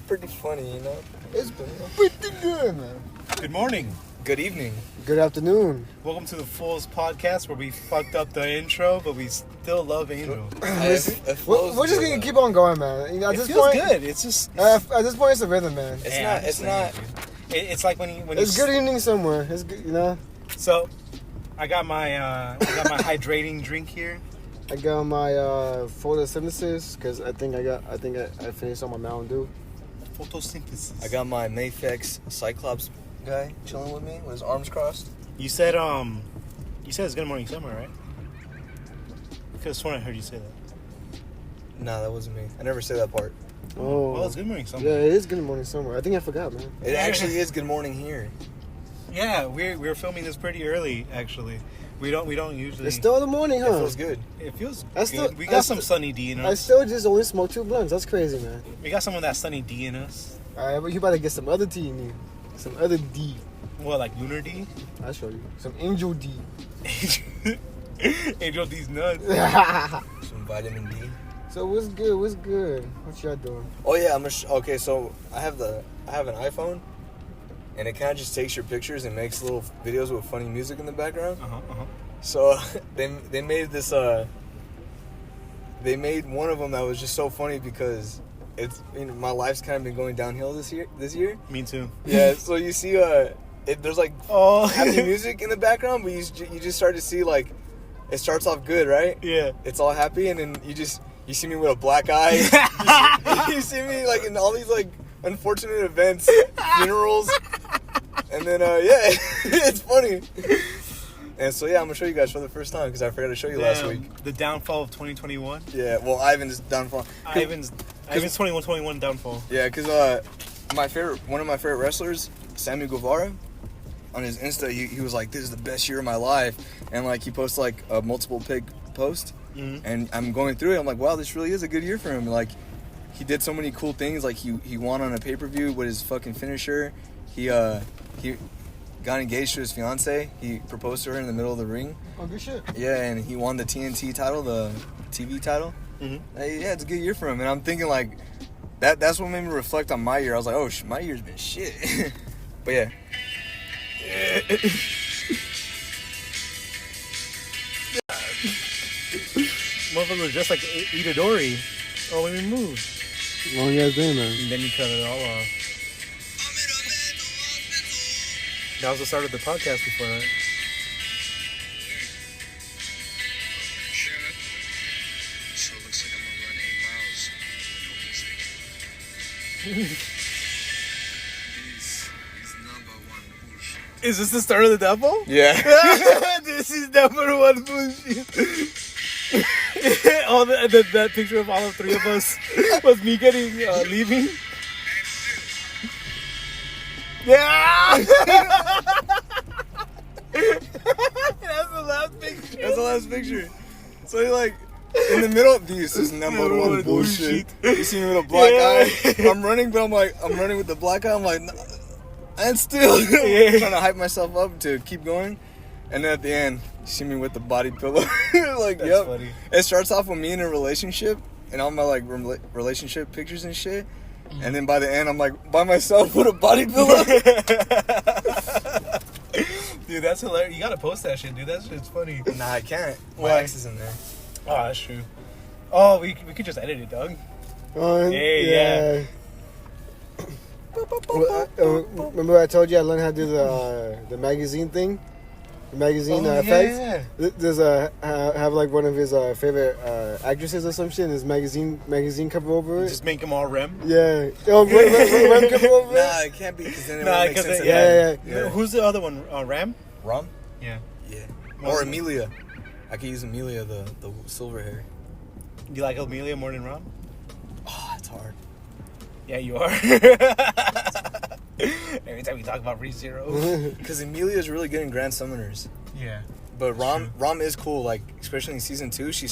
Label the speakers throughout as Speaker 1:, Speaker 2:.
Speaker 1: pretty funny, you know?
Speaker 2: It's pretty good, man.
Speaker 3: Good morning.
Speaker 1: Good evening.
Speaker 2: Good afternoon.
Speaker 3: Welcome to the Fools Podcast, where we fucked up the intro, but we still love Angel.
Speaker 2: We're just gonna keep on going, man. You know,
Speaker 3: It feels good. It's just
Speaker 2: at this point, it's a rhythm, man.
Speaker 1: It's not.
Speaker 3: It's like when
Speaker 2: It's good evening somewhere. It's good, you know.
Speaker 3: So, I got my hydrating drink here.
Speaker 2: I got my photosynthesis because I think I finished on my Mountain Dew.
Speaker 3: Photosynthesis.
Speaker 1: I got my Mayfex Cyclops guy chilling with me with his arms crossed.
Speaker 3: You said it's Good Morning Summer, right? I could have sworn I heard you say that.
Speaker 1: Nah, that wasn't me. I never say that part.
Speaker 2: Oh,
Speaker 3: Well, it's Good Morning Summer.
Speaker 2: yeah, it is Good Morning Somewhere. I think I forgot, man.
Speaker 1: It actually is good morning here.
Speaker 3: Yeah, we're filming this pretty early, actually. We don't usually.
Speaker 2: It's still the morning, huh?
Speaker 1: It feels good.
Speaker 3: It feels
Speaker 2: I
Speaker 3: good.
Speaker 2: still-
Speaker 3: We
Speaker 2: I
Speaker 3: got some
Speaker 2: still-
Speaker 3: Sunny D in
Speaker 2: I
Speaker 3: us.
Speaker 2: still just only smoke 2 blunts. That's crazy, man.
Speaker 3: We got some of that Sunny D in us.
Speaker 2: All right, but you better get some other tea in you. Some other D.
Speaker 3: What, like Lunar D?
Speaker 2: I'll show you. Some Angel D.
Speaker 3: Angel D's nuts.
Speaker 1: Some vitamin D.
Speaker 2: So what's good? What's good? What y'all doing?
Speaker 1: Oh yeah, okay. So I have an iPhone, and it kind of just takes your pictures and makes little videos with funny music in the background. So they made this. They made one of them that was just so funny because it's my life's kind of been going downhill this year.
Speaker 3: Me too.
Speaker 1: Yeah. So you see, there's like happy music in the background, but you just start to see like it starts off good, right?
Speaker 3: Yeah.
Speaker 1: It's all happy, and then you see me with a black eye. you see me like in all these like unfortunate events, funerals, and then yeah, it's funny. And so yeah, I'm gonna show you guys for the first time because I forgot to show you last week.
Speaker 3: The downfall of 2021.
Speaker 1: Yeah, well, Ivan's downfall.
Speaker 3: Ivan's 2121 downfall.
Speaker 1: Yeah, because one of my favorite wrestlers, Sammy Guevara, on his Insta, he was like, "This is the best year of my life," and like he posts like a multiple pic post, and I'm going through it. I'm like, wow, this really is a good year for him. Like, he did so many cool things. Like he won on a pay-per-view with his fucking finisher. He got engaged to his fiance. He proposed to her in the middle of the ring.
Speaker 2: Oh, good shit.
Speaker 1: Yeah, and he won the TNT title, the TV title. Yeah, it's a good year for him. And I'm thinking like that's what made me reflect on my year. I was like, oh, my year's been shit. But yeah.
Speaker 3: Motherfucker just like Itadori. Oh, when we moved.
Speaker 2: Long ass day, man.
Speaker 3: And then you cut it all off. That was the start of the podcast before that.
Speaker 4: So it looks like I'm gonna run 8 miles with no music. This is #1 bullshit.
Speaker 3: Is this the start of the double?
Speaker 1: Yeah.
Speaker 3: This is #1 bullshit. All that picture of all 3 of us was me getting leaving. Yeah. That's the last picture.
Speaker 1: That's the last picture. So you're like in the middle. This is #1 bullshit. You see me with a black eye. I'm running, but I'm running with the black eye. I'm like, nah, and still trying to hype myself up to keep going. And then at the end, you see me with the body pillow. Like,
Speaker 3: That's
Speaker 1: yep.
Speaker 3: funny.
Speaker 1: It starts off with me in a relationship and all my like relationship pictures and shit. And then by the end, I'm like by myself with a body pillow.
Speaker 3: Dude, that's hilarious. You gotta post that shit, dude. That shit's funny.
Speaker 1: Nah, I can't. My
Speaker 3: Why?
Speaker 1: ex is in there.
Speaker 3: Oh, that's true. Oh, we could just edit it, dog.
Speaker 2: Yeah. Remember I told you I learned how to do the magazine thing? The magazine effects?
Speaker 3: Yeah.
Speaker 2: There's have like one of his favorite actresses or some shit, and his magazine cover over it.
Speaker 3: Just make them all rem.
Speaker 2: Yeah. Oh, Rem cover over it?
Speaker 1: Nah, it can't be because then it won't make sense.
Speaker 2: Yeah.
Speaker 3: Who's the other one? Ram?
Speaker 1: Rum?
Speaker 3: Yeah.
Speaker 1: Yeah. Or Amelia. I could use Amelia, the silver hair.
Speaker 3: Do you like Amelia more than Ram?
Speaker 1: Oh, it's hard.
Speaker 3: Yeah, you are. Every time we talk about ReZero.
Speaker 1: Because Amelia is really good in Grand Summoners.
Speaker 3: Yeah.
Speaker 1: But Rom is cool, like, especially in season 2, she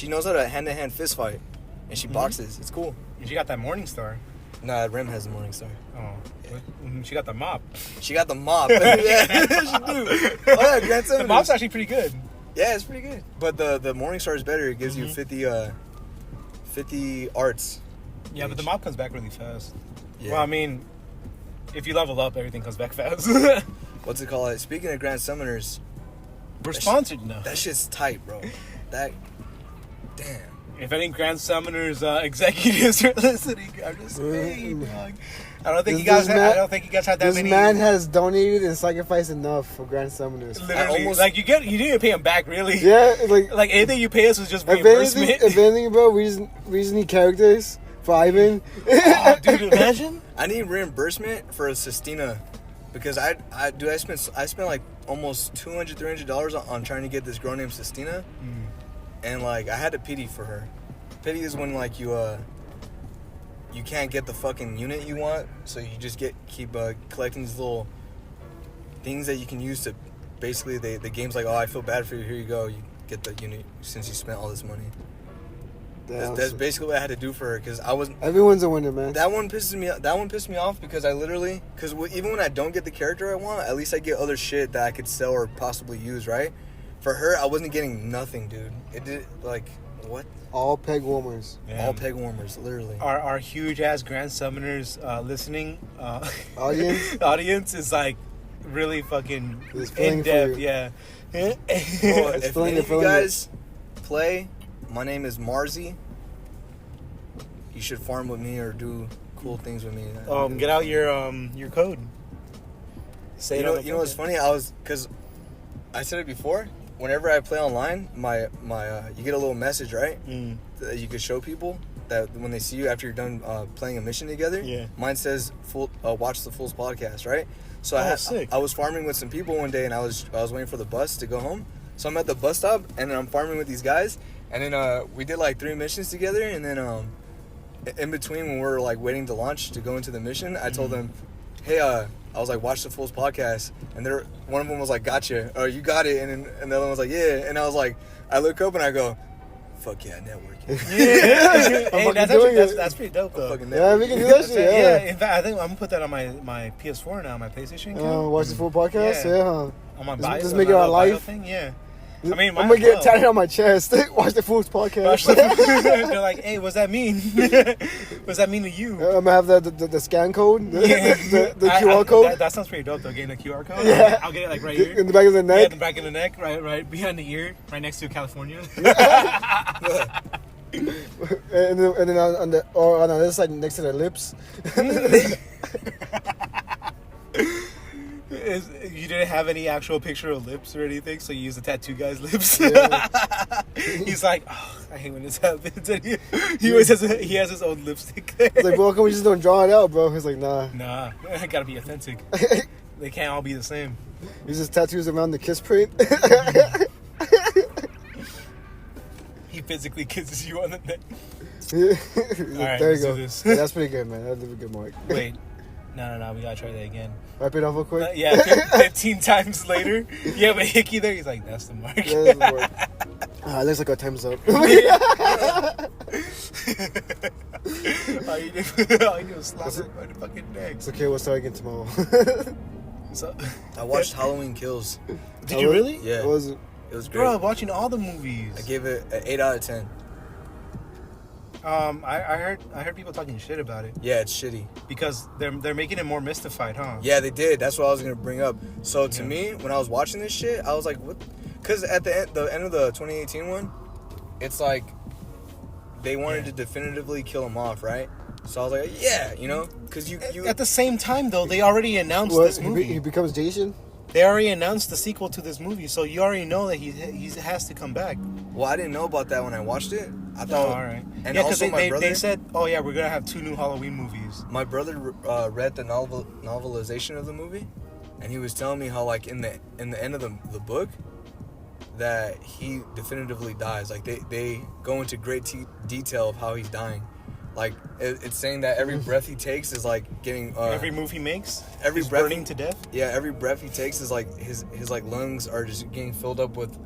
Speaker 1: knows how to hand-to-hand fist fight. And she boxes. It's cool.
Speaker 3: And she got that Morning Star.
Speaker 1: Nah, Rem has the Morning Star.
Speaker 3: Oh. Yeah. She got the mop.
Speaker 1: She got the mop. Yeah, she do. Oh, yeah, Grand Summoners.
Speaker 3: The mop's actually pretty good.
Speaker 1: Yeah, it's pretty good. But the Morning Star is better. It gives you 50 arts.
Speaker 3: Yeah, but the mob comes back really fast.
Speaker 1: Yeah.
Speaker 3: Well, I mean, if you level up, everything comes back fast.
Speaker 1: What's it called? Speaking of Grand Summoners,
Speaker 3: We're sponsored now.
Speaker 1: that shit's tight, bro. That, damn.
Speaker 3: If any Grand Summoners executives are listening, I'm just saying, dog. I don't think you guys have that
Speaker 2: This
Speaker 3: many.
Speaker 2: man has donated and sacrificed enough for Grand Summoners.
Speaker 3: Literally, like you didn't pay him back, really.
Speaker 2: Yeah, it's
Speaker 3: Like anything you pay us was just
Speaker 2: if
Speaker 3: reimbursement.
Speaker 2: anything, bro, we just need characters for Ivan.
Speaker 3: Oh, dude, imagine.
Speaker 1: I need reimbursement for a Sestina because I spent like almost $200-$300 on trying to get this girl named Sestina, and like I had to pity for her. Pity is when like you can't get the fucking unit you want, so you just keep collecting these little things that you can use to basically the game's like, oh, I feel bad for you, here you go, you get the unit since you spent all this money. That's basically what I had to do for her because I wasn't.
Speaker 2: Everyone's a winner, man.
Speaker 1: That one pissed me off because even when I don't get the character I want, at least I get other shit that I could sell or possibly use, right? For her, I wasn't getting nothing, dude. It did like what?
Speaker 2: All peg warmers.
Speaker 1: All peg warmers, literally.
Speaker 3: Our huge ass Grand Summoners listening
Speaker 2: Audience
Speaker 3: is like really fucking
Speaker 2: It's feeling
Speaker 3: in
Speaker 2: for
Speaker 3: depth.
Speaker 2: you.
Speaker 3: Yeah.
Speaker 1: Well, if
Speaker 2: feeling
Speaker 1: any
Speaker 2: it,
Speaker 1: of you
Speaker 2: feeling
Speaker 1: guys play, my name is Marzi. You should farm with me or do cool things with me.
Speaker 3: Get out your code. Say
Speaker 1: You
Speaker 3: it
Speaker 1: know,
Speaker 3: on the
Speaker 1: you know what's
Speaker 3: phone.
Speaker 1: funny? Because I said it before. Whenever I play online, my you get a little message, right? That you could show people that when they see you after you're done playing a mission together.
Speaker 3: Yeah.
Speaker 1: Mine says watch the Fools podcast, right? So
Speaker 3: Sick.
Speaker 1: I was farming with some people one day, and I was waiting for the bus to go home. So I'm at the bus stop, and then I'm farming with these guys, and then we did like 3 missions together, and then in between when we were like waiting to launch to go into the mission, I told them, hey, I was like, watch the Fools podcast, and one of them was like, gotcha, oh, you got it, and the other one was like, yeah, and I was like, I look up and I go, fuck yeah, networking.
Speaker 3: Hey, that's pretty dope though.
Speaker 1: Fucking
Speaker 2: Yeah, we can do that shit. Yeah.
Speaker 3: In fact, I think I'm gonna put that on my PS4 now, my PlayStation account.
Speaker 2: Watch the full podcast.
Speaker 3: Yeah.
Speaker 2: Yeah.
Speaker 3: On my
Speaker 2: Just-
Speaker 3: bio,
Speaker 2: just make it our
Speaker 3: bio
Speaker 2: life.
Speaker 3: thing. Yeah. I mean,
Speaker 2: I'm gonna get tatted on my chest. Watch the Fools podcast.
Speaker 3: They're like, hey, what's that mean? What's that mean to you?
Speaker 2: I'm gonna have the scan code, the QR
Speaker 3: I-
Speaker 2: code
Speaker 3: that sounds pretty dope though. Getting a QR code.
Speaker 2: Yeah.
Speaker 3: I'll get it like right here.
Speaker 2: in the back of the
Speaker 3: Yeah,
Speaker 2: neck.
Speaker 3: in the back of the neck, right behind the ear, right next to California.
Speaker 2: And then on the other side next to their lips.
Speaker 3: You didn't have any actual picture of lips or anything, so you used the tattoo guy's lips.
Speaker 2: Yeah.
Speaker 3: He's like, oh, I hate when this happens. And he always has his own lipstick there.
Speaker 2: It's like, well, how come we just don't draw it out, bro? He's like, nah.
Speaker 3: Nah, I gotta be authentic. They can't all be the same.
Speaker 2: He's just tattoos around the kiss print.
Speaker 3: He physically kisses you on the neck.
Speaker 2: There
Speaker 3: let's
Speaker 2: you go.
Speaker 3: do this.
Speaker 2: Yeah, that's pretty good, man. That's a good mark.
Speaker 3: Wait, no, we gotta try that again.
Speaker 2: Wipe it off real quick.
Speaker 3: Yeah, 15 times later. Yeah, but Hickey there, he's like, that's the mark.
Speaker 2: Yeah, that's the mark. Looks like our time's up.
Speaker 3: All you do is slap her by the fucking neck.
Speaker 2: It's okay, we'll start again tomorrow.
Speaker 3: So,
Speaker 1: I watched Halloween Kills.
Speaker 3: did you really?
Speaker 1: Yeah.
Speaker 2: What was it?
Speaker 1: It was great.
Speaker 3: Bro, I'm watching all the movies.
Speaker 1: I gave it an 8 out of 10.
Speaker 3: I heard people talking shit about it
Speaker 1: Yeah, it's shitty.
Speaker 3: because they're making it more mystified, huh?
Speaker 1: Yeah, they did. That's what I was gonna bring up. So to
Speaker 3: Yeah.
Speaker 1: me, when I was watching this shit, I was like, "What?" Because at the end of the 2018 one, it's like they wanted to definitively kill him off, right? So I was like, "Yeah, you know," because you
Speaker 3: At the same time, though, they already announced
Speaker 2: What?
Speaker 3: this
Speaker 2: He
Speaker 3: movie.
Speaker 2: becomes Jason?
Speaker 3: They already announced the sequel to this movie, so you already know that he has to come back.
Speaker 1: well, I didn't know about that when I watched it. I
Speaker 3: Oh,
Speaker 1: thought,
Speaker 3: all right.
Speaker 1: and
Speaker 3: Yeah, because
Speaker 1: also my brother,
Speaker 3: they said, oh yeah, we're gonna have 2 new Halloween movies.
Speaker 1: my brother read the novelization of the movie, and he was telling me how like in the end of the book that he definitively dies. Like they go into great detail of how he's dying. Like it's saying that every breath he takes is like getting
Speaker 3: Every move he makes,
Speaker 1: every
Speaker 3: he's
Speaker 1: breath
Speaker 3: burning to death.
Speaker 1: Yeah, every breath he takes is like his like lungs are just getting filled up with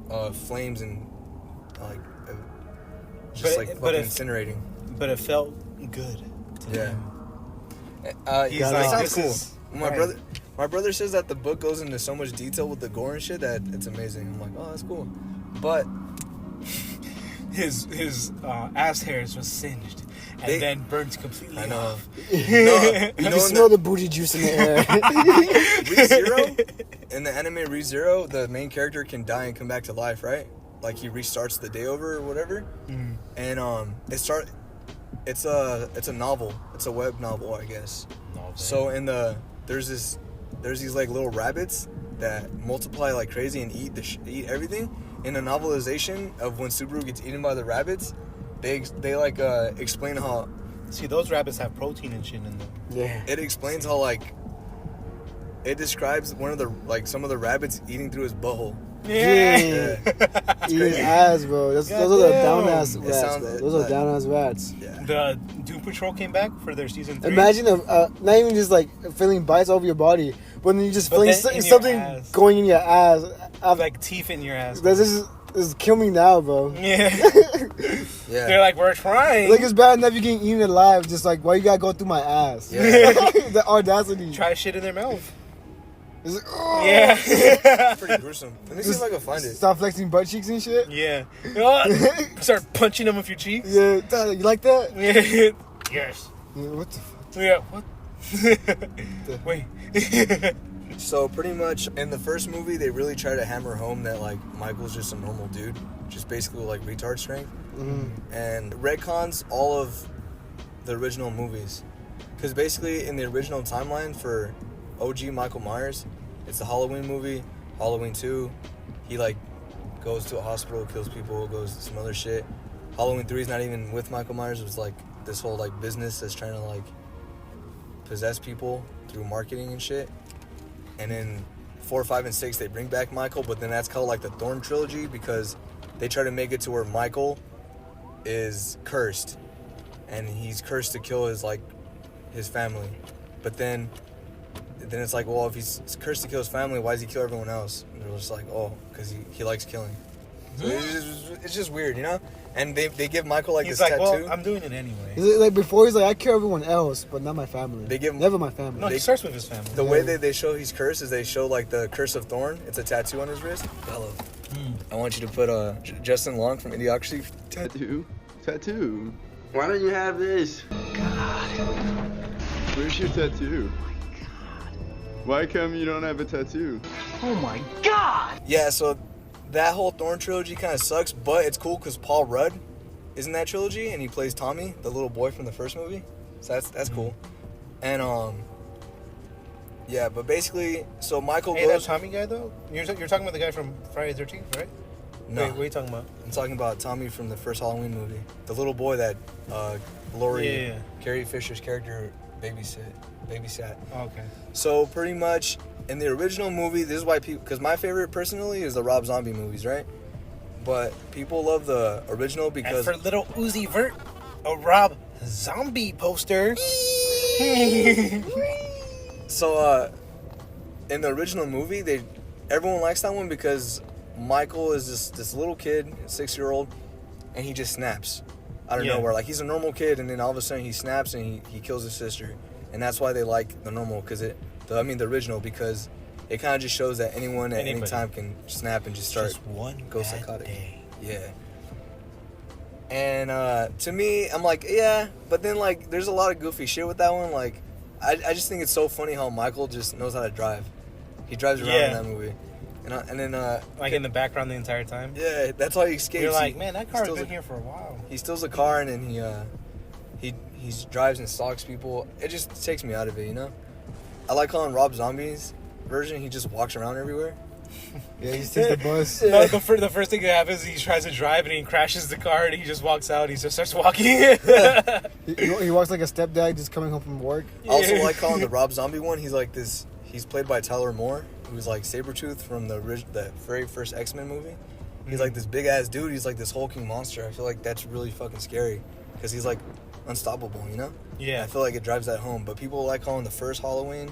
Speaker 1: flames and like just
Speaker 3: But
Speaker 1: fucking incinerating.
Speaker 3: But it felt good to
Speaker 1: Yeah.
Speaker 3: him. He's
Speaker 2: Yeah,
Speaker 3: like,
Speaker 2: that
Speaker 3: this
Speaker 1: sounds cool.
Speaker 3: is
Speaker 1: My
Speaker 3: right.
Speaker 1: brother says that the book goes into so much detail with the gore and shit that it's amazing. I'm like, oh, that's cool. But
Speaker 3: His ass hairs was singed, and then burns completely
Speaker 1: I know.
Speaker 3: off.
Speaker 1: No,
Speaker 2: You can smell the booty juice in the air.
Speaker 1: ReZero, in the anime ReZero, the main character can die and come back to life, right? Like he restarts the day over or whatever.
Speaker 3: Mm.
Speaker 1: And it's a novel. It's a web novel, I guess. So there's these like little rabbits that multiply like crazy and eat everything. In the novelization of when Subaru gets eaten by the rabbits, they like explain how.
Speaker 3: See, those rabbits have protein and shit in them.
Speaker 2: Yeah.
Speaker 1: It explains how like. It describes some of the rabbits eating through his butthole.
Speaker 2: Yeah. Eating ass, bro. Those are the down ass
Speaker 1: It
Speaker 2: rats,
Speaker 1: sounds
Speaker 2: bro.
Speaker 1: like-
Speaker 2: Those are down ass rats.
Speaker 1: Yeah.
Speaker 3: The Doom Patrol came back for their season 3.
Speaker 2: Imagine not even just like feeling bites over your body, but then you just
Speaker 3: But
Speaker 2: feeling
Speaker 3: then in your
Speaker 2: something
Speaker 3: ass.
Speaker 2: going in your ass.
Speaker 3: Like teeth in your ass.
Speaker 2: This is kill me now, bro.
Speaker 3: Yeah.
Speaker 1: Yeah.
Speaker 3: They're like, we're trying.
Speaker 2: Like it's bad enough you getting eaten alive. Just like why you gotta go through my ass?
Speaker 1: Yeah.
Speaker 2: The audacity.
Speaker 3: Try shit in their mouth.
Speaker 2: It's like, oh.
Speaker 3: Yeah.
Speaker 1: It's pretty gruesome. Let me see if I can find it.
Speaker 2: Stop flexing butt cheeks and shit.
Speaker 3: Yeah. Start punching them with your cheeks.
Speaker 2: Yeah, you like that?
Speaker 3: Yeah. Yes.
Speaker 2: Yeah, what the fuck?
Speaker 3: Yeah. What? Wait.
Speaker 1: So pretty much in the first movie, they really try to hammer home that like Michael's just a normal dude, just basically like retard strength, and retcons all of the original movies, because basically in the original timeline for OG Michael Myers, it's the Halloween movie, Halloween 2. He like goes to a hospital, kills people, goes to some other shit. Halloween 3 is not even with Michael Myers. It was like this whole like business that's trying to like possess people through marketing and shit. And then 4, 5, and 6 they bring back Michael, but then that's called like the Thorn trilogy because they try to make it to where Michael is cursed, and he's cursed to kill his family. But then it's like, well, if he's cursed to kill his family, why does he kill everyone else? And they're just like, oh, because he likes killing. So it's just weird, you know? And they give Michael like
Speaker 3: He's
Speaker 1: this
Speaker 3: like,
Speaker 1: tattoo.
Speaker 3: well, I'm doing it anyway.
Speaker 2: Is it like before he's like I kill everyone else, but not my family.
Speaker 1: They give-
Speaker 2: never my family.
Speaker 3: No, he starts with his family.
Speaker 1: The way they show he's cursed is they show like the curse of Thorn. It's a tattoo on his wrist. Hello. I want you to put Justin Long from Idiocracy.
Speaker 5: Tattoo. Why don't you have this? God. Where's your tattoo? Why come you don't have a tattoo?
Speaker 1: Yeah, so that whole Thorn trilogy kind of sucks, but it's cool because Paul Rudd is in that trilogy and he plays Tommy, the little boy from the first movie. So that's cool. And yeah, but basically, so Michael
Speaker 3: Hey, that
Speaker 1: goes.
Speaker 3: Tommy guy though? You're talking about the guy from Friday the 13th, right?
Speaker 1: No,
Speaker 3: Wait, what are you talking about?
Speaker 1: I'm talking about Tommy from the first Halloween movie, the little boy that Laurie,
Speaker 3: Yeah.
Speaker 1: Carrie Fisher's character babysat.
Speaker 3: Oh, okay.
Speaker 1: So pretty much in the original movie, this is why people, because my favorite personally is the Rob Zombie movies, right? But people love the original
Speaker 3: And
Speaker 1: because
Speaker 3: for little Uzi Vert, a Rob Zombie poster.
Speaker 1: so in the original movie, everyone likes that one because Michael is this little kid, 6-year-old, and he just snaps out of
Speaker 3: Yeah.
Speaker 1: nowhere. Like he's a normal kid, and then all of a sudden he snaps and he kills his sister, and that's why they like the normal the original, because it kind of just shows that anyone at any
Speaker 3: Anybody.
Speaker 1: time can snap and just start
Speaker 3: Just one
Speaker 1: go
Speaker 3: bad
Speaker 1: psychotic.
Speaker 3: day.
Speaker 1: Yeah. And to me, I'm like, yeah, but then like there's a lot of goofy shit with that one. Like I just think it's so funny how Michael just knows how to drive. He drives around in
Speaker 3: Yeah.
Speaker 1: that movie. And then
Speaker 3: Like in the background the entire time.
Speaker 1: yeah, that's how he escapes.
Speaker 3: You're like,
Speaker 1: He-
Speaker 3: man, that
Speaker 1: he
Speaker 3: car's
Speaker 1: steals
Speaker 3: been
Speaker 1: a-
Speaker 3: here for a while.
Speaker 1: He steals a car and then he drives and stalks people. It just takes me out of it, you know. I like calling Rob Zombie's version. He just walks around everywhere.
Speaker 2: Yeah, he takes the bus.
Speaker 3: No, the first thing that happens is he tries to drive and he crashes the car and he just walks out. He just starts walking.
Speaker 2: He walks like a stepdad just coming home from work.
Speaker 1: I also like calling the Rob Zombie one. He's like this. He's played by Tyler Moore, who's like Sabretooth from the very first X-Men movie. He's like this big ass dude. He's like this hulking monster. I feel like that's really fucking scary because he's like unstoppable, you know?
Speaker 3: Yeah.
Speaker 1: I feel like it drives that home. But people like calling the first Halloween,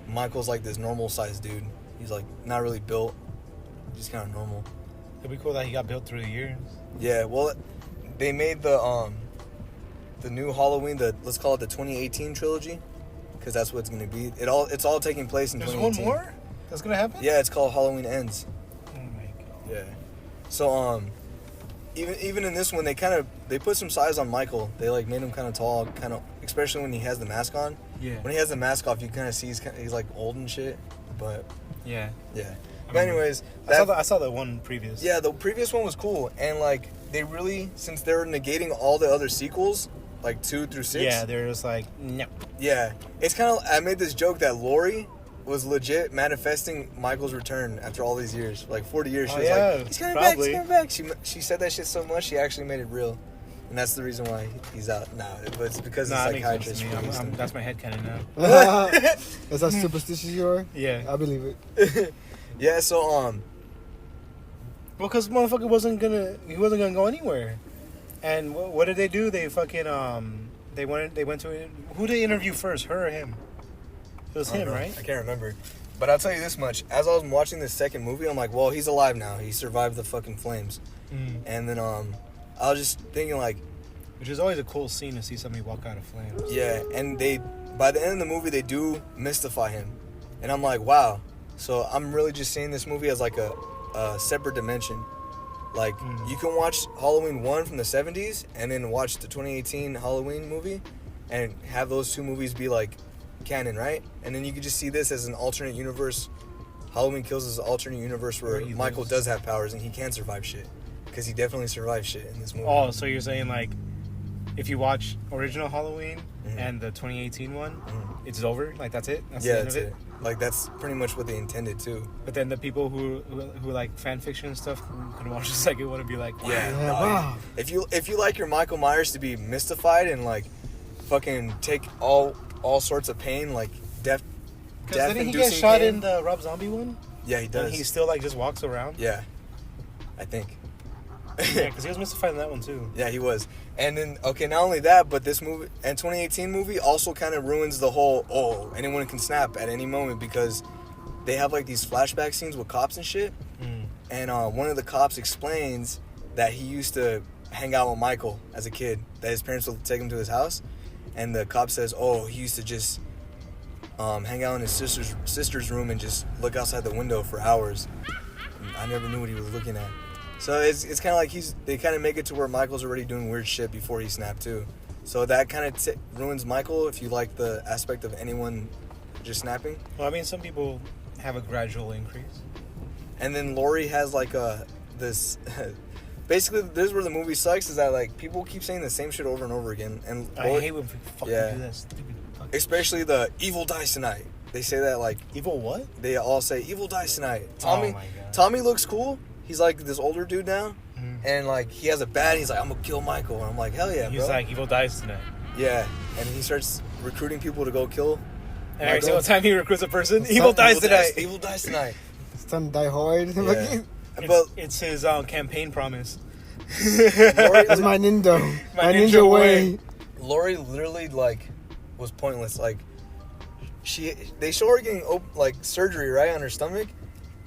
Speaker 1: Michael's like this normal sized dude. He's like not really built, just kind of normal.
Speaker 3: It'd be cool that he got built through the years.
Speaker 1: Yeah, well, they made the new Halloween, let's call it the 2018 trilogy, because that's what it's gonna be. It's all taking place in
Speaker 3: There's
Speaker 1: 2018.
Speaker 3: one more that's gonna happen.
Speaker 1: Yeah, it's called Halloween Ends.
Speaker 3: Oh my god.
Speaker 1: Yeah. So even in this one, they put some size on Michael. They like made him kind of tall, kind of, especially when he has the mask on.
Speaker 3: Yeah.
Speaker 1: When he has the mask off, you kind of see he's like old and shit. But
Speaker 3: Yeah.
Speaker 1: But anyways,
Speaker 3: I saw that one previous.
Speaker 1: yeah, the previous one was cool, and like they really, since they were negating all the other sequels, like 2 through 6.
Speaker 3: Yeah, they're just like, no.
Speaker 1: Yeah, it's kind of. I made this joke that Lori was legit manifesting Michael's return after all these years, for like 40 years. She was like, he's coming back, he's coming back. She said that shit so much, she actually made it real, and that's the reason why he's out now. But it's because the psychiatrist released him.
Speaker 3: That's my headcanon now.
Speaker 2: That's how superstitious you are?
Speaker 3: Yeah.
Speaker 2: I believe it.
Speaker 1: Yeah, so
Speaker 3: Well, because motherfucker wasn't gonna go anywhere. And what did they do? They fucking they went to who did they interview first? Her or him? It was him, right?
Speaker 1: I can't remember. But I'll tell you this much. As I was watching this second movie, I'm like, well, he's alive now. He survived the fucking flames. And then I was just thinking like,
Speaker 3: which is always a cool scene to see somebody walk out of flames.
Speaker 1: yeah, and by the end of the movie, they do mystify him. And I'm like, wow. So I'm really just seeing this movie as like a separate dimension. Like, you can watch Halloween 1 from the 70s and then watch the 2018 Halloween movie and have those two movies be like canon, right? And then you could just see this as an alternate universe. Halloween Kills is an alternate universe where Michael does have powers and he can survive shit. Because he definitely survived shit in this movie.
Speaker 3: Oh, so you're saying like, if you watch original Halloween and the 2018 one, it's over? Like, that's it? That's the end of it?
Speaker 1: Like, that's pretty much what they intended too.
Speaker 3: But then the people who like fan fiction and stuff can watch the second one and be like, wow.
Speaker 1: Yeah.
Speaker 2: Wow.
Speaker 1: If you like your Michael Myers to be mystified and like fucking take all sorts of pain, like death
Speaker 3: didn't he get shot in the Rob Zombie one?
Speaker 1: Yeah, he does.
Speaker 3: And he still like just walks around?
Speaker 1: Yeah, I think.
Speaker 3: Yeah, because he was mystified in that one too.
Speaker 1: Yeah, he was. And then, okay, not only that, but this movie and 2018 movie also kind of ruins the whole, anyone can snap at any moment, because they have like these flashback scenes with cops and shit. And one of the cops explains that he used to hang out with Michael as a kid, that his parents would take him to his house. And the cop says, he used to just hang out in his sister's room and just look outside the window for hours. And I never knew what he was looking at. So it's kind of like they kind of make it to where Michael's already doing weird shit before he snapped too. So that kind of ruins Michael if you like the aspect of anyone just snapping.
Speaker 3: Well, I mean, some people have a gradual increase.
Speaker 1: And then Lori has like this. Basically, this is where the movie sucks, is that like people keep saying the same shit over and over again. And
Speaker 3: I hate when people fucking do that stupid fucking
Speaker 1: especially the evil dies tonight. They say that like
Speaker 3: evil what?
Speaker 1: They all say evil dies tonight.
Speaker 3: Oh my God.
Speaker 1: Tommy looks cool. He's like this older dude now, and like he has a bat. He's like, I'm gonna kill Michael, and I'm like, hell yeah,
Speaker 3: He's
Speaker 1: bro.
Speaker 3: like, evil dies tonight.
Speaker 1: Yeah, and he starts recruiting people to go kill.
Speaker 3: And every single time he recruits a person, evil dies tonight.
Speaker 1: Evil dies tonight.
Speaker 2: It's time to die hard.
Speaker 1: Yeah.
Speaker 3: But it's his campaign promise.
Speaker 2: That's my ninja. My ninja way.
Speaker 1: Lori literally like was pointless. Like they show her getting like surgery right on her stomach.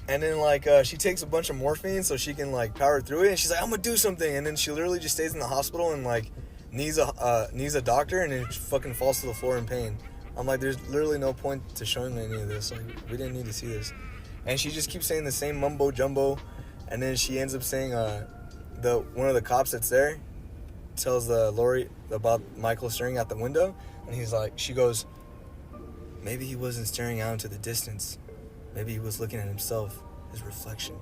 Speaker 1: And then, like, she takes a bunch of morphine so she can, like, power through it. And she's like, I'm going to do something. And then she literally just stays in the hospital and, like, needs a doctor. And then fucking falls to the floor in pain. I'm like, there's literally no point to showing any of this. Like, we didn't need to see this. And she just keeps saying the same mumbo jumbo. And then she ends up saying, one of the cops that's there tells Lori about Michael staring out the window. And she goes, maybe he wasn't staring out into the distance. Maybe he was looking at himself, his reflection.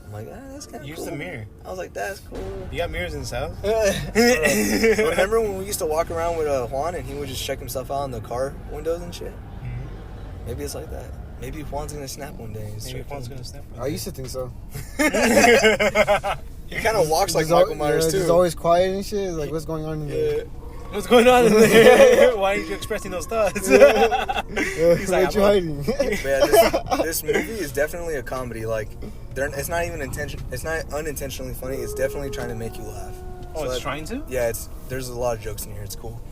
Speaker 1: I'm like, that's kind of cool.
Speaker 3: Use the mirror.
Speaker 1: I was like, that's cool.
Speaker 3: You got mirrors in this house?
Speaker 1: Remember when we used to walk around with Juan and he would just check himself out in the car windows and shit? Mm-hmm. Maybe it's like that. Maybe Juan's going to snap one day.
Speaker 3: Maybe Juan's going to snap one day.
Speaker 2: I used to think so.
Speaker 1: He kind of walks like Michael Myers, too.
Speaker 2: He's always quiet and shit. Like, what's going on in there?
Speaker 3: What's going on in there? Why are you expressing those thoughts? He's like,
Speaker 2: what you hiding?
Speaker 1: Yeah, this movie is definitely a comedy. Like, it's not even It's not unintentionally funny. It's definitely trying to make you laugh.
Speaker 3: Oh, it's trying to?
Speaker 1: Yeah, there's a lot of jokes in here. It's cool.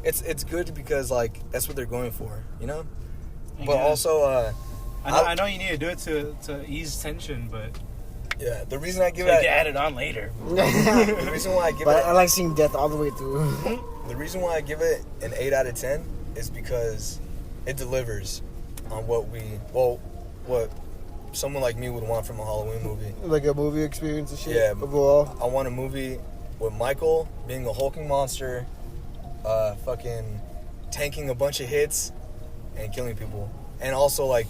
Speaker 1: It's good because like that's what they're going for, you know. But also,
Speaker 3: I know you need to do it to ease tension, but.
Speaker 1: Yeah, the reason I give
Speaker 3: it...
Speaker 1: it...
Speaker 3: get added on later.
Speaker 1: The reason why I give
Speaker 2: I like seeing death all the way through.
Speaker 1: The reason why I give it an 8 out of 10 is because it delivers on what someone like me would want from a Halloween movie.
Speaker 2: Like a movie experience and shit.
Speaker 1: Yeah.
Speaker 2: Overall.
Speaker 1: I want a movie with Michael being a hulking monster, fucking tanking a bunch of hits and killing people, and also like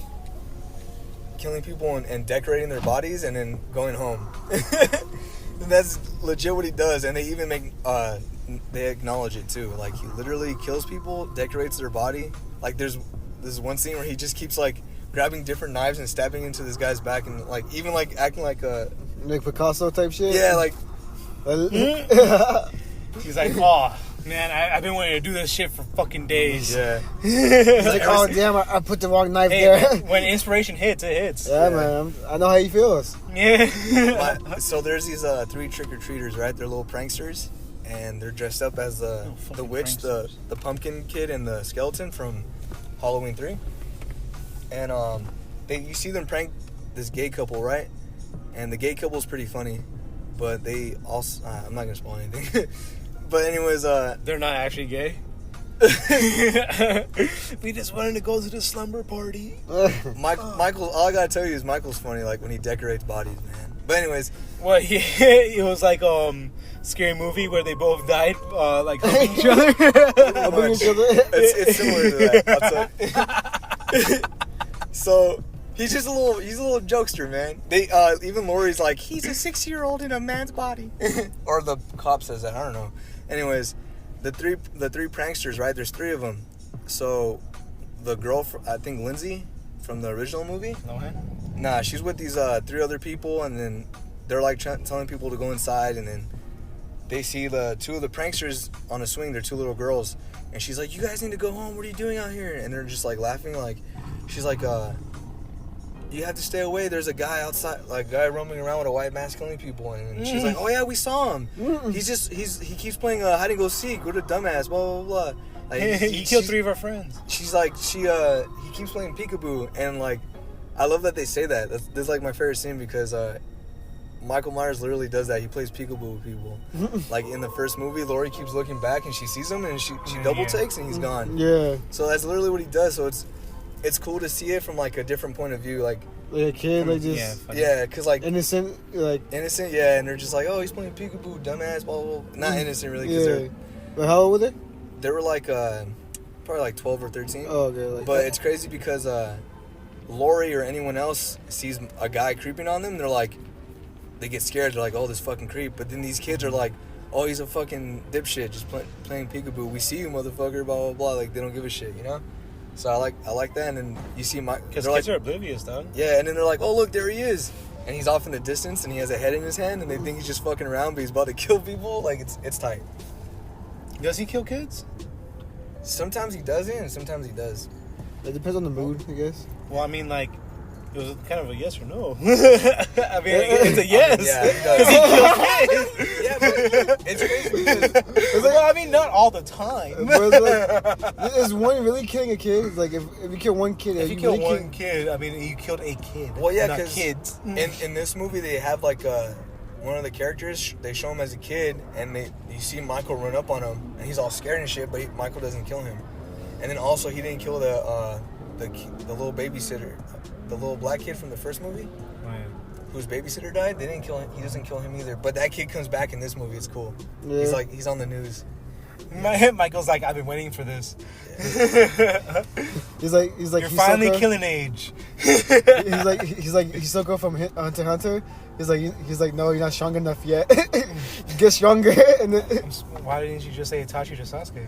Speaker 1: killing people and decorating their bodies and then going home. That's legit what he does, and they even make they acknowledge it too. Like he literally kills people, decorates their body. Like there's one scene where he just keeps like grabbing different knives and stabbing into this guy's back, and like even like acting like a
Speaker 2: like Picasso type shit.
Speaker 1: Yeah, like
Speaker 3: he's like, oh man, I've been wanting to do this shit for fucking days.
Speaker 1: Yeah.
Speaker 2: He's like, oh damn, I put the wrong knife
Speaker 3: Hey,
Speaker 2: there.
Speaker 3: when inspiration hits, it hits.
Speaker 2: Yeah, man, I know how he feels.
Speaker 3: Yeah.
Speaker 1: So there's these 3 trick-or-treaters, right? They're little pranksters, and they're dressed up as the witch, the pumpkin kid, and the skeleton from Halloween 3. And you see them prank this gay couple, right? And the gay couple's pretty funny, but they also I'm not gonna spoil anything. But anyways,
Speaker 3: they're not actually gay. We just wanted to go to the slumber party.
Speaker 1: Michael, all I gotta tell you is Michael's funny, like when he decorates bodies, man. But anyways,
Speaker 3: what? It was like scary movie where they both died, like hugging each other.
Speaker 1: It's similar to that. So he's just a little jokester, man. They even Laurie's like, he's a 6-year-old in a man's body, or the cop says that. I don't know. Anyways, the three pranksters, right? There's 3 of them. So the girl, I think Lindsay from the original movie. Nah, she's with these 3 other people, and then they're like telling people to go inside, and then they see the 2 of the pranksters on a swing. They're 2 little girls, and she's like, "You guys need to go home. What are you doing out here?" And they're just like laughing, like she's like, "You have to stay away. There's a guy outside, like a guy roaming around with a white mask killing people." And she's like, "Oh yeah, we saw him. He keeps playing hide and go seek. What a dumbass. Blah blah blah." Like,
Speaker 3: he killed 3 of our friends.
Speaker 1: She's like, he keeps playing peekaboo, and like, I love that they say that. That's like my favorite scene because Michael Myers literally does that. He plays peekaboo with people. Like in the first movie, Laurie keeps looking back and she sees him and she double takes and he's gone.
Speaker 2: Yeah.
Speaker 1: So that's literally what he does. So it's cool to see it from like a different point of view, like
Speaker 2: a kid, like just
Speaker 1: because like
Speaker 2: innocent,
Speaker 1: yeah, and they're just like, oh, he's playing peekaboo, dumbass, blah blah blah. Not innocent really, because
Speaker 2: But how old were they?
Speaker 1: They were like probably like 12 or 13.
Speaker 2: Oh, okay.
Speaker 1: But it's crazy because Laurie or anyone else sees a guy creeping on them, they're like, they get scared. They're like, oh, this fucking creep. But then these kids are like, oh, he's a fucking dipshit, just playing peekaboo. We see you, motherfucker, blah blah blah. Like they don't give a shit, you know. So I like that, and then you see
Speaker 3: because kids are oblivious, dog.
Speaker 1: Yeah, and then they're like, oh look, there he is, and he's off in the distance, and he has a head in his hand, and they think he's just fucking around, but he's about to kill people. Like it's tight.
Speaker 3: Does he kill kids?
Speaker 1: Sometimes he doesn't, and sometimes he does.
Speaker 2: It depends on the mood, I guess.
Speaker 3: Well, I mean, like, it was kind of a yes or no. I mean, it's a yes.
Speaker 1: Yeah, he does. He kills kids. Yeah, but it's crazy because
Speaker 3: well, I mean, not all the time.
Speaker 2: Like, is one really killing a kid? It's like if you kill one kid,
Speaker 3: if you kill really one kid, I mean, you killed a kid.
Speaker 1: Well, yeah,
Speaker 3: because kids.
Speaker 1: In this movie, they have like one of the characters. They show him as a kid, and you see Michael run up on him, and he's all scared and shit. But Michael doesn't kill him. And then also, he didn't kill the little babysitter. The little black kid from the first movie, whose babysitter died. They didn't kill him. He doesn't kill him either. But that kid comes back in this movie. It's cool. Yeah. He's on the news.
Speaker 3: Michael's like, I've been waiting for this.
Speaker 2: Yeah. he's like
Speaker 3: you're finally killing age.
Speaker 2: he's like Hisoka from Hunter x Hunter. He's like no, you're not strong enough yet. Get stronger. And then,
Speaker 3: why didn't you just say Itachi to Sasuke?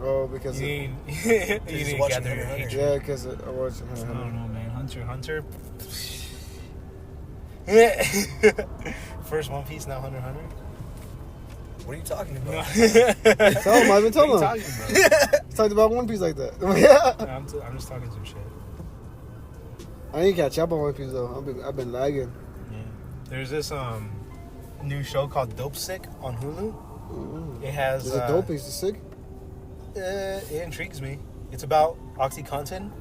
Speaker 2: Oh, because
Speaker 3: you need to gather your hatred.
Speaker 2: Yeah, because I watched Hunter.
Speaker 3: I don't know, man. Hunter. First One Piece, now Hunter x Hunter.
Speaker 1: What are you talking about?
Speaker 2: Tell him, I've been telling him.
Speaker 3: What are you talking about?
Speaker 2: He's talked about One Piece like that.
Speaker 3: I'm just talking some shit.
Speaker 2: I need to catch up on One Piece though. I've been lagging.
Speaker 3: Yeah. There's this new show called Dope Sick on Hulu.
Speaker 2: Ooh.
Speaker 3: It has.
Speaker 2: Is it dope? Is it sick?
Speaker 3: It intrigues me. It's about OxyContin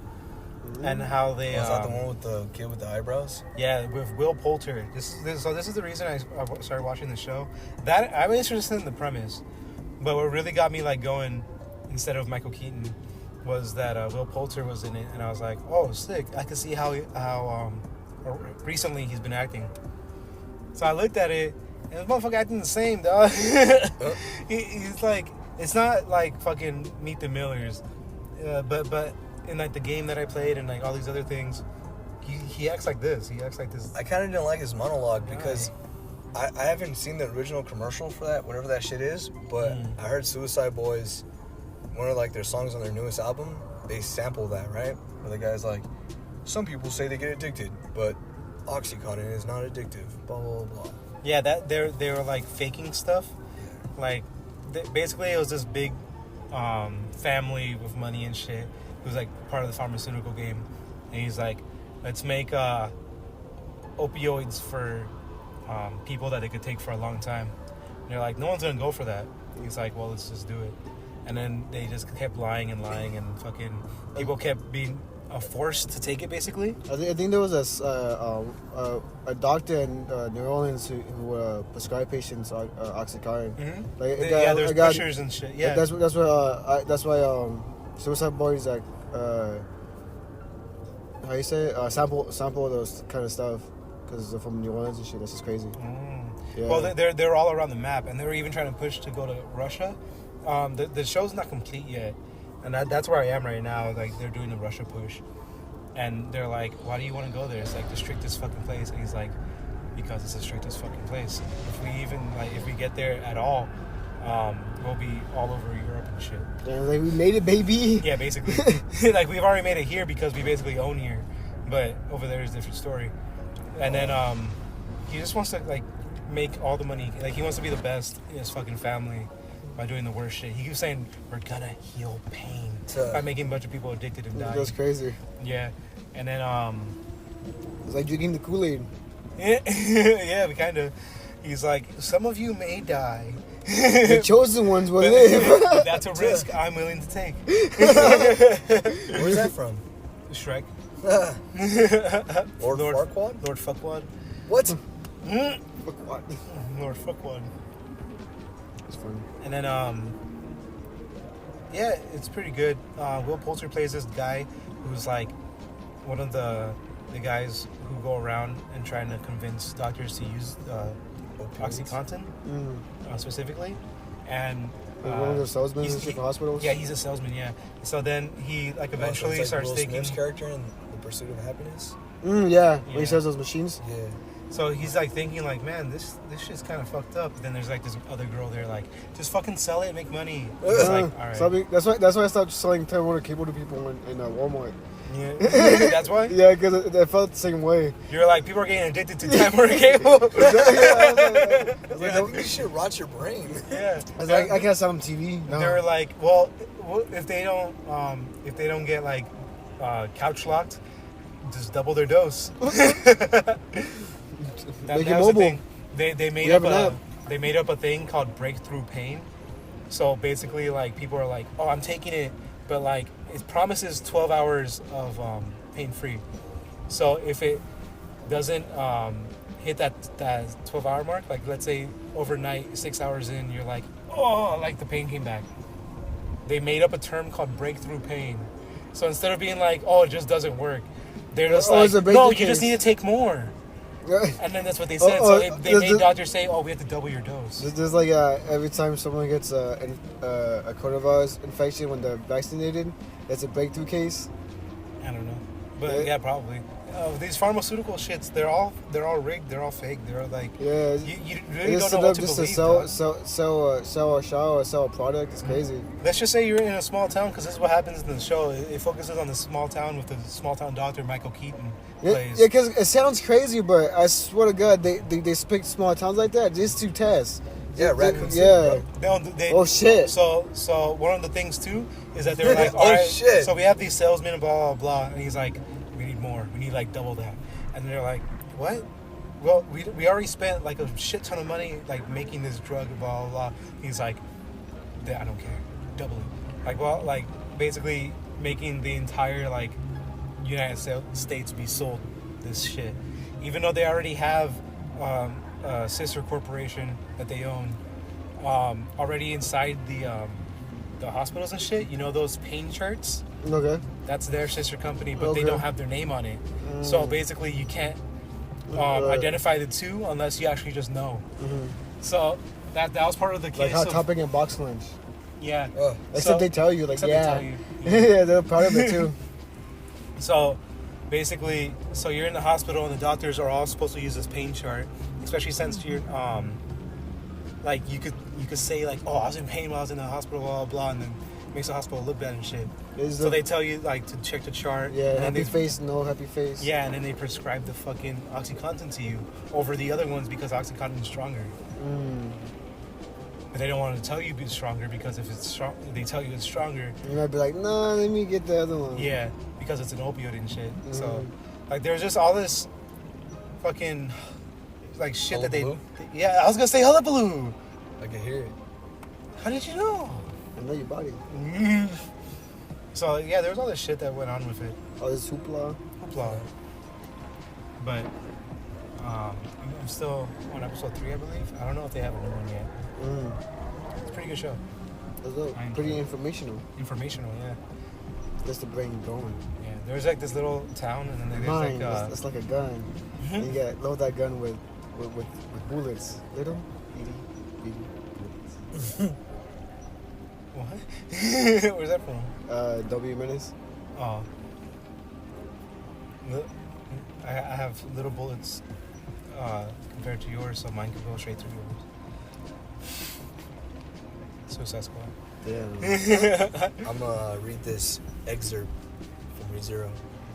Speaker 3: and how they.
Speaker 1: Was that the one with the kid with the eyebrows?
Speaker 2: Yeah,
Speaker 3: with Will Poulter. This is the reason I started watching the show. That I'm interested in the premise, but what really got me like going instead of Michael Keaton was that Will Poulter was in it, and I was like, oh, sick! I could see how recently he's been acting. So I looked at it, and this motherfucker acting the same, dog. He's like, it's not like fucking Meet the Millers, but in like the game that I played and like all these other things, he acts like this. He acts like this.
Speaker 1: I kind of didn't like his monologue because I haven't seen the original commercial for that, whatever that shit is, but I heard Suicide Boys, one of like their songs on their newest album, they sample that, right? Where the guy's like, some people say they get addicted, but Oxycontin is not addictive, blah, blah, blah.
Speaker 3: Yeah, that they were like faking stuff. Like, basically it was this big family with money and shit. It was like part of the pharmaceutical game. And he's like, let's make opioids for people that they could take for a long time. And they're like, no one's gonna go for that. He's like, well, let's just do it. And then they just kept lying and fucking people kept being forced to take it, basically.
Speaker 2: I think there was a doctor in New Orleans who prescribed patients Oxycontin.
Speaker 3: Mm-hmm.
Speaker 2: Like,
Speaker 3: there's pushers and shit. Yeah,
Speaker 2: that's why Suicide Boys like how you say it? Sample those kind of stuff because they're from New Orleans and shit. That's just crazy. Yeah.
Speaker 3: Well, they're all around the map, and they were even trying to push to go to Russia. The show's not complete yet, and that's where I am right now. Like, they're doing the Russia push, and they're like, "Why do you want to go there? It's like the strictest fucking place." And he's like, "Because it's the strictest fucking place. If we get there at all, we'll be all over Europe and shit."
Speaker 2: Yeah, like, we made it, baby.
Speaker 3: Yeah, basically. Like, we've already made it here because we basically own here, but over there is a different story. And then he just wants to like make all the money. Like, he wants to be the best in his fucking family by doing the worst shit. He keeps saying, we're gonna heal pain by making a bunch of people addicted and dying.
Speaker 2: That's crazy.
Speaker 3: Yeah. And then
Speaker 2: it's like drinking the Kool-Aid.
Speaker 3: yeah, we kind of. He's like, some of you may die.
Speaker 2: The chosen ones will live.
Speaker 3: That's a risk I'm willing to take.
Speaker 1: Where's that from?
Speaker 3: Shrek.
Speaker 1: Lord Farquaad?
Speaker 3: Lord Fuckwad.
Speaker 1: What?
Speaker 2: What?
Speaker 3: Lord Fuckwad.
Speaker 2: It's funny.
Speaker 3: And then, yeah, it's pretty good. Will Poulter plays this guy who's like one of the guys who go around and trying to convince doctors to use OxyContin specifically. And
Speaker 2: one of the salesmen in for hospitals?
Speaker 3: Yeah, he's a salesman, yeah. So then he like eventually starts
Speaker 1: Will
Speaker 3: thinking...
Speaker 1: Smith's character in The Pursuit of Happiness?
Speaker 2: Yeah, when he sells those machines.
Speaker 1: Yeah.
Speaker 3: So he's like thinking like, man, this shit's kind of fucked up. But then there's like this other girl there like, just fucking sell it and make money. He's like, all right.
Speaker 2: So that's why I stopped selling Time Warner cable to people in Walmart.
Speaker 3: Yeah. That's why?
Speaker 2: Yeah, because it felt the same way.
Speaker 3: You're like, people are getting addicted to Time Warner cable.
Speaker 1: I think this shit rots your brain.
Speaker 3: Yeah.
Speaker 2: I was like, I can't sell them TV. No.
Speaker 3: They were like, well, if they don't get like couch locked, just double their dose.
Speaker 2: Make it
Speaker 3: that was
Speaker 2: mobile.
Speaker 3: the thing. They made up a thing called breakthrough pain. So basically, like, people are like, oh, I'm taking it, but like it promises 12 hours of pain free. So if it doesn't hit that 12-hour mark, like let's say overnight, 6 hours in, you're like, oh, like the pain came back. They made up a term called breakthrough pain. So instead of being like, oh, it just doesn't work, they're just like, no, you just need to take more. And then that's what they said. So they made doctors say, oh, we have to double your dose.
Speaker 2: There's like every time someone gets a coronavirus infection when they're vaccinated, it's a breakthrough case.
Speaker 3: I don't know, but yeah, probably. These pharmaceutical shits, they're all rigged, they're all fake. They're like,
Speaker 2: yeah,
Speaker 3: you really don't know what to believe.
Speaker 2: Sell a product. It's crazy.
Speaker 3: Let's just say you're in a small town, because this is what happens in the show. It focuses on the small town with the small town doctor Michael Keaton plays.
Speaker 2: Yeah, because it sounds crazy, but I swear to God, they pick small towns like that just to test.
Speaker 1: Yeah, Raccoon City.
Speaker 2: Yeah.
Speaker 3: Oh
Speaker 2: shit.
Speaker 3: So one of the things too is that they're like, all right,
Speaker 1: shit.
Speaker 3: So we have these salesmen and blah blah blah, and he's like, we need more. We need like double that. And they're like, what? Well, we already spent like a shit ton of money like making this drug, blah blah blah. He's like, I don't care, double it. Like, well, like basically making the entire like United States be sold this shit, even though they already have a sister corporation that they own already inside the hospitals and shit. You know those pain charts?
Speaker 2: Okay.
Speaker 3: That's their sister company, but they don't have their name on it. So basically, you can't identify the two unless you actually just know.
Speaker 2: Mm-hmm.
Speaker 3: So that was part of the case.
Speaker 2: Like hot
Speaker 3: of,
Speaker 2: topic and box lunch.
Speaker 3: Yeah.
Speaker 2: Except they tell you, like,
Speaker 3: except
Speaker 2: yeah.
Speaker 3: they tell you.
Speaker 2: Yeah, they're part of it too.
Speaker 3: So basically, so you're in the hospital and the doctors are all supposed to use this pain chart, especially since you're like you could say like, oh, I was in pain while I was in the hospital, blah blah blah, and then it makes the hospital look bad and shit. So they tell you like to check the chart.
Speaker 2: Yeah,
Speaker 3: and
Speaker 2: happy face, no happy face.
Speaker 3: Yeah, and then they prescribe the fucking OxyContin to you over the other ones because OxyContin is stronger. But they don't want to tell you it's stronger because if it's strong, they tell you it's stronger.
Speaker 2: You might be like, nah, let me get the other one.
Speaker 3: Yeah, because it's an opioid and shit. So, like, there's just all this fucking like shit that they. Yeah, I was gonna say hullabaloo.
Speaker 1: I can hear it.
Speaker 3: How did you know?
Speaker 2: I know your body.
Speaker 3: So yeah, there was all this shit that went on with it.
Speaker 2: Oh, this hoopla.
Speaker 3: But I'm still on episode 3, I believe. I don't know if they have a new one yet. It's a pretty good show.
Speaker 2: That's pretty informational.
Speaker 3: Informational, yeah.
Speaker 2: Gets the brain going.
Speaker 3: Yeah, there's like this little town, and then there's
Speaker 2: Mine,
Speaker 3: like
Speaker 2: it's like a gun. And you got load that gun with bullets. Little, bitty bullets.
Speaker 3: What? Where's that from?
Speaker 2: W Menace.
Speaker 3: Oh. I have little bullets compared to yours, so mine could go straight through yours. Suicide Squad.
Speaker 2: Yeah.
Speaker 1: I'm gonna read this excerpt from ReZero.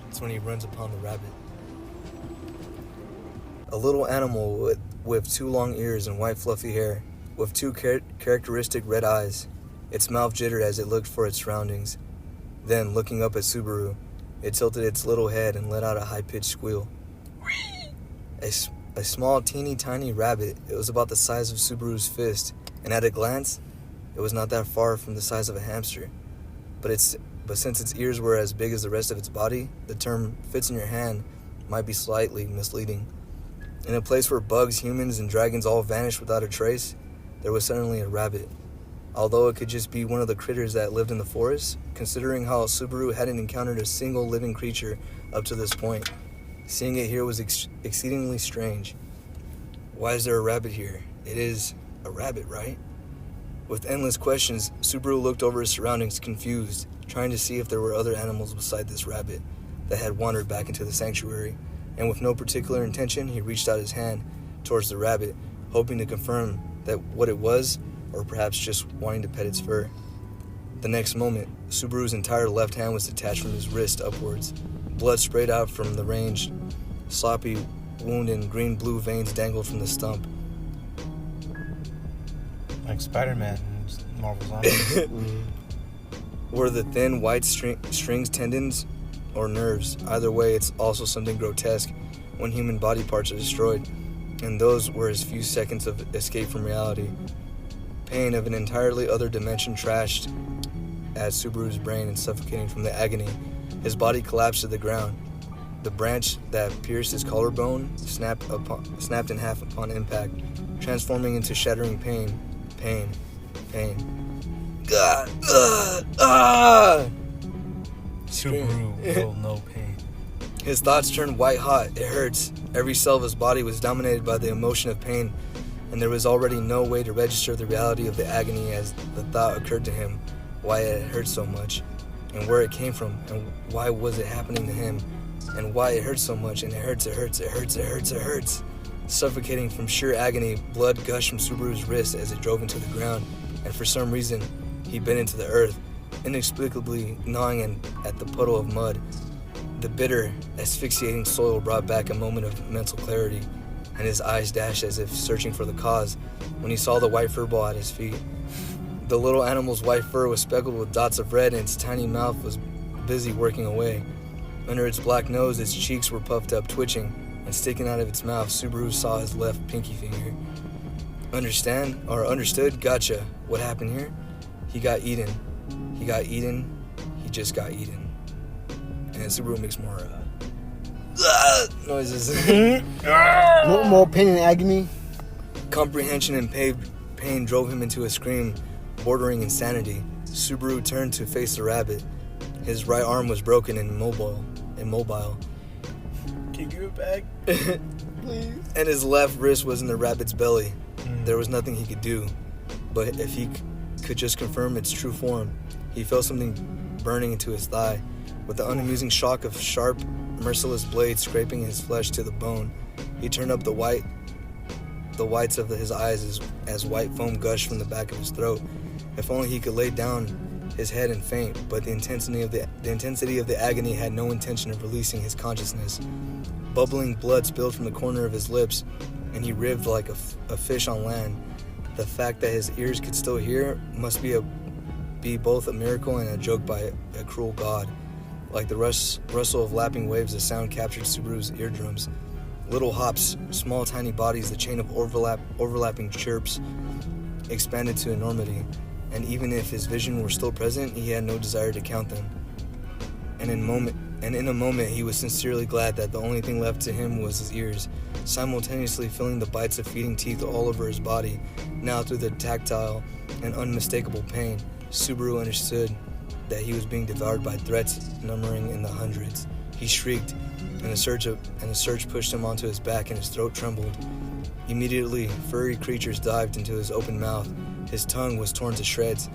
Speaker 1: It's when he runs upon the rabbit. A little animal with 2 long ears and white fluffy hair, with 2 characteristic red eyes. Its mouth jittered as it looked for its surroundings. Then, looking up at Subaru, it tilted its little head and let out a high-pitched squeal. A small, teeny tiny rabbit. It was about the size of Subaru's fist, and at a glance, it was not that far from the size of a hamster. But since its ears were as big as the rest of its body, the term fits in your hand might be slightly misleading. In a place where bugs, humans, and dragons all vanished without a trace, there was suddenly a rabbit. Although it could just be one of the critters that lived in the forest, considering how Subaru hadn't encountered a single living creature up to this point, seeing it here was exceedingly strange. Why is there a rabbit here? It is a rabbit, right? With endless questions, Subaru looked over his surroundings, confused, trying to see if there were other animals beside this rabbit that had wandered back into the sanctuary, and with no particular intention, he reached out his hand towards the rabbit, hoping to confirm that what it was, or perhaps just wanting to pet its fur. The next moment, Subaru's entire left hand was detached from his wrist upwards. Blood sprayed out from the range. Sloppy wound and green-blue veins dangled from the stump.
Speaker 3: Like Spider-Man in Marvel Zombies.
Speaker 1: Were the thin white strings tendons or nerves? Either way, it's also something grotesque when human body parts are destroyed, and those were his few seconds of escape from reality. Pain of an entirely other dimension trashed at Subaru's brain and suffocating from the agony. His body collapsed to the ground. The branch that pierced his collarbone snapped in half upon impact, transforming into shattering pain. God!
Speaker 3: Subaru will know pain.
Speaker 1: His thoughts turned white hot. It hurts. Every cell of his body was dominated by the emotion of pain, and there was already no way to register the reality of the agony as the thought occurred to him why it had hurt so much, and where it came from, and why was it happening to him, and why it hurt so much, and it hurts. Suffocating from sheer agony, blood gushed from Subaru's wrist as it drove into the ground, and for some reason, he bent into the earth, inexplicably gnawing at the puddle of mud. The bitter, asphyxiating soil brought back a moment of mental clarity, and his eyes dashed as if searching for the cause when he saw the white fur ball at his feet. The little animal's white fur was speckled with dots of red, and its tiny mouth was busy working away. Under its black nose, its cheeks were puffed up, twitching, and sticking out of its mouth, Subaru saw his left pinky finger. Understood? Gotcha. What happened here? He got eaten. He just got eaten. And Subaru makes more noises.
Speaker 2: More pain and agony.
Speaker 1: Comprehension and pain drove him into a scream bordering insanity. Subaru turned to face the rabbit. His right arm was broken and immobile.
Speaker 3: Can you give it back?
Speaker 2: Please.
Speaker 1: And his left wrist was in the rabbit's belly. There was nothing he could do. But if he could just confirm its true form, he felt something burning into his thigh. With the unamusing shock of sharp, merciless blades scraping his flesh to the bone, he turned up the whites of his eyes as white foam gushed from the back of his throat. If only he could lay down his head and faint, but the intensity of the agony had no intention of releasing his consciousness. Bubbling blood spilled from the corner of his lips, and he writhed like a fish on land. The fact that his ears could still hear must be both a miracle and a joke by a cruel god. Like the rustle of lapping waves, the sound captured Subaru's eardrums. Little hops, small tiny bodies, the chain of overlapping chirps expanded to enormity. And even if his vision were still present, he had no desire to count them. And in a moment, he was sincerely glad that the only thing left to him was his ears, simultaneously feeling the bites of feeding teeth all over his body. Now through the tactile and unmistakable pain, Subaru understood that he was being devoured by threats numbering in the hundreds. He shrieked, and the surge pushed him onto his back and his throat trembled. Immediately, furry creatures dived into his open mouth. His tongue was torn to shreds.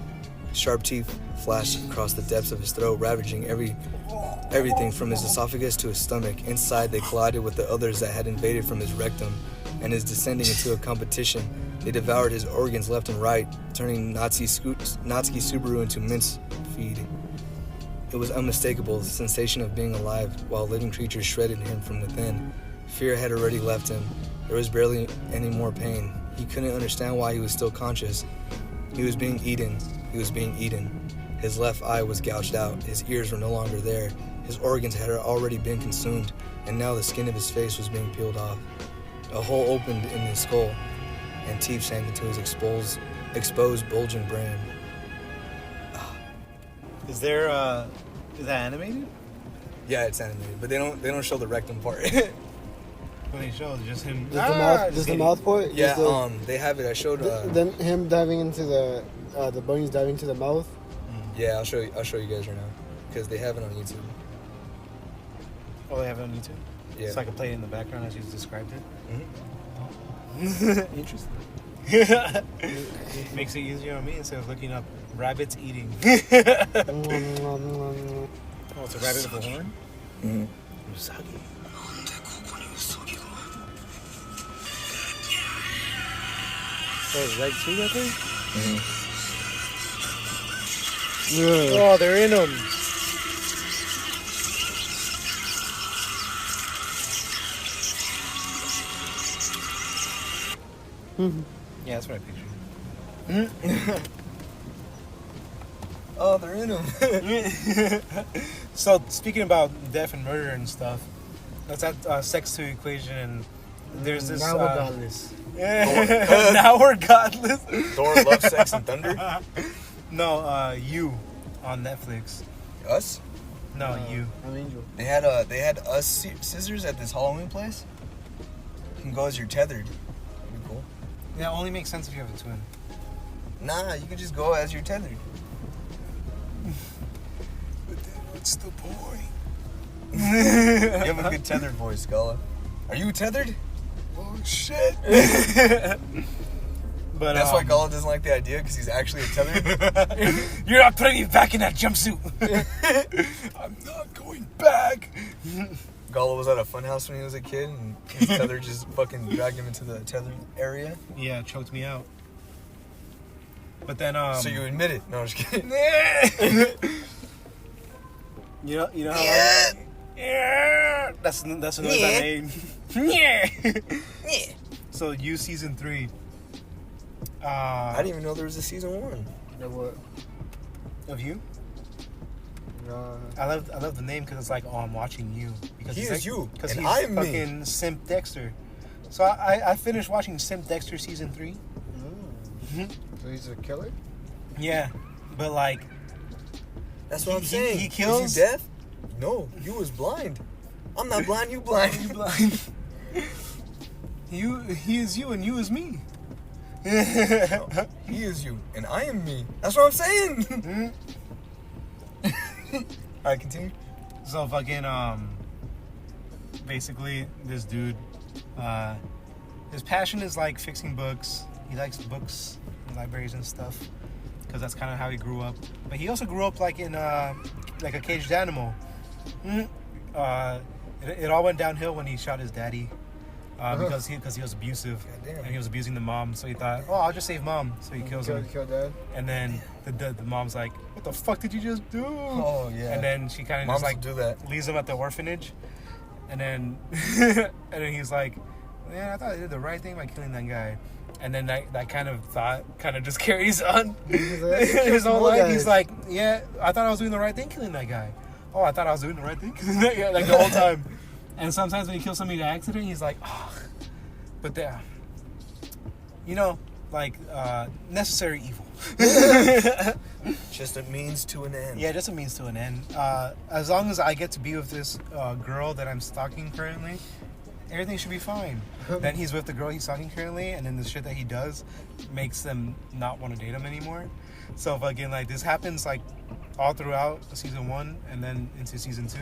Speaker 1: Sharp teeth flashed across the depths of his throat, ravaging everything from his esophagus to his stomach. Inside, they collided with the others that had invaded from his rectum, and as descending into a competition, they devoured his organs left and right, turning Natsuki Subaru into mince feed. It was unmistakable, the sensation of being alive, while living creatures shredded him from within. Fear had already left him. There was barely any more pain. He couldn't understand why he was still conscious. He was being eaten. He was being eaten. His left eye was gouged out. His ears were no longer there. His organs had already been consumed, and now the skin of his face was being peeled off. A hole opened in his skull, and teeth sank into his exposed bulging brain.
Speaker 3: Is that animated?
Speaker 1: Yeah, it's animated, but they don't show the rectum part.
Speaker 3: When they show, it's just him.
Speaker 2: Just the mouth part?
Speaker 1: Yeah, they have it. I showed.
Speaker 2: Then him diving into the bunnies diving into the mouth.
Speaker 1: Yeah, I'll show you guys right now, because they have it on YouTube.
Speaker 3: Oh, they have it on YouTube?
Speaker 1: Yeah.
Speaker 3: So I can play it in the background as you described it?
Speaker 1: Mm-hmm.
Speaker 3: Interesting. Makes it easier on me instead of looking up rabbits eating. Oh, it's a rabbit with a horn?
Speaker 1: Mm-hmm.
Speaker 3: Usagi. Oh, is that two right there?
Speaker 1: Mm-hmm.
Speaker 3: Oh, they're in them. Yeah, that's what I pictured.
Speaker 1: Oh, they're in them.
Speaker 3: So, speaking about death and murder and stuff, let's add sex to the equation. And there's this.
Speaker 2: Now we're godless.
Speaker 3: Now we're godless.
Speaker 1: Thor, Love, Sex, and Thunder?
Speaker 3: No, You on Netflix.
Speaker 1: Us?
Speaker 3: No, You.
Speaker 2: I'm Angel.
Speaker 1: They had us scissors at this Halloween place. You can go as you're tethered. That'd be cool.
Speaker 3: That only makes sense if you have a twin.
Speaker 1: Nah, you can just go as you're tethered.
Speaker 3: But then what's the point?
Speaker 1: You have a good tethered voice, Gala. Are you tethered?
Speaker 3: Oh, shit. But
Speaker 1: that's why Gala doesn't like the idea, because he's actually a tethered.
Speaker 3: You're not putting me back in that jumpsuit. I'm not going back.
Speaker 1: Gala was at a funhouse when he was a kid, and his tether just fucking dragged him into the tethered area.
Speaker 3: Yeah, it choked me out. But then,
Speaker 1: So you admit it? No, I'm just kidding.
Speaker 3: You know how? Yeah. That's the noise I made. Yeah. So You season 3.
Speaker 1: I didn't even know there was a season 1.
Speaker 2: That what?
Speaker 3: Of You?
Speaker 2: No.
Speaker 3: I love the name because it's like, oh, I'm watching You. Because
Speaker 1: He
Speaker 3: he's
Speaker 1: is
Speaker 3: like,
Speaker 1: you,
Speaker 3: because
Speaker 1: and
Speaker 3: he's
Speaker 1: I'm me.
Speaker 3: fucking Simp Dexter. So I finished watching Simp Dexter season 3.
Speaker 2: So he's a killer?
Speaker 3: Yeah, but like,
Speaker 1: That's what I'm saying.
Speaker 3: he kills.
Speaker 1: Is he deaf? No, you was blind. I'm not blind. You blind.
Speaker 3: You blind. He is you and you is me.
Speaker 1: No, he is you and I am me. That's what I'm saying. Alright, continue.
Speaker 3: So fucking basically, this dude, his passion is like fixing books. He likes books, and libraries and stuff, because that's kind of how he grew up. But he also grew up like in like a caged animal. It all went downhill when he shot his daddy. Because he was abusive, and he was abusing the mom. So he thought, oh, I'll just save mom. So he kills him.
Speaker 2: Kill dad.
Speaker 3: And then the mom's like, what the fuck did you just do?
Speaker 1: Oh yeah.
Speaker 3: And then she kind of
Speaker 1: Moms
Speaker 3: just like
Speaker 1: do that.
Speaker 3: leaves him at the orphanage. And then and then he's like, man, I thought I did the right thing by killing that guy. And then that kind of thought kind of just carries on his whole life. He's like, yeah, I thought I was doing the right thing killing that guy. Oh, I thought I was doing the right thing killing that guy, like the whole time. And sometimes when he kills somebody in an accident, he's like, oh. But there, you know, like necessary evil.
Speaker 1: Just a means to an end.
Speaker 3: Yeah, just a means to an end. As long as I get to be with this girl that I'm stalking currently, everything should be fine. Then he's with the girl he's stalking currently, and then the shit that he does makes them not want to date him anymore. So if again, like this happens like all throughout season 1 and then into season 2.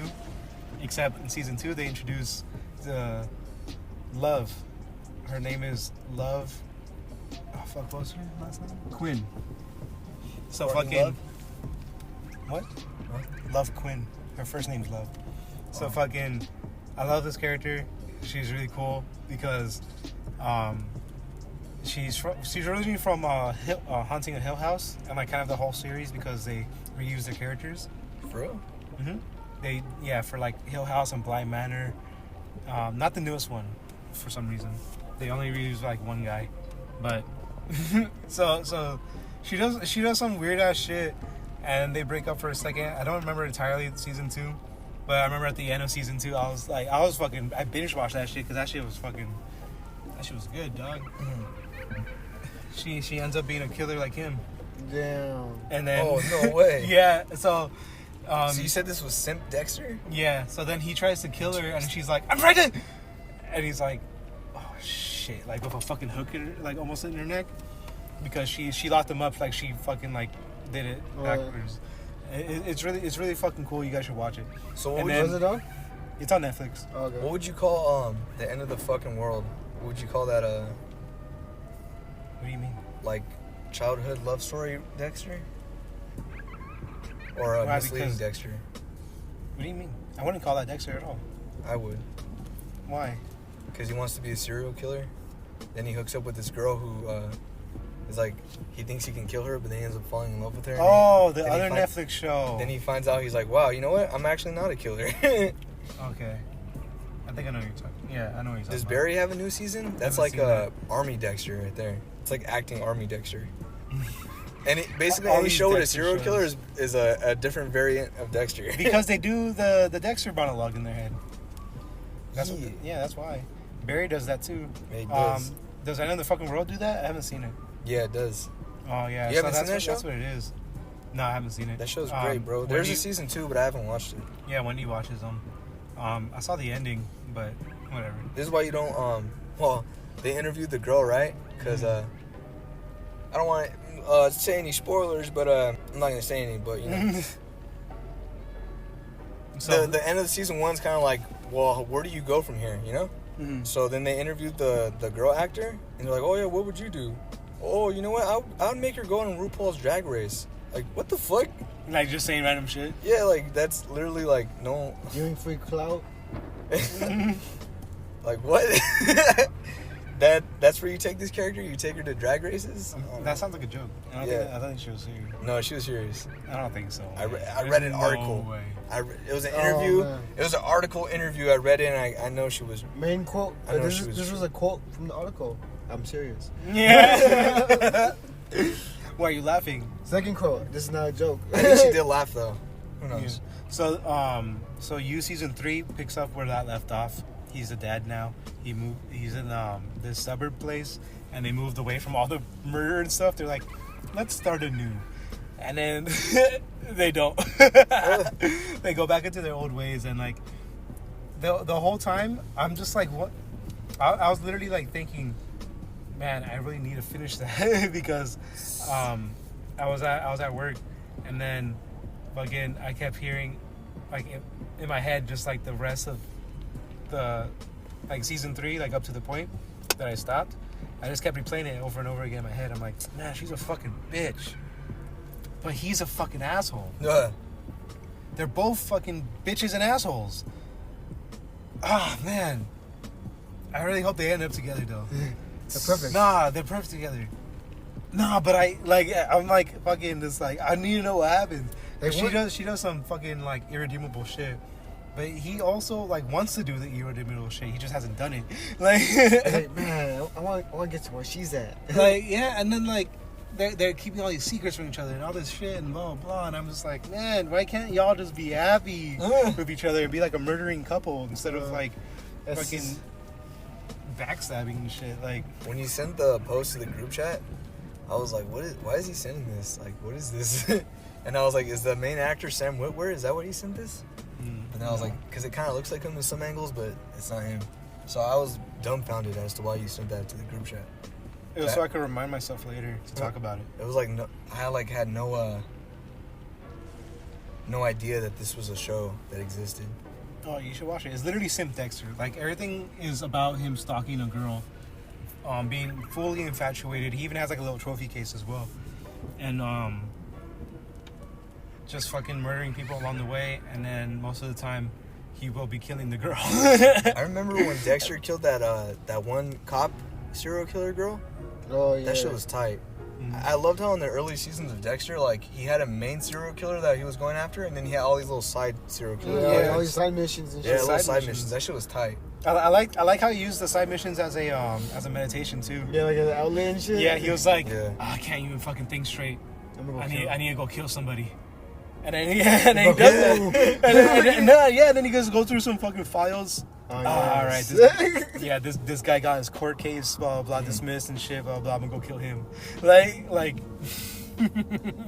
Speaker 3: Except in season 2, they introduce the Love. Her name is Love. Oh fuck, what's her last name? Quinn. So
Speaker 1: Courtney
Speaker 3: fucking.
Speaker 1: Love?
Speaker 3: What? Love Quinn. Her first name's Love. So fucking, I love this character. She's really cool because, she's originally from Haunting a Hill House, and like kind of the whole series because they reuse their characters.
Speaker 1: For real?
Speaker 3: Mm-hmm. For like Hill House and Bly Manor. Not the newest one, for some reason. They only reuse like one guy, but so she does some weird ass shit, and they break up for a second. I don't remember entirely season 2, but I remember at the end of season 2, I binge watched that shit because that shit was good, dog. She ends up being a killer like him.
Speaker 2: Damn.
Speaker 3: And then
Speaker 1: Oh no way.
Speaker 3: yeah, so.
Speaker 1: So you said this was Simp Dexter?
Speaker 3: Yeah, so then he tries to kill her, and she's like, I'm pregnant! And he's like, oh, shit, like with a fucking hook in her, like almost in her neck, because she locked him up, like she fucking like did it backwards. It's really fucking cool. You guys should watch it.
Speaker 1: So
Speaker 2: what was it on?
Speaker 3: It's on Netflix.
Speaker 2: Oh, okay.
Speaker 1: What would you call the end of the fucking world? What would you call that?
Speaker 3: What do you mean?
Speaker 1: Like childhood love story Dexter? Or
Speaker 3: Why,
Speaker 1: misleading
Speaker 3: because-
Speaker 1: Dexter?
Speaker 3: What do you mean? I wouldn't call that Dexter at all.
Speaker 1: I would.
Speaker 3: Why?
Speaker 1: Because he wants to be a serial killer. Then he hooks up with this girl who is like, he thinks he can kill her, but then he ends up falling in love with her.
Speaker 3: Oh, the other Netflix show.
Speaker 1: Then he finds out, he's like, wow, you know what? I'm actually not a killer.
Speaker 3: Okay. I think I know what you're talking. Yeah, I know what you're talking
Speaker 1: Does
Speaker 3: about.
Speaker 1: Barry have a new season? That's
Speaker 3: Haven't
Speaker 1: like
Speaker 3: seen
Speaker 1: a
Speaker 3: that.
Speaker 1: Army Dexter right there. It's like acting Army Dexter. And basically
Speaker 3: All
Speaker 1: any
Speaker 3: these
Speaker 1: show with a
Speaker 3: Dexter
Speaker 1: serial
Speaker 3: shows.
Speaker 1: killer is a different variant of Dexter.
Speaker 3: Because they do the Dexter monologue in their head. That's
Speaker 1: Yeah.
Speaker 3: that's why. Barry does that too.
Speaker 1: Yeah, he does.
Speaker 3: Does End of the Fucking World do that? I haven't seen it.
Speaker 1: Yeah, it does.
Speaker 3: Oh yeah.
Speaker 1: You haven't seen
Speaker 3: that's
Speaker 1: that show?
Speaker 3: That's what it is. No, I haven't seen it.
Speaker 1: That show's great, bro. There's a season 2, but I haven't watched it.
Speaker 3: Yeah, Wendy watches them. I saw the ending, but whatever.
Speaker 1: This is why you don't, well, they interviewed the girl, right? Because, I don't want to say any spoilers, but I'm not going to say any, but, you know.
Speaker 3: So
Speaker 1: the end of the season 1's kind of like, well, where do you go from here, you know? So then they interviewed the girl actor, and they're like, oh, yeah, what would you do? Oh, you know what? I would make her go on RuPaul's Drag Race. Like, what the fuck?
Speaker 3: like just saying random shit.
Speaker 1: Yeah, like, that's literally, like, no...
Speaker 2: Giving free clout.
Speaker 1: Like, what? That's where you take this character? You take her to drag races?
Speaker 3: That sounds like a joke. I don't think she was serious.
Speaker 1: No, she was serious.
Speaker 3: I don't think so.
Speaker 1: I read an article.
Speaker 3: No way.
Speaker 1: It was an interview.
Speaker 2: Man.
Speaker 1: It was an article interview. I read it, and I know she was...
Speaker 2: Main quote.
Speaker 1: I know
Speaker 2: This
Speaker 1: she was
Speaker 2: was a quote from the article. I'm serious.
Speaker 3: Yeah. Why are you laughing?
Speaker 2: Second quote. This is not a joke.
Speaker 1: I think she did laugh, though. Who knows?
Speaker 3: Yeah. So You season 3 picks up where that left off. He's a dad now. He's in this suburb place, and they moved away from all the murder and stuff. They're like, let's start anew. And then they don't. They go back into their old ways, and like the whole time I'm just like, what? I was literally like thinking, man, I really need to finish that because I was at work, and then again I kept hearing like in my head just like the rest of like season 3, like up to the point that I stopped, I just kept replaying it over and over again in my head. I'm like, man, she's a fucking bitch, but he's a fucking asshole. They're both fucking bitches and assholes. Ah, man. I really hope they end up together, though.
Speaker 2: They're perfect.
Speaker 3: Nah, they're perfect together. Nah, but I'm like fucking just like, I need to know what happens.
Speaker 2: Like,
Speaker 3: She does some fucking like irredeemable shit. But he also like wants to do the irredeemable shit. He just hasn't done it. Like,
Speaker 2: Like, man, I want to get to where she's at.
Speaker 3: like yeah, and then like they're keeping all these secrets from each other and all this shit and blah blah blah. And I'm just like, man, why can't y'all just be happy with each other and be like a murdering couple instead of like fucking backstabbing and shit? Like,
Speaker 1: when you sent the post to the group chat, I was like, why is he sending this? Like, what is this? And I was like, is the main actor Sam Witwer? Is that what he sent this? And then I was like, because it kind of looks like him in some angles, but it's not him. So I was dumbfounded as to why you sent that to the group chat.
Speaker 3: it was so I could remind myself later to talk about it.
Speaker 1: It was like I had no idea that this was a show that existed.
Speaker 3: Oh, you should watch it. It's literally Sim Dexter. Like, everything is about him stalking a girl, being fully infatuated. He even has like a little trophy case as well, and just fucking murdering people along the way. And then most of the time, he will be killing the girl.
Speaker 1: I remember when Dexter killed that one cop serial killer girl.
Speaker 2: Oh, yeah.
Speaker 1: That shit was tight. I loved how in the early seasons of Dexter, like, he had a main serial killer that he was going after, and then he had all these little side serial killers.
Speaker 2: Yeah,
Speaker 3: Yeah.
Speaker 2: all these side missions and shit.
Speaker 1: Yeah, little
Speaker 3: Side
Speaker 1: side
Speaker 3: missions.
Speaker 1: missions. That shit was tight.
Speaker 3: I like how he used the side missions as a meditation too.
Speaker 2: Yeah, like an outlet and shit.
Speaker 3: Yeah, he was like,
Speaker 1: Yeah.
Speaker 3: "Oh, I can't even fucking think straight.
Speaker 2: I'm gonna go
Speaker 3: I
Speaker 2: kill
Speaker 3: need to go kill somebody." And then he
Speaker 2: Go
Speaker 3: does
Speaker 2: kill.
Speaker 3: that. And then he goes go through some fucking files.
Speaker 2: Oh,
Speaker 3: All
Speaker 2: yes.
Speaker 3: right, this guy got his court case blah blah dismissed and shit blah blah. I'm gonna go kill him. Like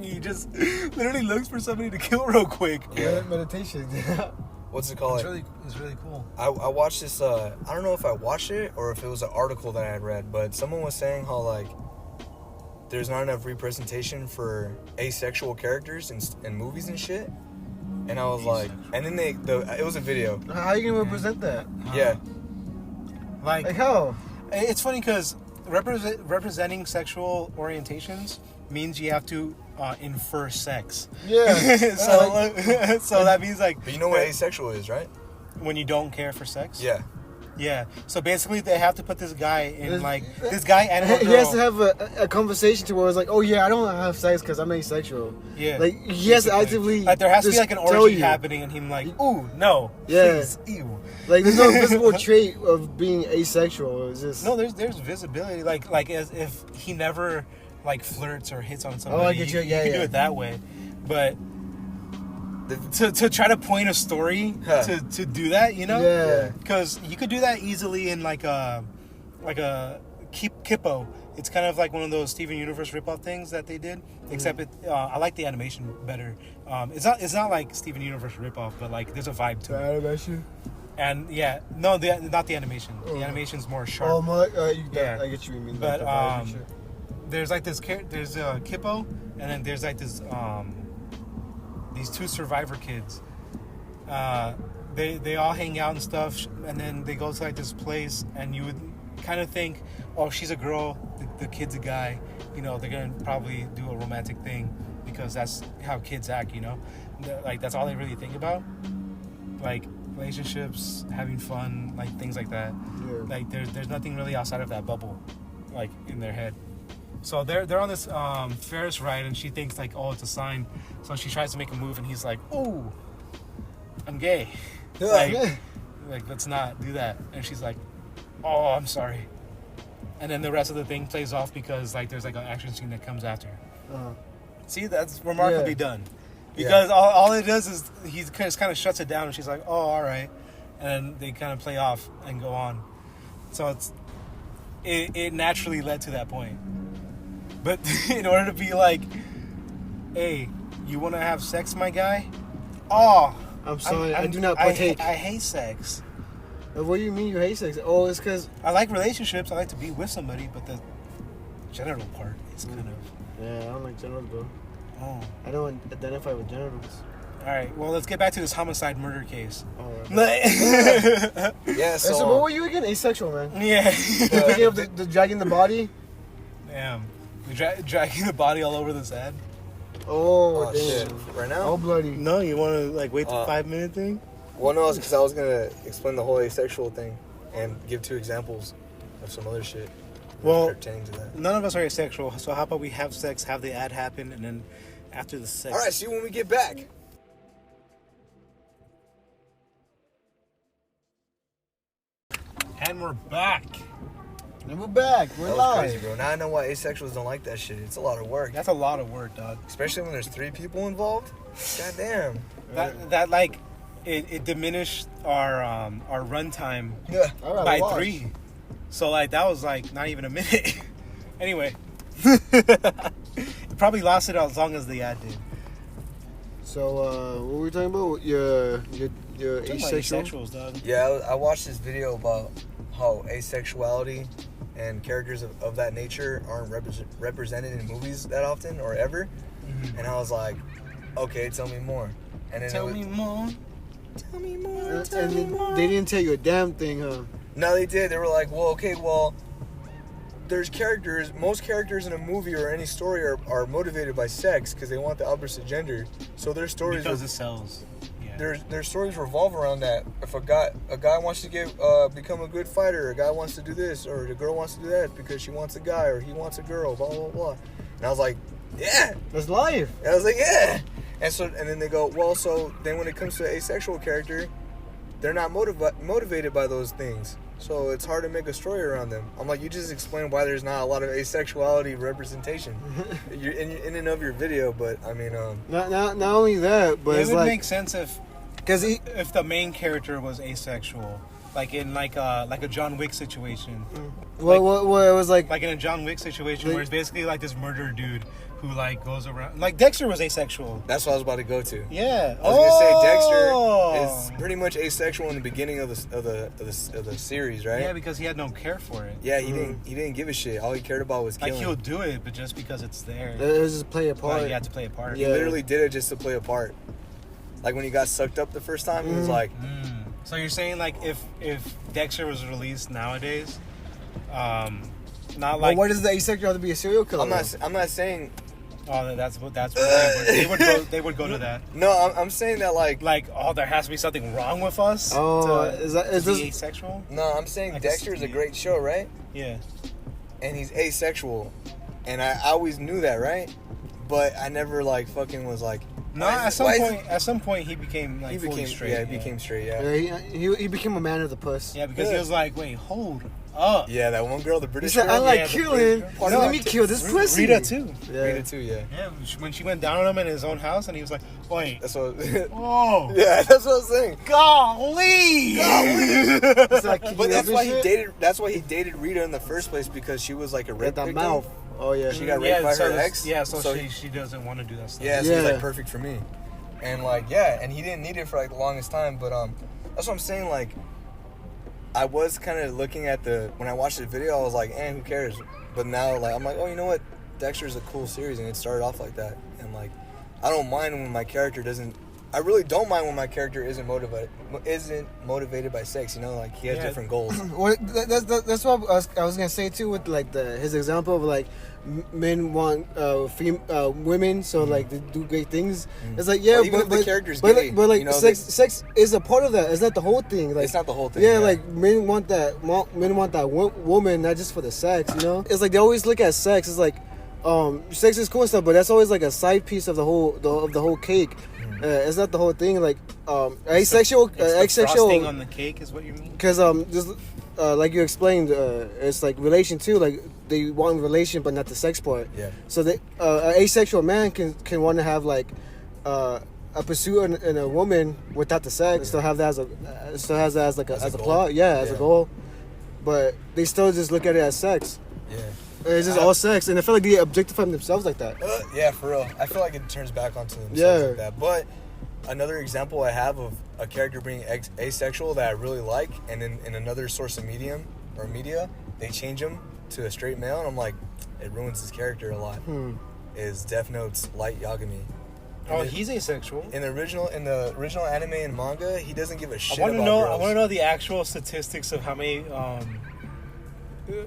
Speaker 3: he just literally looks for somebody to kill real quick.
Speaker 1: Yeah.
Speaker 2: Meditation.
Speaker 1: What's it called?
Speaker 3: It's really cool.
Speaker 1: I watched this, I don't know if I watched it or if it was an article that I had read, but someone was saying how, like, there's not enough representation for asexual characters in movies and shit. And I was like, and then it was a video.
Speaker 2: How are you gonna represent that?
Speaker 1: Yeah.
Speaker 2: Like how?
Speaker 3: It's funny because representing sexual orientations means you have to infer sex.
Speaker 2: Yeah.
Speaker 3: So that means like.
Speaker 1: But you know what asexual is, right?
Speaker 3: When you don't care for sex.
Speaker 1: Yeah.
Speaker 3: Yeah. So basically, they have to put this guy in this guy and her
Speaker 2: He
Speaker 3: girl.
Speaker 2: has to have a conversation to where it's like, oh yeah, I don't have sex because I'm asexual.
Speaker 3: Yeah.
Speaker 2: Like he has to actively.
Speaker 3: Like there has to be
Speaker 2: just
Speaker 3: like an
Speaker 2: tell
Speaker 3: orgy
Speaker 2: you.
Speaker 3: happening, and him like, ooh, no,
Speaker 2: Yeah.
Speaker 3: please, ew.
Speaker 2: Like there's no visible trait of being asexual. It's just
Speaker 3: No, there's visibility. Like as if he never like flirts or hits on somebody.
Speaker 2: I get you. Yeah,
Speaker 3: can do
Speaker 2: yeah.
Speaker 3: it that way, but to try to point a story to do that, you know?
Speaker 2: Yeah.
Speaker 3: Because you could do that easily in like a Kippo. It's kind of like one of those Steven Universe ripoff things that they did, except I like the animation better. It's not like Steven Universe ripoff, but like there's a vibe to
Speaker 2: the
Speaker 3: it.
Speaker 2: animation.
Speaker 3: And yeah, no, not the animation. The animation's more sharp.
Speaker 2: Oh my!
Speaker 3: Yeah.
Speaker 2: I get you. You mean
Speaker 3: But
Speaker 2: like the vibes and shit.
Speaker 3: there's like this there's Kippo, and then there's like this these two survivor kids. They all hang out and stuff, and then they go to like this place, and you would kind of think, oh, she's a girl, the kid's a guy, you know, they're gonna probably do a romantic thing because that's how kids act, you know, like that's all they really think about, like relationships, having fun, like things like that.
Speaker 2: Yeah.
Speaker 3: Like there's nothing really outside of that bubble, like in their head. So they're on this Ferris ride, and she thinks like, oh, it's a sign. So she tries to make a move, and he's like, oh, I'm gay. Like let's not do that. And she's like, oh, I'm sorry. And then the rest of the thing plays off because like there's like an action scene that comes after.
Speaker 2: Uh-huh.
Speaker 3: See, that's remarkably
Speaker 2: Yeah.
Speaker 3: done. Because all it does is he just kind of shuts it down, and she's like, oh, all right. And then they kind of play off and go on. So it naturally led to that point. But in order to be like, hey, you want to have sex, my guy? Oh,
Speaker 2: I'm sorry, I do not partake.
Speaker 3: I hate sex.
Speaker 2: What do you mean you hate sex? Oh, it's because
Speaker 3: I like relationships. I like to be with somebody, but the genital part is kind of...
Speaker 2: yeah, I don't like genitals, bro.
Speaker 3: Oh.
Speaker 2: I don't identify with genitals.
Speaker 3: right. Well, let's get back to this homicide murder case.
Speaker 1: Yeah,
Speaker 2: So what were you again? Asexual, man.
Speaker 3: Yeah.
Speaker 2: Picking up the dragging the body.
Speaker 3: Damn. Dragging the body all over the sand.
Speaker 2: Oh,
Speaker 1: Oh,
Speaker 2: damn.
Speaker 1: shit. Right now?
Speaker 2: All bloody.
Speaker 3: No, you want to like wait the 5-minute thing?
Speaker 1: Well, no, because I was gonna explain the whole asexual thing and give 2 examples of some other shit.
Speaker 3: Well,
Speaker 1: pertaining to that.
Speaker 3: None of us are asexual, so how about we have sex, have the ad happen, and then after the sex.
Speaker 1: All right, see you when we get back.
Speaker 3: And we're back.
Speaker 2: And we're back. We're
Speaker 1: That was
Speaker 2: live.
Speaker 1: crazy, bro. Now I know why asexuals don't like that shit. It's a lot of work,
Speaker 3: That's a lot of work, dog.
Speaker 1: especially when there's 3 people involved. God damn.
Speaker 3: That like, it diminished our runtime
Speaker 1: Yeah.
Speaker 2: All right,
Speaker 3: by
Speaker 2: watch.
Speaker 3: 3. So like that was like not even a minute. Anyway, it probably lasted as long as the ad did.
Speaker 2: So, what were we talking about? You're
Speaker 3: Talking about
Speaker 2: asexual.
Speaker 3: asexuals, dog.
Speaker 1: Yeah, I watched this video about how asexuality and characters of that nature aren't represented in movies that often or ever. And I was like, okay, tell me more. And then
Speaker 3: Tell me more. Tell me more.
Speaker 2: And
Speaker 3: Tell me more.
Speaker 2: they didn't tell you a damn thing, huh?
Speaker 1: No, they did. They were like, well, okay, well, there's characters. Most characters in a movie or any story are motivated by sex because they want the opposite gender. So their stories
Speaker 3: Because it sells. Yeah.
Speaker 1: their stories revolve around that. If a guy wants to become a good fighter, a guy wants to do this, or the girl wants to do that because she wants a guy or he wants a girl, blah blah blah. And I was like, yeah.
Speaker 2: That's life.
Speaker 1: And I was like, yeah. And then they go, well, so then when it comes to an asexual character, they're not motivated by those things. So it's hard to make a story around them. I'm like, you just explained why there's not a lot of asexuality representation you're in and of your video, but I mean,
Speaker 2: Not only that, but
Speaker 3: It
Speaker 2: it's
Speaker 3: would
Speaker 2: like
Speaker 3: make sense if the main character was asexual, like in like a John Wick situation.
Speaker 2: well, it was like
Speaker 3: Like in a John Wick situation where it's basically like this murder dude who like goes around. Like Dexter was asexual.
Speaker 1: that's what I was about to go to.
Speaker 3: Yeah.
Speaker 1: I was gonna say Dexter is pretty much asexual in the beginning of the series, right?
Speaker 3: Yeah, because he had no care for it.
Speaker 1: Yeah, he didn't give a shit. All he cared about was
Speaker 3: Like
Speaker 1: killing.
Speaker 3: he'll do it, but just because it's there,
Speaker 2: it was just play a
Speaker 3: like,
Speaker 2: part.
Speaker 3: you have to play a part.
Speaker 1: He literally did it just to play a part. Like when he got sucked up the first time, he was like,
Speaker 3: So you're saying like if Dexter was released nowadays, not
Speaker 2: Well,
Speaker 3: like
Speaker 2: why does the asexual have to be a serial killer?
Speaker 1: I'm not saying.
Speaker 3: oh that's what they would go to that.
Speaker 1: No, I'm saying that like
Speaker 3: There has to be something wrong with us.
Speaker 2: Oh,
Speaker 3: to
Speaker 2: is
Speaker 3: be
Speaker 2: this?
Speaker 3: asexual?
Speaker 1: no, I'm saying
Speaker 3: Like
Speaker 1: Dexter is a great show, right?
Speaker 3: Yeah.
Speaker 1: And he's asexual, and I always knew that, right? But I never like fucking was like.
Speaker 3: No,
Speaker 1: why is-
Speaker 3: at some point he became like
Speaker 1: he
Speaker 3: fully
Speaker 1: became
Speaker 3: straight.
Speaker 1: yeah, he became straight, yeah.
Speaker 2: Yeah, he became a man of the puss.
Speaker 3: Yeah, because he was like, wait, hold up.
Speaker 1: Yeah, that one girl, the
Speaker 2: He
Speaker 1: British
Speaker 2: said,
Speaker 1: girl.
Speaker 2: "I like
Speaker 3: Yeah, the
Speaker 2: killing.
Speaker 3: British
Speaker 2: So
Speaker 3: girl.
Speaker 2: let me kill this pussy."
Speaker 3: Rita too.
Speaker 2: Yeah.
Speaker 1: Rita too, yeah.
Speaker 3: Yeah, when she went down on him in his own house, and he was like, wait,
Speaker 1: That's what.
Speaker 3: oh,
Speaker 1: Yeah, that's what I was saying.
Speaker 3: golly.
Speaker 2: It's like,
Speaker 1: But that's why he dated. That's why he dated Rita in the first place because she was like a rape
Speaker 2: With the
Speaker 1: victim.
Speaker 2: mouth. Oh yeah.
Speaker 1: She got raped by
Speaker 3: so
Speaker 1: her
Speaker 3: this-
Speaker 1: ex.
Speaker 3: Yeah, so
Speaker 1: he-
Speaker 3: she doesn't want to do that stuff.
Speaker 1: Yeah, so he's
Speaker 2: Yeah.
Speaker 1: like perfect for me. And like, yeah, and he didn't need it for like the longest time, but that's what I'm saying, like I was kind of looking at when I watched the video, I was like, who cares? But now like I'm like, oh, you know what? Dexter's a cool series and it started off like that. And like I don't mind when my character doesn't I really don't mind when my character isn't motivated by sex, you know, like he has different goals.
Speaker 2: Well, that's what I was gonna say too with like his example of like men want women, so like they do great things. It's like
Speaker 1: Well, even if the character's gay,
Speaker 2: but like
Speaker 1: you know,
Speaker 2: sex is a part of that. It's not the whole thing. Like
Speaker 1: It's not the whole thing.
Speaker 2: yeah, like men want that woman, not just for the sex. You know, it's like they always look at sex. It's like sex is cool and stuff, but that's always like a side piece of the whole cake. It's not the whole thing. Like asexual,
Speaker 3: Frosting on the cake is what you mean?
Speaker 2: because just like you explained, it's like relation too. Like they want relation, but not the sex part.
Speaker 1: Yeah.
Speaker 2: So an asexual man can want to have like a pursuit in a woman without the sex. Still have that as a
Speaker 1: goal.
Speaker 2: plot. Yeah, as a goal. But they still just look at it as sex.
Speaker 1: Yeah.
Speaker 2: It's just all sex, and I feel like they objectify themselves like that.
Speaker 1: Yeah, for real. I feel like it turns back onto themselves
Speaker 2: Yeah.
Speaker 1: like that. But another example I have of a character being asexual that I really like, and in another source of media, they change him to a straight male, and I'm like, it ruins his character a lot. Is Death Note's Light Yagami.
Speaker 3: Oh, he's asexual.
Speaker 1: In the original anime and manga, he doesn't give a shit
Speaker 3: I want to
Speaker 1: about
Speaker 3: know.
Speaker 1: girls.
Speaker 3: I want to know the actual statistics of how many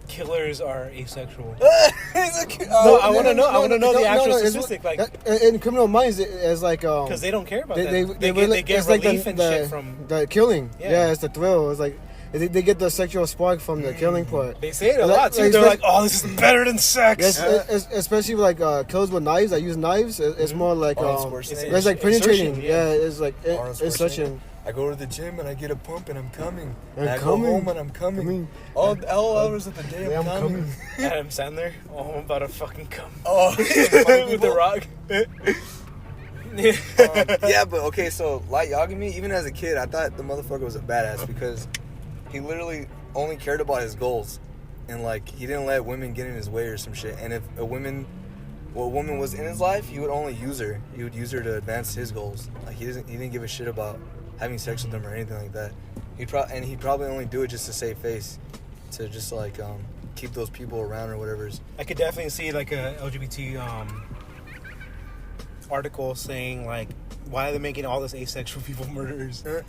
Speaker 3: killers are asexual. No, I want to know. I want to know the actual statistic. Like
Speaker 2: in Criminal Minds, it's like
Speaker 3: because they don't care about that.
Speaker 2: They
Speaker 3: get
Speaker 2: it's like
Speaker 3: relief and shit from
Speaker 2: the killing. Yeah, it's the thrill. It's like they get the sexual spark from the killing part.
Speaker 3: They say it a lot too. They're like, "Oh, this is better than sex."
Speaker 2: Especially like kills with knives. I use knives. It's more like it's like penetrating. Yeah, it's like insertion.
Speaker 1: I go to the gym and I get a pump and I'm coming.
Speaker 2: I
Speaker 1: go home and I'm coming. All hours of the day I'm coming.
Speaker 3: Adam Sandler. Oh, I'm about to fucking come.
Speaker 1: Oh,
Speaker 3: with the Rock.
Speaker 1: Yeah, but okay, so Light Yagami, even as a kid, I thought the motherfucker was a badass because he literally only cared about his goals. And, like, he didn't let women get in his way or some shit. And if a woman was in his life, he would only use her. He would use her to advance his goals. Like, he didn't give a shit about having sex with them or anything like that. He'd probably only do it just to save face, to just like keep those people around or whatever.
Speaker 3: I could definitely see like a LGBT article saying like, why are they making all this asexual people murderers?
Speaker 1: Yeah,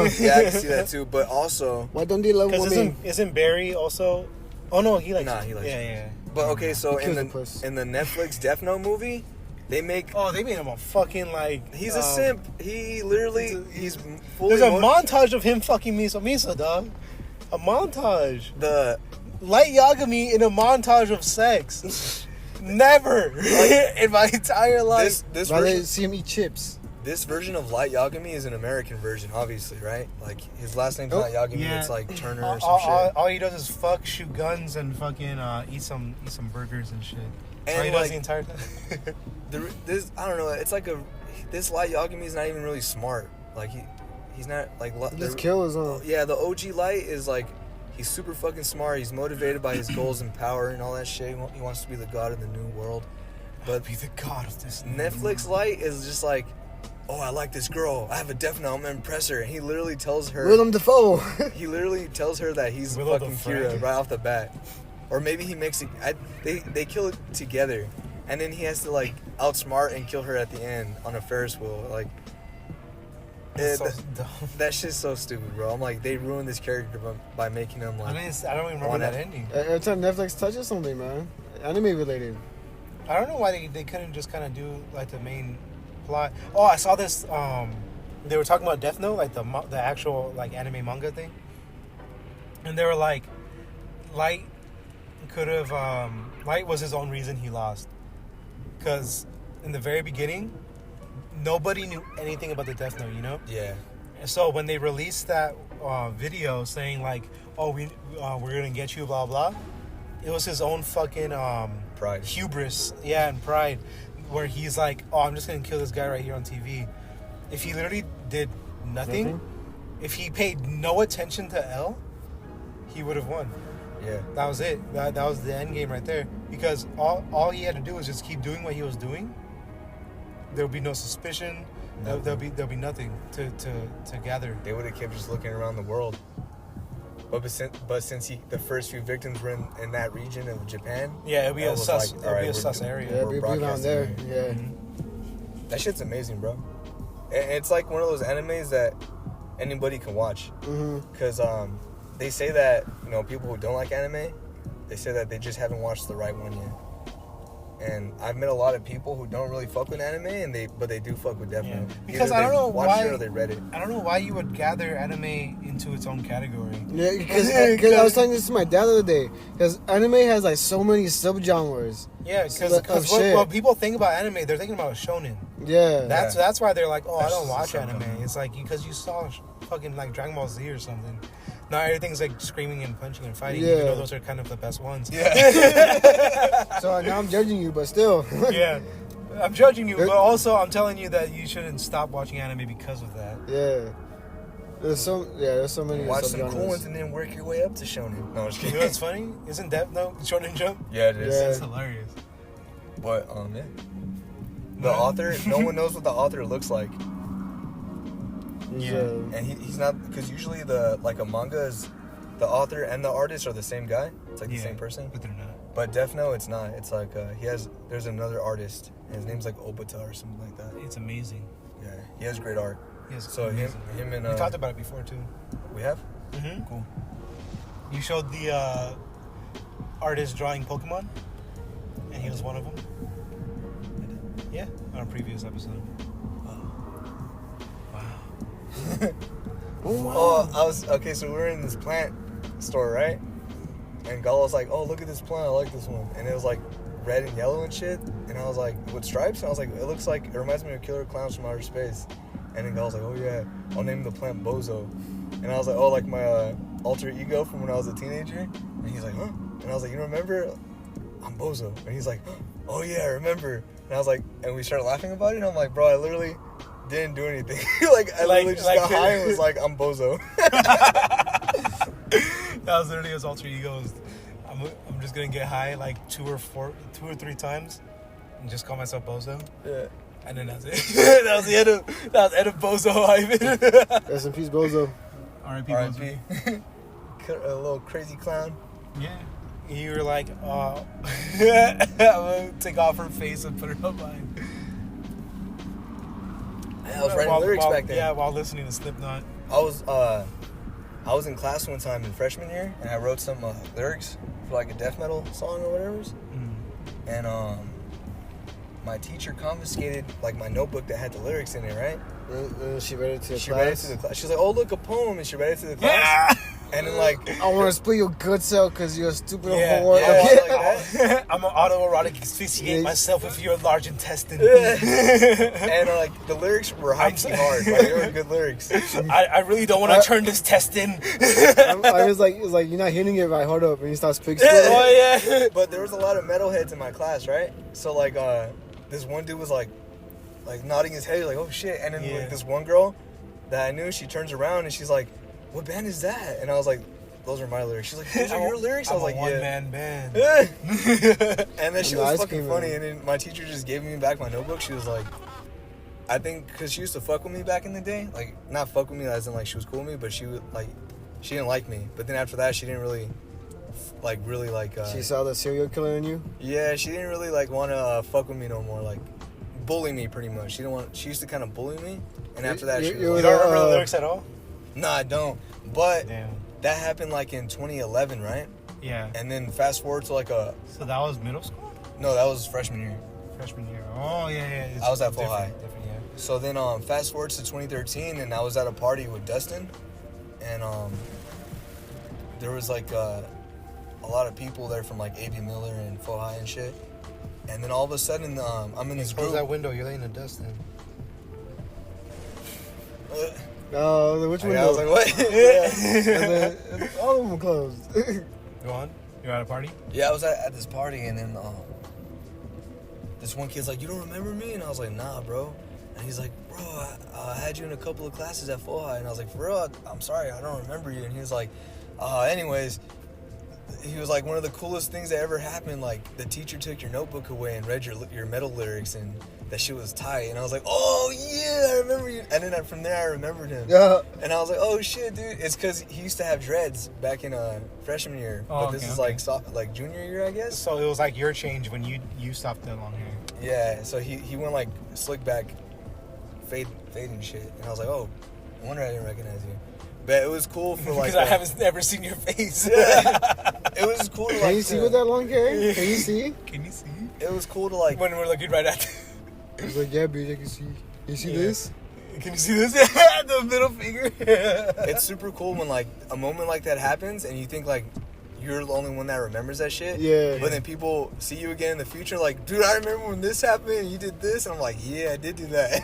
Speaker 1: I can see that too. But also,
Speaker 2: why don't they love women?
Speaker 3: Isn't Barry also? Oh no, he likes.
Speaker 1: Nah, he likes.
Speaker 3: Yeah.
Speaker 1: But okay, so in the
Speaker 2: the
Speaker 1: Netflix Death Note movie, they made
Speaker 3: him a fucking like.
Speaker 1: He's a simp. He literally he's fully.
Speaker 3: There's a montage of him fucking Misa, dog. A montage.
Speaker 1: The
Speaker 3: Light Yagami in a montage of sex. Never in my entire life.
Speaker 1: This
Speaker 2: Why they
Speaker 1: version,
Speaker 2: see him eat chips?
Speaker 1: this version of Light Yagami is an American version, obviously, right? Like his last name's not Yagami.
Speaker 3: Yeah.
Speaker 1: It's like Turner or some shit.
Speaker 3: All he does is fuck, shoot guns, and fucking eat some burgers and shit. That's all he
Speaker 1: And
Speaker 3: does
Speaker 1: like
Speaker 3: the entire time.
Speaker 1: this, I don't know. It's like this Light Yagami is not even really smart. Like he's not like.
Speaker 2: Just kill his own.
Speaker 1: Yeah, the OG Light is like he's super fucking smart. He's motivated by his goals and power and all that shit. He wants to be the god of the new world. But
Speaker 3: Be the god of this.
Speaker 1: Netflix Light is just like, oh, I like this girl. I have a Death Note. I'm gonna impress her. And he literally tells her.
Speaker 2: Willem Dafoe.
Speaker 1: He literally tells her that he's
Speaker 3: Willow
Speaker 1: fucking
Speaker 3: the
Speaker 1: Kira
Speaker 3: Friend.
Speaker 1: right off the bat. Or maybe he makes it. They kill it together, and then he has to like outsmart and kill her at the end on a Ferris wheel. Like,
Speaker 3: That's so dumb.
Speaker 1: that shit's so stupid, bro. I'm like, they ruined this character by making him like.
Speaker 3: I don't even remember that ending.
Speaker 2: Every time Netflix touches something, man, anime related.
Speaker 3: I don't know why they couldn't just kind of do like the main plot. Oh, I saw this. They were talking about Death Note, like the actual like anime manga thing, and they were like, Light could have. Light was his own reason he lost, because in the very beginning, nobody knew anything about the Death Note. You know.
Speaker 1: Yeah.
Speaker 3: And so when they released that video saying like, "Oh, we're gonna get you," blah blah, it was his own fucking
Speaker 1: Pride.
Speaker 3: hubris, and pride, where he's like, "Oh, I'm just gonna kill this guy right here on TV." If he literally did nothing, if he paid no attention to L, he would have won.
Speaker 1: Yeah.
Speaker 3: That was it. That was the end game right there. Because all he had to do was just keep doing what he was doing. There'll be no suspicion. There'll be nothing to gather.
Speaker 1: They would have kept just looking around the world. But since the first few victims were in that region of Japan,
Speaker 3: Yeah, it'll be a sus.
Speaker 1: like,
Speaker 3: It'll
Speaker 1: alright,
Speaker 3: be a
Speaker 1: we're
Speaker 3: sus
Speaker 1: doing-
Speaker 3: area.
Speaker 2: Yeah,
Speaker 1: We're
Speaker 2: be around
Speaker 1: broadcasting
Speaker 2: there.
Speaker 1: there.
Speaker 2: Yeah.
Speaker 1: That shit's amazing, bro. It's like one of those animes that anybody can watch. Because they say that, people who don't like anime, they say that they just haven't watched the right one yet. And I've met a lot of people who don't really fuck with anime, but they do fuck with Death Note.
Speaker 3: Because
Speaker 1: Either
Speaker 3: I don't
Speaker 1: they
Speaker 3: know
Speaker 1: watched
Speaker 3: why.
Speaker 1: it or they read it.
Speaker 3: I don't know why you would gather anime into its own category.
Speaker 2: Yeah, because I was telling this to my dad the other day. Because anime has like so many subgenres.
Speaker 3: Yeah, because what people think about anime, they're thinking about shonen.
Speaker 2: Yeah.
Speaker 3: That's why they're like, oh, I don't watch
Speaker 1: so
Speaker 3: anime.
Speaker 1: dumb.
Speaker 3: It's like because you saw fucking like Dragon Ball Z or something. Not everything's like screaming and punching and fighting.
Speaker 2: Yeah.
Speaker 3: Even though those are kind of the best ones.
Speaker 1: Yeah.
Speaker 2: So now I'm judging you, but still.
Speaker 3: Yeah. I'm judging you, but also I'm telling you that you shouldn't stop watching anime because of that.
Speaker 2: Yeah. There's so many
Speaker 1: Watch some
Speaker 2: subgenres.
Speaker 1: cool ones and then work your way up to shonen. No, I'm just
Speaker 3: You
Speaker 1: kidding.
Speaker 3: know what's funny? Isn't Death Note Shonen Jump?
Speaker 1: Yeah, it is.
Speaker 2: Yeah.
Speaker 3: That's hilarious.
Speaker 1: But yeah. The author, no one knows what the author looks like.
Speaker 2: He's,
Speaker 3: Yeah.
Speaker 1: And he's not, because usually a manga is, the author and the artist are the same guy. It's like the same person.
Speaker 3: But they're not.
Speaker 1: But Death Note, it's not. It's like there's another artist And his name's like Obata or something like that.
Speaker 3: It's amazing.
Speaker 1: Yeah, he has great art.
Speaker 3: Yes.
Speaker 1: So him and
Speaker 3: we talked about it before too.
Speaker 1: we have.
Speaker 3: Mm-hmm.
Speaker 1: Cool.
Speaker 3: You showed the artist drawing Pokemon, and he was one of them. Yeah, on a previous episode. Wow.
Speaker 1: Oh, I was okay. So we were in this plant store, right? And Gala was like, "Oh, look at this plant. I like this one." And it was like red and yellow and shit. And I was like, "With stripes?" And I was like, "It looks like it reminds me of Killer Clowns from Outer Space." And then Gala was like, "Oh yeah, I'll name the plant Bozo." And I was like, "Oh, like my alter ego from when I was a teenager." And he's like, "Huh?" And I was like, "You remember? I'm Bozo." And he's like, "Oh yeah, I remember." And I was like, and we started laughing about it. And I'm like, "Bro, I literally didn't do anything. Like I literally just got high and was like, I'm Bozo."
Speaker 3: That was literally his alter ego. I'm just gonna get high like 2 or 3 times, and just call myself Bozo.
Speaker 1: Yeah.
Speaker 3: And then that's it. That was the end of Bozo Ivan.
Speaker 2: Rest in peace, Bozo.
Speaker 3: R.I.P. Bozo.
Speaker 1: R.I.P. A little crazy clown.
Speaker 3: Yeah. You were like, oh, I'm gonna take off her face and put her up mine.
Speaker 1: I was writing lyrics back then.
Speaker 3: Yeah, while listening to Slipknot.
Speaker 1: I was in class one time in freshman year, and I wrote some lyrics for like a death metal song or whatever. And my teacher confiscated like my notebook that had the lyrics in it, right?
Speaker 2: She read it to the
Speaker 1: She
Speaker 2: class.
Speaker 1: read it to the class. She was like, "Oh, look, a poem," and she read it to the class. And then like,
Speaker 2: I want to split your guts out because you're a stupid
Speaker 3: Yeah,
Speaker 2: whore.
Speaker 1: yeah,
Speaker 2: Okay.
Speaker 1: like that.
Speaker 3: I'm an autoerotic asphyxiate
Speaker 2: Yeah.
Speaker 3: myself with your large intestine.
Speaker 1: And like the lyrics were high key hard. Like, they were good lyrics.
Speaker 3: I really don't want to turn this test in.
Speaker 2: I was like, you're not hitting it right. Hold up, and he starts picking.
Speaker 3: Oh yeah.
Speaker 1: But there was a lot of metalheads in my class, right? So like, this one dude was like nodding his head, like, "Oh shit!" And then like, this one girl that I knew, she turns around and she's like, "What band is that?" And I was like, "Those are my lyrics." She's like, "Those are your lyrics?" I was like,
Speaker 3: one
Speaker 1: "Yeah."
Speaker 3: man band.
Speaker 1: And then she was
Speaker 2: Ice
Speaker 1: fucking
Speaker 2: cream
Speaker 1: funny.
Speaker 2: man.
Speaker 1: And then my teacher just gave me back my notebook. She was like, I think because she used to fuck with me back in the day, like not fuck with me as in like she was cool with me, but she would like, she didn't like me. But then after that, she didn't really
Speaker 2: She saw the serial killer in you.
Speaker 1: yeah, she didn't really like want to fuck with me no more, like bully me pretty much. She used to kind of bully me. And after that, she was
Speaker 3: You
Speaker 1: like,
Speaker 3: don't remember the lyrics at all?
Speaker 1: "No, I don't." But
Speaker 3: Damn.
Speaker 1: that happened like in 2011, right?
Speaker 3: Yeah.
Speaker 1: And then fast forward to like
Speaker 3: So that was middle school?
Speaker 1: no, that was freshman year.
Speaker 3: Freshman year. Oh yeah.
Speaker 1: I was at Full High.
Speaker 3: Different, yeah.
Speaker 1: So then fast forward to 2013, and I was at a party with Dustin, and there was like a lot of people there from like A.B. Miller and Full High and shit. And then all of a sudden, I'm in this
Speaker 3: Close
Speaker 1: group.
Speaker 3: that window. You're laying in the dust then.
Speaker 2: Oh, which one?
Speaker 1: I was like, "What?"
Speaker 2: All of them closed.
Speaker 3: Go on. You're at a party?
Speaker 1: Yeah, I was at this party, and then this one kid's like, "You don't remember me?" And I was like, "Nah, bro." And he's like, "Bro, I had you in a couple of classes at Full High." And I was like, "For real? I'm sorry, I don't remember you." And he was like, anyways, he was like, "One of the coolest things that ever happened, like the teacher took your notebook away and read your metal lyrics, and that shit was tight." And I was like, "Oh yeah, I remember you." And then from there, I remembered him.
Speaker 2: Yeah.
Speaker 1: And I was like, "Oh shit, dude!" It's because he used to have dreads back in freshman year,
Speaker 3: Oh,
Speaker 1: but this
Speaker 3: okay,
Speaker 1: is
Speaker 3: okay.
Speaker 1: like junior year, I guess.
Speaker 3: So it was like your change when you stopped that long hair.
Speaker 1: Yeah, so he went like slick back, fading shit, and I was like, "Oh, I wonder I didn't recognize you." But it was cool for like
Speaker 3: Because I haven't ever seen your face.
Speaker 1: it was cool to like.
Speaker 2: Can you see with that long hair? Can you see?
Speaker 3: Can you see?
Speaker 1: It was cool to like.
Speaker 3: When we're looking right at
Speaker 2: He's like, yeah, bitch, I can see. You see this?
Speaker 3: Can you see this? The middle finger.
Speaker 1: It's super cool when like a moment like that happens, and you think like you're the only one that remembers that shit.
Speaker 2: Yeah.
Speaker 1: But then people see you again in the future, like, "Dude, I remember when this happened. And you did this," and I'm like, "Yeah, I did do that."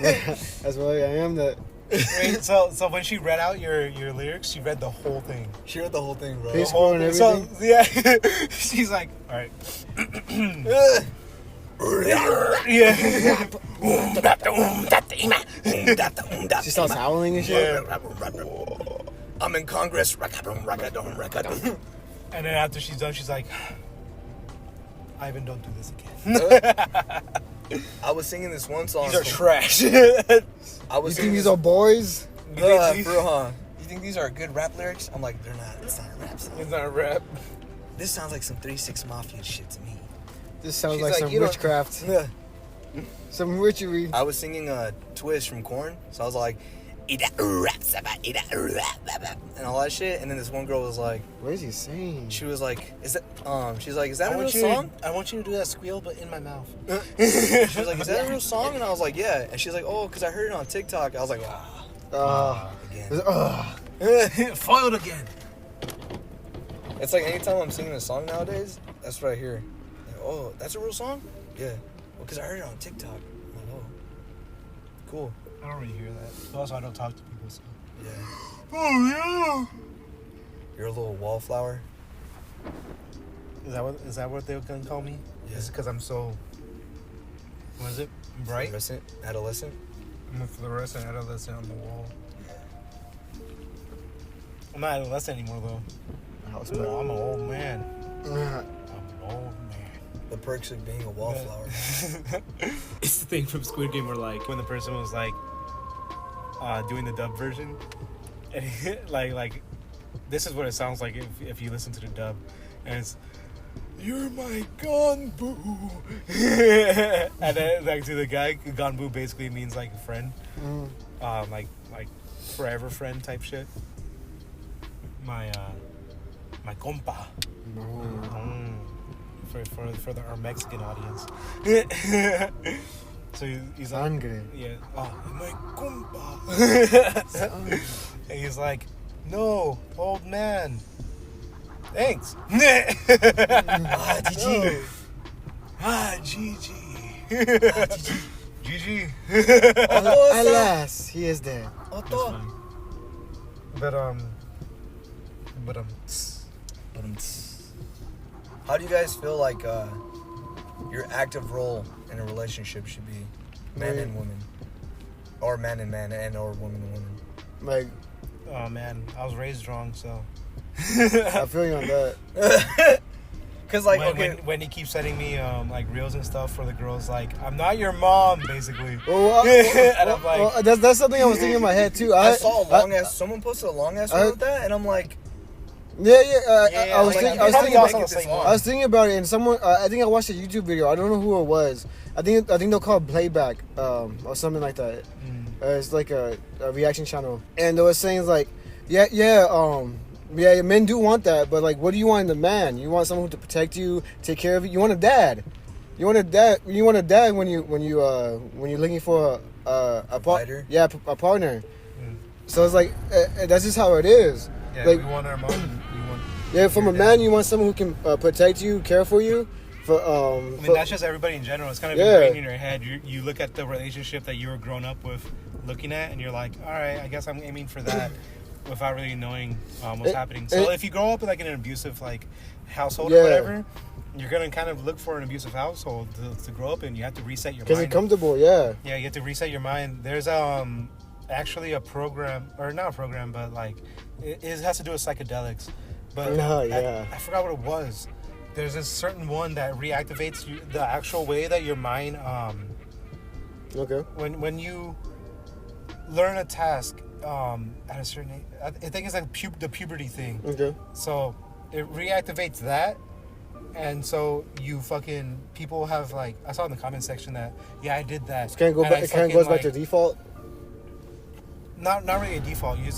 Speaker 2: That's why I am that.
Speaker 3: Wait, so when she read out your lyrics, she read the whole thing.
Speaker 1: She read the whole thing, bro.
Speaker 2: Please score and
Speaker 3: So
Speaker 2: everything.
Speaker 3: yeah, she's like, all right, yeah.
Speaker 2: She starts howling and shit.
Speaker 1: I'm in Congress.
Speaker 3: And then after she's done, she's like, Ivan, don't do this again.
Speaker 1: I was singing this one song.
Speaker 3: These are trash.
Speaker 1: I
Speaker 2: You
Speaker 1: was
Speaker 2: think
Speaker 1: singing
Speaker 2: these are boys?
Speaker 1: for real, huh? You think these are good rap lyrics? I'm like, they're not. It's not a rap song.
Speaker 3: It's not a rap.
Speaker 1: This sounds like some 3-6 Mafia shit to me.
Speaker 2: This sounds
Speaker 1: She's
Speaker 2: like
Speaker 1: like,
Speaker 2: some
Speaker 1: "You don't-"
Speaker 2: witchcraft.
Speaker 1: Yeah.
Speaker 2: Some witchery.
Speaker 1: I was singing a Twist from Korn, so I was like, and all that shit. And then this one girl was like,
Speaker 2: What is he saying?
Speaker 1: she was like, is that a real
Speaker 3: you
Speaker 1: song?
Speaker 3: I want you to do that squeal, but in my mouth.
Speaker 1: She was like, is that a real song? And I was like, yeah. And she's like, oh, because I heard it on TikTok. I was like, again.
Speaker 3: Foiled again.
Speaker 1: It's like anytime I'm singing a song nowadays, that's what I hear. Like, oh, that's a real song? Yeah. Well, because I heard it on TikTok. I'm like, oh, cool.
Speaker 3: I don't really hear that. Also, I don't talk to people, so.
Speaker 1: Yeah.
Speaker 3: Oh, yeah.
Speaker 1: You're a little wallflower.
Speaker 3: Is that what they were gonna call me?
Speaker 1: Yeah.
Speaker 3: Is it because I'm so, what is it? Bright?
Speaker 1: Adolescent.
Speaker 3: I'm a fluorescent adolescent on the wall. I'm not adolescent anymore, though. I'm an old man. I'm an old man.
Speaker 1: The perks of being a wallflower.
Speaker 6: It's the thing from Squid Game where like
Speaker 3: When the person was like, doing the dub version, and like, this is what it sounds like if you listen to the dub, and it's, "You're my Ganbu," and then like to the guy, Ganbu basically means like a friend, like forever friend type shit. My compa. For our Mexican audience. So he's like,
Speaker 2: Sangre.
Speaker 3: yeah, oh, my compa. And he's like, no, old man. Thanks.
Speaker 1: GG.
Speaker 3: GG. GG.
Speaker 2: Alas, he is dead.
Speaker 3: That's funny. But
Speaker 1: How do you guys feel like your active role in a relationship should be man and woman? Or man and man and or woman and woman?
Speaker 2: Like,
Speaker 3: oh man, I was raised wrong, so.
Speaker 2: I feel you on that.
Speaker 1: Cause like
Speaker 3: when he keeps sending me like reels and stuff for the girls, like, I'm not your mom, basically. And I'm like,
Speaker 2: that's something I was thinking in my head too.
Speaker 1: I saw a long ass. Someone posted a long ass reel with that, and I'm like,
Speaker 2: I was thinking about it, and someone, I think I watched a YouTube video. I don't know who it was. I think they'll call it Playback, or something like that. It's like a reaction channel, and they were saying like, men do want that, but like, what do you want in the man? You want someone to protect you, take care of you. You want a dad. You want a dad when you're looking for a partner. Yeah, a partner. So it's like that's just how it is.
Speaker 3: yeah,
Speaker 2: like,
Speaker 3: we want our mom.
Speaker 2: From a man, you want someone who can protect you, care for you.
Speaker 3: I mean, that's just everybody in general. It's kind of ingrained in your head. You look at the relationship that you were grown up with, looking at, and you're like, all right, I guess I'm aiming for that, without really knowing what's happening. So if you grow up in like an abusive like household or whatever, you're gonna kind of look for an abusive household to grow up in. You have to reset your mind.
Speaker 2: Because it's comfortable, yeah.
Speaker 3: Yeah, you have to reset your mind. There's actually a program, or not a program, but like it has to do with psychedelics. But I forgot what it was. There's a certain one that reactivates the actual way that your mind.
Speaker 2: Okay.
Speaker 3: When you learn a task at a certain age, I think it's like the puberty thing.
Speaker 2: Okay.
Speaker 3: So it reactivates that, and so people have like, I saw in the comment section that I did that.
Speaker 2: It can't go back. It kind of goes back to default.
Speaker 3: Not really a default. You're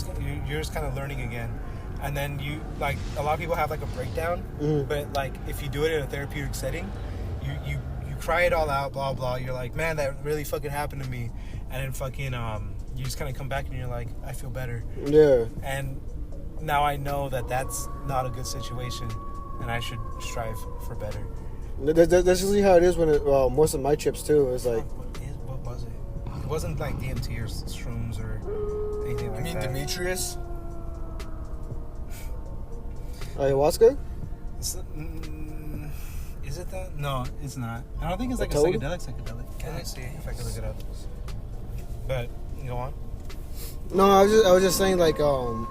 Speaker 3: just kind of learning again. And then you, like, a lot of people have like a breakdown, but like if you do it in a therapeutic setting, you cry it all out, blah blah. You're like, man, that really fucking happened to me, and then fucking you just kind of come back and you're like, I feel better.
Speaker 2: Yeah.
Speaker 3: And now I know that that's not a good situation, and I should strive for better.
Speaker 2: That's usually how it is when most of my trips too. It's like,
Speaker 3: what was it? It wasn't like DMT or shrooms or anything like that.
Speaker 1: you mean Demetrius?
Speaker 2: ayahuasca?
Speaker 3: Is it that? No, it's not. I don't think it's like a
Speaker 2: toad?
Speaker 3: psychedelic. Can I see if I can look it up? But go on.
Speaker 2: No, I was just saying like on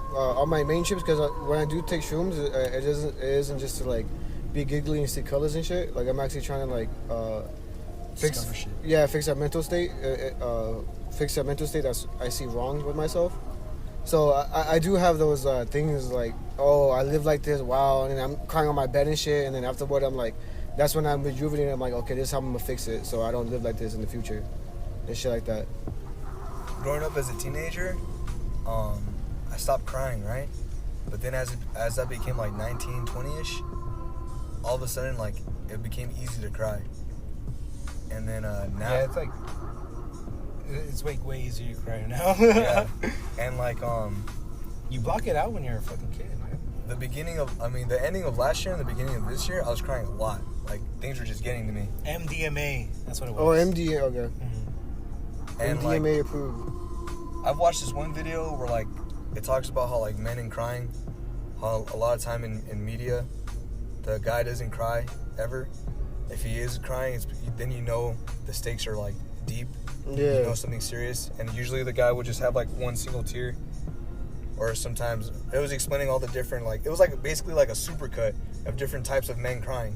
Speaker 2: my main trips, because when I do take shrooms, it isn't just to like be giggly and see colors and shit. Like I'm actually trying to like fix that mental state. Fix that mental state that I see wrong with myself. So I do have those things like, oh, I live like this, wow, and then I'm crying on my bed and shit, and then afterward I'm like that's when I'm rejuvenating. I'm like, okay, this is how I'm gonna fix it, so I don't live like this in the future, and shit like that.
Speaker 1: Growing up as a teenager, I stopped crying, right? But then as I became like 19, 20-ish, all of a sudden, like, it became easy to cry. And then now...
Speaker 3: Yeah, it's like... It's way easier to cry now.
Speaker 1: Yeah. And like,
Speaker 3: You block it out when you're a fucking kid, man.
Speaker 1: the ending of last year and the beginning of this year, I was crying a lot. Like, things were just getting to me.
Speaker 3: MDMA, that's what it
Speaker 2: Oh,
Speaker 3: was.
Speaker 2: MDMA, okay.
Speaker 1: And
Speaker 2: MDMA
Speaker 1: like,
Speaker 2: approved.
Speaker 1: I've watched this one video where, like, it talks about how, like, men and crying, how a lot of time in media, the guy doesn't cry ever. If he is crying, then you know the stakes are, like, deep.
Speaker 2: Yeah.
Speaker 1: You know something serious. And usually the guy would just have, like, one single tear. Or sometimes it was explaining all the different, like, it was like basically like a supercut of different types of men crying.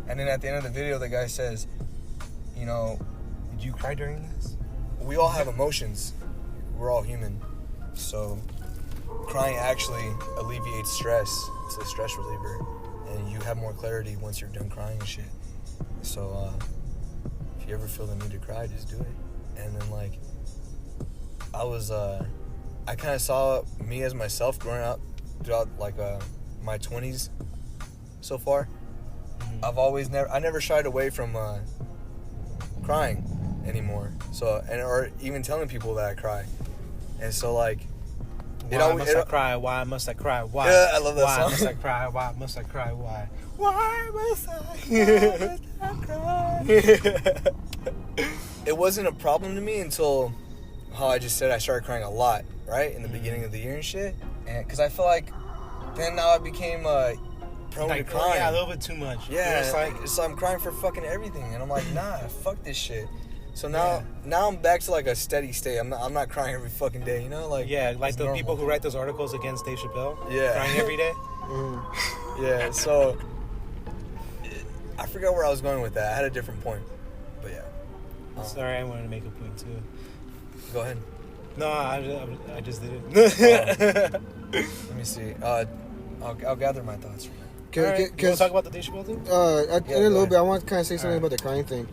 Speaker 1: And then at the end of the video, the guy says, you know,
Speaker 3: Did you cry during this?
Speaker 1: we all have emotions. We're all human. So crying actually alleviates stress. It's a stress reliever. And you have more clarity once you're done crying and shit. So if you ever feel the need to cry, just do it. And then, like, I kind of saw me as myself growing up throughout, like, my 20s so far. I never shied away from crying anymore. So, or even telling people that I cry. And so, like,
Speaker 3: Why must I cry? Why must I cry? Why?
Speaker 1: Yeah, I love that
Speaker 3: Why
Speaker 1: song.
Speaker 3: must I cry? Why must I cry? Why? Why must I cry?
Speaker 1: It wasn't a problem to me until how I just said I started crying a lot, right? In the beginning of the year and shit. And because I feel like then now I became prone to crying.
Speaker 3: Yeah, a little bit too much.
Speaker 1: Yeah,
Speaker 3: It's like
Speaker 1: I'm crying for fucking everything. And I'm like, nah, fuck this shit. So now I'm back to like a steady state. I'm not crying every fucking day, you know? Like,
Speaker 3: yeah, like
Speaker 1: it's
Speaker 3: the
Speaker 1: normal.
Speaker 3: people who write those articles against Dave Chappelle.
Speaker 1: Yeah.
Speaker 3: Crying every day.
Speaker 1: Yeah, so I forgot where I was going with that. I had a different point. But yeah.
Speaker 3: Sorry, I wanted to make a point too.
Speaker 1: Go ahead.
Speaker 3: No, I just did it.
Speaker 1: Let me see. I'll gather my thoughts from that.
Speaker 3: All right, you want to talk about the Dave Chappelle thing?
Speaker 2: In a little bit, I want to kind of say something about the crying thing.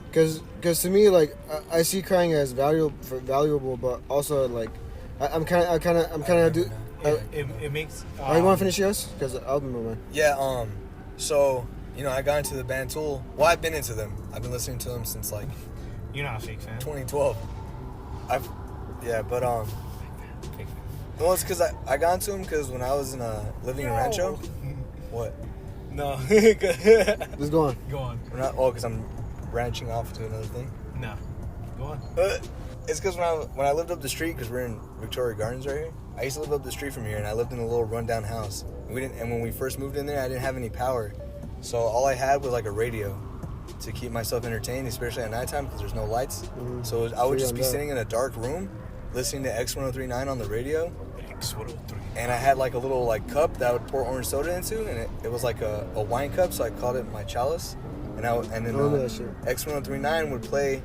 Speaker 2: Because to me, like, I see crying as valuable, but also, like, I'm kind of do.
Speaker 3: It makes.
Speaker 2: You want to finish yours? Because I'll be moving.
Speaker 1: Yeah. So I got into the band Tool. Well, I've been into them. I've been listening to them since like
Speaker 3: You're not a fake fan.
Speaker 1: 2012. Well, it's because I got into them because when I was living in Rancho. What?
Speaker 3: No.
Speaker 2: Just go on.
Speaker 3: Go on.
Speaker 1: Because I'm branching off to another thing.
Speaker 3: No. Go on.
Speaker 1: It's because when I lived up the street, because we're in Victoria Gardens right here. I used to live up the street from here, and I lived in a little rundown house. And when we first moved in there, I didn't have any power, so all I had was like a radio to keep myself entertained, especially at nighttime because there's no lights. Mm-hmm. So I would just be sitting in a dark room, listening to X1039 on the radio.
Speaker 3: X1039.
Speaker 1: And I had like a little like cup that I would pour orange soda into, and it was like a wine cup, so I called it my chalice. And then X1039 would play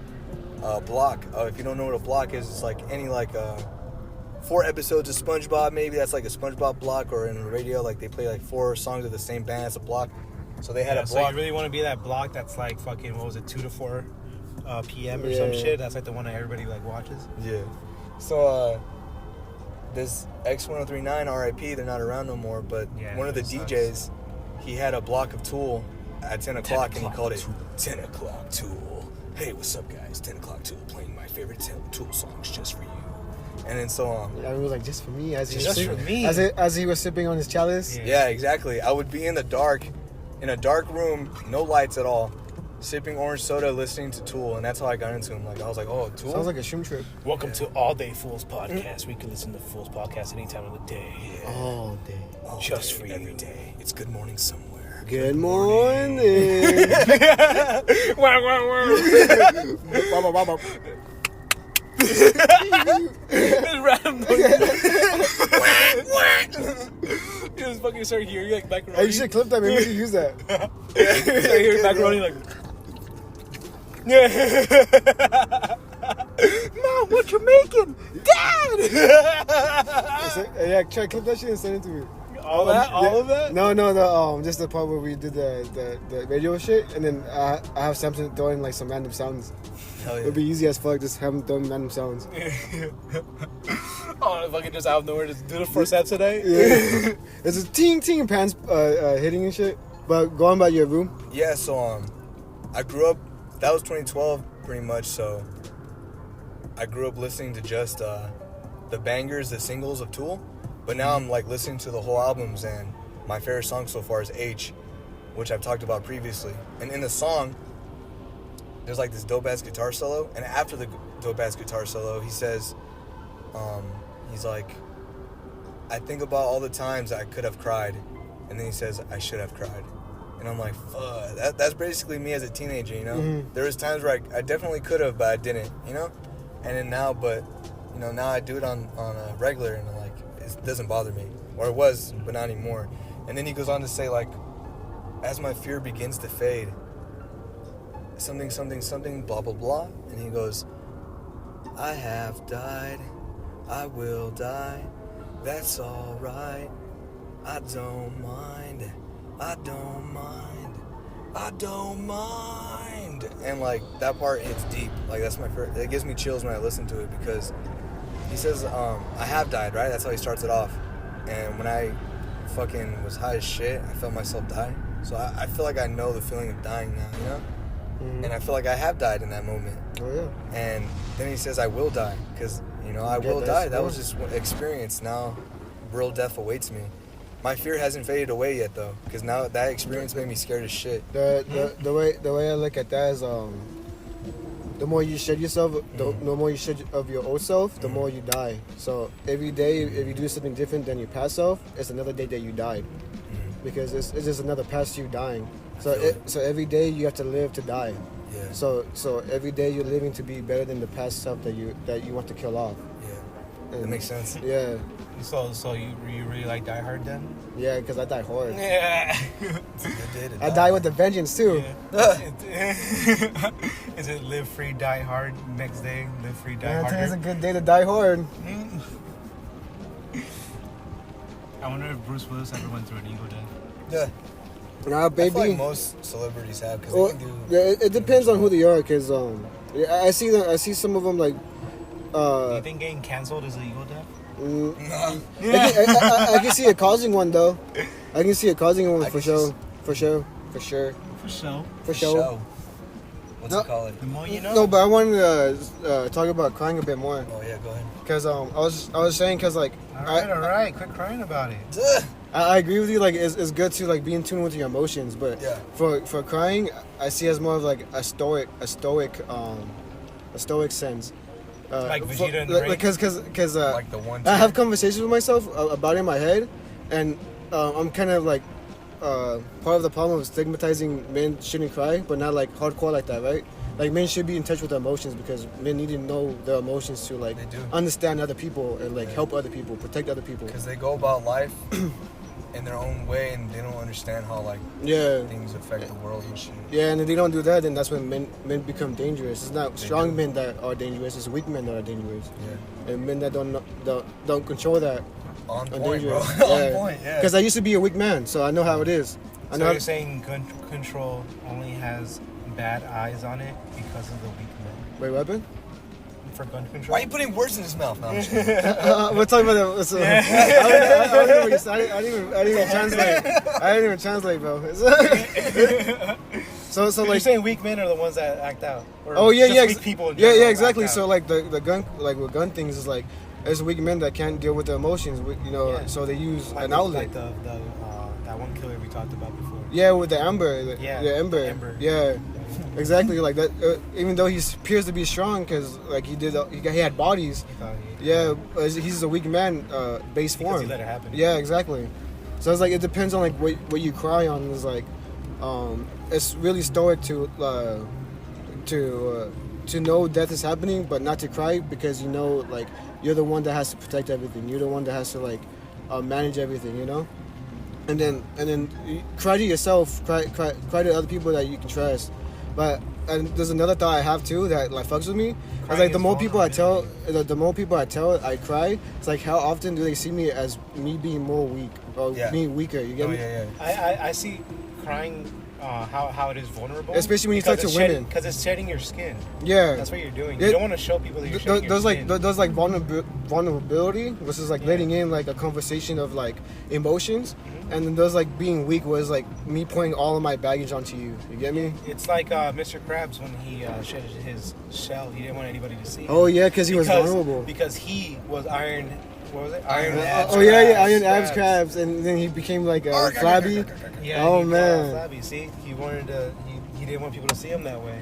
Speaker 1: a block. If you don't know what a block is, it's like any 4 episodes of SpongeBob. Maybe that's like a SpongeBob block, or in the radio, like they play like 4 songs of the same band as a block. So they had a block.
Speaker 3: So you really want to be that block that's like fucking 2 to 4 p.m. or some shit? That's like the one that everybody like watches.
Speaker 1: Yeah. So this X1039 RIP, they're not around no more. But one of the DJs, he had a block of Tool at 10 o'clock, and he called it 10 o'clock Tool. Hey, what's up, guys? 10 o'clock Tool, playing my favorite Tool songs just for you. And then so on.
Speaker 2: Yeah, it was like just for me, as he was sipping on his chalice.
Speaker 1: Yeah, exactly. I would be in a dark room, no lights at all, sipping orange soda, listening to Tool, and that's how I got into him. Like I was like, oh, Tool.
Speaker 2: Sounds like a shroom trip.
Speaker 3: Welcome to All Day Fools Podcast. We can listen to Fools Podcast any time of the day.
Speaker 1: Yeah.
Speaker 2: All day.
Speaker 3: Just for you.
Speaker 1: Every day. It's Good Morning Somewhere.
Speaker 2: Good morning.
Speaker 3: Just random You just fucking start hearing like macaroni.
Speaker 2: Hey, you should clip that. Maybe we should use that.
Speaker 3: Start hearing macaroni like. Mom, what you making? Dad!
Speaker 2: Yeah, try to clip that shit and send it to me.
Speaker 3: All of that?
Speaker 2: No, just the part where we did the radio shit, and then I have Samson throw in like some random sounds.
Speaker 1: Hell yeah.
Speaker 2: It'd be easy as fuck, just have him throwing random sounds.
Speaker 3: Oh, if I could just out of nowhere just do the first set today.
Speaker 2: Yeah. It's a ting pants hitting and shit. But going by your room.
Speaker 1: Yeah, so I grew up. That was 2012, pretty much. So I grew up listening to just the bangers, the singles of Tool. But now I'm like listening to the whole albums, and my favorite song so far is H, which I've talked about previously. And in the song, there's like this dope ass guitar solo, and after the dope ass guitar solo, he says, he's like, I think about all the times I could have cried, and then he says, I should have cried. And I'm like, fuck, that's basically me as a teenager, you know?
Speaker 2: Mm-hmm.
Speaker 1: There was times where I definitely could have, but I didn't, you know? And then now, but, you know, now I do it on a regular, and I'm like, it doesn't bother me. Or it was, but not anymore. And then he goes on to say, like, as my fear begins to fade, something, blah, blah, blah. And he goes, I have died, I will die, that's alright, I don't mind. I don't mind. And like that part hits deep. Like that's my favorite. It gives me chills when I listen to it because he says, I have died, right? That's how he starts it off. And when I fucking was high as shit, I felt myself die. So I feel like I know the feeling of dying now, you know? Mm-hmm. And I feel like I have died in that moment.
Speaker 2: Oh yeah.
Speaker 1: And then he says I will die because, you know, I will die. That was just one experience. Now real death awaits me. My fear hasn't faded away yet, though, because now that experience made me scared as shit.
Speaker 2: The way I look at that is, the more you shed yourself, the more you shed of your old self, the more you die. So every day, if you do something different than your past self, it's another day that you died, because it's just another past you dying. So every day you have to live to die.
Speaker 1: Yeah.
Speaker 2: So every day you're living to be better than the past self that you want to kill off.
Speaker 1: Yeah. That makes sense.
Speaker 2: Yeah.
Speaker 3: So you really like Die Hard then?
Speaker 2: Yeah, because I die hard.
Speaker 3: Yeah.
Speaker 2: I die with a vengeance too.
Speaker 3: Yeah. Is it live free, die hard next day? Live free, die hard.
Speaker 2: Today's a good day to die hard.
Speaker 3: I wonder if Bruce Willis ever went through an ego death.
Speaker 1: Yeah.
Speaker 2: Nah, baby.
Speaker 1: I feel like most celebrities have, because they can do.
Speaker 2: Yeah, it depends on who they are. Cause I see some of them like.
Speaker 3: Do you think getting canceled is an ego death?
Speaker 2: I can see it causing one though. I can see it causing one for sure. For sure.
Speaker 1: What's it called?
Speaker 3: The more you know.
Speaker 2: No, but I wanted to talk about crying a bit more.
Speaker 1: Oh yeah, go ahead.
Speaker 2: Cause I was saying, cause like.
Speaker 3: All right. Quit crying about it.
Speaker 2: I agree with you. Like it's good to like be in tune with your emotions, but
Speaker 1: yeah. For
Speaker 2: crying, I see as more of like a stoic sense.
Speaker 3: Like Vegeta and Ray?
Speaker 2: Because
Speaker 1: like the one.
Speaker 2: I have conversations with myself about it in my head, and I'm kind of like part of the problem of stigmatizing men shouldn't cry, but not like hardcore like that, right? Like men should be in touch with their emotions because men need to know their emotions to like understand other people and like help other people, protect other people.
Speaker 1: Because they go about life in their own way and they don't understand how like things affect the world and shit.
Speaker 2: Yeah, and if they don't do that, then that's when men become dangerous. It's not strong men that are dangerous; it's weak men that are dangerous. Yeah, and men that don't control that
Speaker 1: on
Speaker 2: are
Speaker 1: point,
Speaker 2: dangerous.
Speaker 1: bro. On point, yeah.
Speaker 2: Because I used to be a weak man, so I know how it is.
Speaker 3: So you're saying gun control only has bad eyes on it because of the weak men?
Speaker 2: Wait, what happened?
Speaker 3: For gun control?
Speaker 1: Why are you putting words in his mouth now?
Speaker 2: We're talking about that. So, I didn't even translate. I didn't even translate, bro. So
Speaker 3: like you're saying weak men are the ones that act out.
Speaker 2: Or
Speaker 3: weak people. In general
Speaker 2: exactly. So like the gun, like with gun things, is like there's weak men that can't deal with their emotions. So they use an outlet.
Speaker 3: Like that one killer we talked about before.
Speaker 2: Yeah, with the Amber.
Speaker 3: Ember.
Speaker 2: Yeah. Exactly, like that. Even though he appears to be strong, because like he had bodies. He's a weak man, base form.
Speaker 3: Because he let it happen.
Speaker 2: Yeah, exactly. So it's like it depends on like what you cry on. Is like, it's really stoic to know death is happening, but not to cry because you know like you're the one that has to protect everything. You're the one that has to like manage everything. You know, and then you cry to yourself, cry to other people that you can trust. But and there's another thought I have too that like fucks with me. It's
Speaker 3: Crying
Speaker 2: like the
Speaker 3: is
Speaker 2: more people I tell,
Speaker 3: vulnerability.
Speaker 2: the more people I tell I cry. It's like how often do they see me as me being more weak or
Speaker 1: Yeah.
Speaker 2: being weaker? You get
Speaker 1: Oh
Speaker 2: me?
Speaker 1: yeah, yeah.
Speaker 3: I see crying how it is vulnerable.
Speaker 2: Especially when you talk to women.
Speaker 3: Because it's shedding your skin.
Speaker 2: Yeah.
Speaker 3: That's what you're doing.
Speaker 2: Yeah.
Speaker 3: You don't want to show people that you're shedding your
Speaker 2: There's like
Speaker 3: skin.
Speaker 2: there's like vulnerability, which is like letting in like a conversation of like emotions, and then there's like being weak, where it's like me putting all of my baggage onto you. You get me?
Speaker 3: It's like Mr. Krabs when he shed his shell. He didn't want anybody to see.
Speaker 2: Oh yeah, because he was vulnerable.
Speaker 3: Because he was Iron. What was it? Iron Abs.
Speaker 2: Oh yeah,
Speaker 3: Krabs.
Speaker 2: Iron Abs Crabs, and then he became like flabby.
Speaker 3: Yeah.
Speaker 2: Oh,
Speaker 3: he was
Speaker 2: man.
Speaker 3: flabby. See, he wanted to. He didn't want people to see him that way,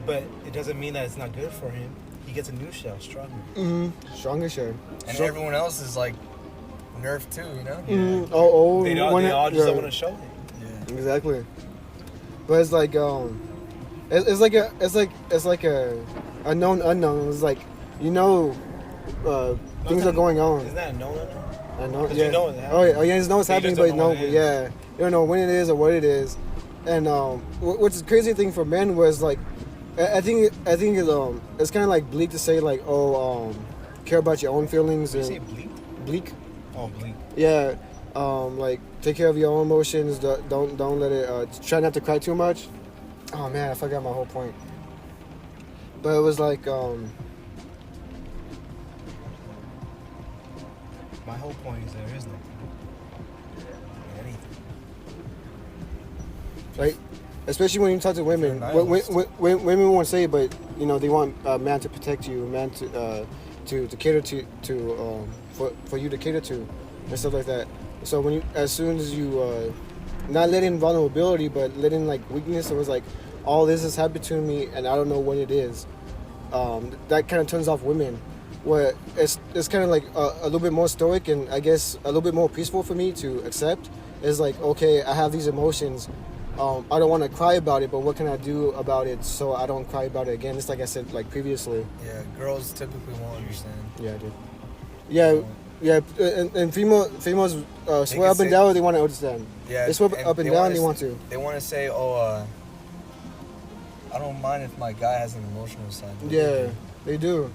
Speaker 3: but it doesn't mean that it's not good for him. He gets a new shell, stronger.
Speaker 2: Stronger shell.
Speaker 1: And everyone else is like nerfed too, you know?
Speaker 2: Oh,
Speaker 3: They all just don't want to show it.
Speaker 1: Yeah.
Speaker 2: Exactly. But it's like it's like a known unknown. It's like things are going on.
Speaker 3: Isn't that a no?
Speaker 2: I know.
Speaker 3: 'Cause
Speaker 2: Yeah.
Speaker 3: you know it's
Speaker 2: Oh yeah, you know it's
Speaker 3: But you
Speaker 2: happening,
Speaker 3: just
Speaker 2: but
Speaker 3: don't know
Speaker 2: no,
Speaker 3: what it is.
Speaker 2: yeah, you don't know when it is or what it is. And what's the crazy thing for men was like, I think it's kind of like bleak to say like, care about your own feelings
Speaker 3: Did you
Speaker 2: and
Speaker 3: say bleak?
Speaker 2: bleak.
Speaker 3: Oh, bleak.
Speaker 2: Yeah, like take care of your own emotions. Don't let it. Try not to cry too much. Oh man, I forgot my whole point. But it was like
Speaker 3: My whole point is there is nothing. Anything.
Speaker 2: like, especially when you talk to women.
Speaker 1: You're a nihilist.
Speaker 2: Women won't say it, but they want a man to protect you, a man to cater to for you to cater to, and stuff like that. So as soon as you not let in vulnerability, but let in like weakness, it was like all this has happened to me, and I don't know what it is. That kind of turns off women. Where it's kind of like a little bit more stoic and I guess a little bit more peaceful for me to accept. Is like, okay, I have these emotions. I don't want to cry about it, but what can I do about it so I don't cry about it again? It's like I said like previously.
Speaker 1: Yeah, girls typically won't understand.
Speaker 2: Yeah, dude. Yeah, and females swear
Speaker 1: can
Speaker 2: up and
Speaker 1: say-
Speaker 2: down they want to understand.
Speaker 1: Yeah,
Speaker 2: They swear up and down
Speaker 1: wanna
Speaker 2: they
Speaker 1: s-
Speaker 2: want to.
Speaker 1: They want to say, I don't mind if my guy has an emotional side.
Speaker 2: Yeah, they do.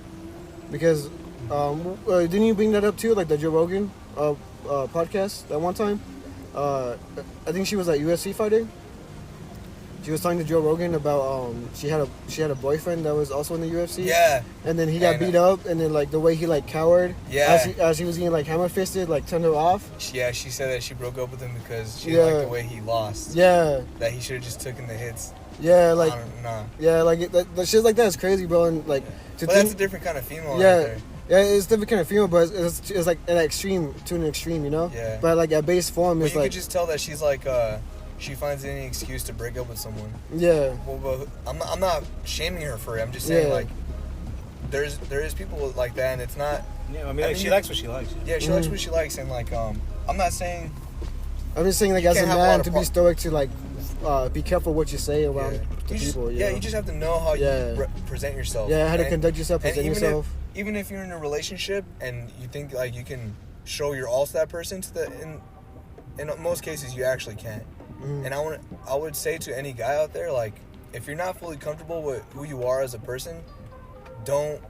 Speaker 2: Because didn't you bring that up too, like the Joe Rogan podcast that one time? I think she was like UFC fighter. She was talking to Joe Rogan about she had a boyfriend that was also in the UFC.
Speaker 1: Yeah.
Speaker 2: And then he got beat up, and then like the way he like cowered.
Speaker 1: Yeah.
Speaker 2: As he was getting like hammer fisted, like turned her off.
Speaker 1: Yeah, she said that she broke up with him because she didn't like the way he lost.
Speaker 2: Yeah.
Speaker 1: That he should have just taken the hits.
Speaker 2: Yeah, like
Speaker 1: Nah.
Speaker 2: yeah, like the shit like that is crazy, bro. And like
Speaker 1: But that's a different kind of female.
Speaker 2: yeah.
Speaker 1: Right there.
Speaker 2: Yeah, it's different kind of female, but it's like an extreme to an extreme, you know.
Speaker 1: Yeah.
Speaker 2: But like at base form,
Speaker 1: But
Speaker 2: it's
Speaker 1: you
Speaker 2: like
Speaker 1: could just tell that she's like she finds any excuse to break up with someone.
Speaker 2: yeah.
Speaker 1: Well, but I'm not shaming her for it. I'm just saying
Speaker 2: Yeah.
Speaker 1: like there is people like that, and it's not.
Speaker 3: Yeah, I mean, like, she likes what she likes.
Speaker 1: Yeah, she likes what she likes, and like I'm not saying.
Speaker 2: I'm just saying, like,
Speaker 1: You
Speaker 2: as a
Speaker 1: can't have a lot
Speaker 2: man,
Speaker 1: of
Speaker 2: to be stoic, to like be careful what you say around
Speaker 1: Yeah.
Speaker 2: to
Speaker 1: You just,
Speaker 2: people.
Speaker 1: yeah,
Speaker 2: know?
Speaker 1: you just have to know how
Speaker 2: Yeah.
Speaker 1: you present yourself.
Speaker 2: Yeah, how to
Speaker 1: And-
Speaker 2: conduct yourself,
Speaker 1: and
Speaker 2: present yourself.
Speaker 1: Even if you're in a relationship and you think like you can show your all to that person, in most cases you actually can't.
Speaker 2: Mm-hmm.
Speaker 1: And I would say to any guy out there, like, if you're not fully comfortable with who you are as a person, don't.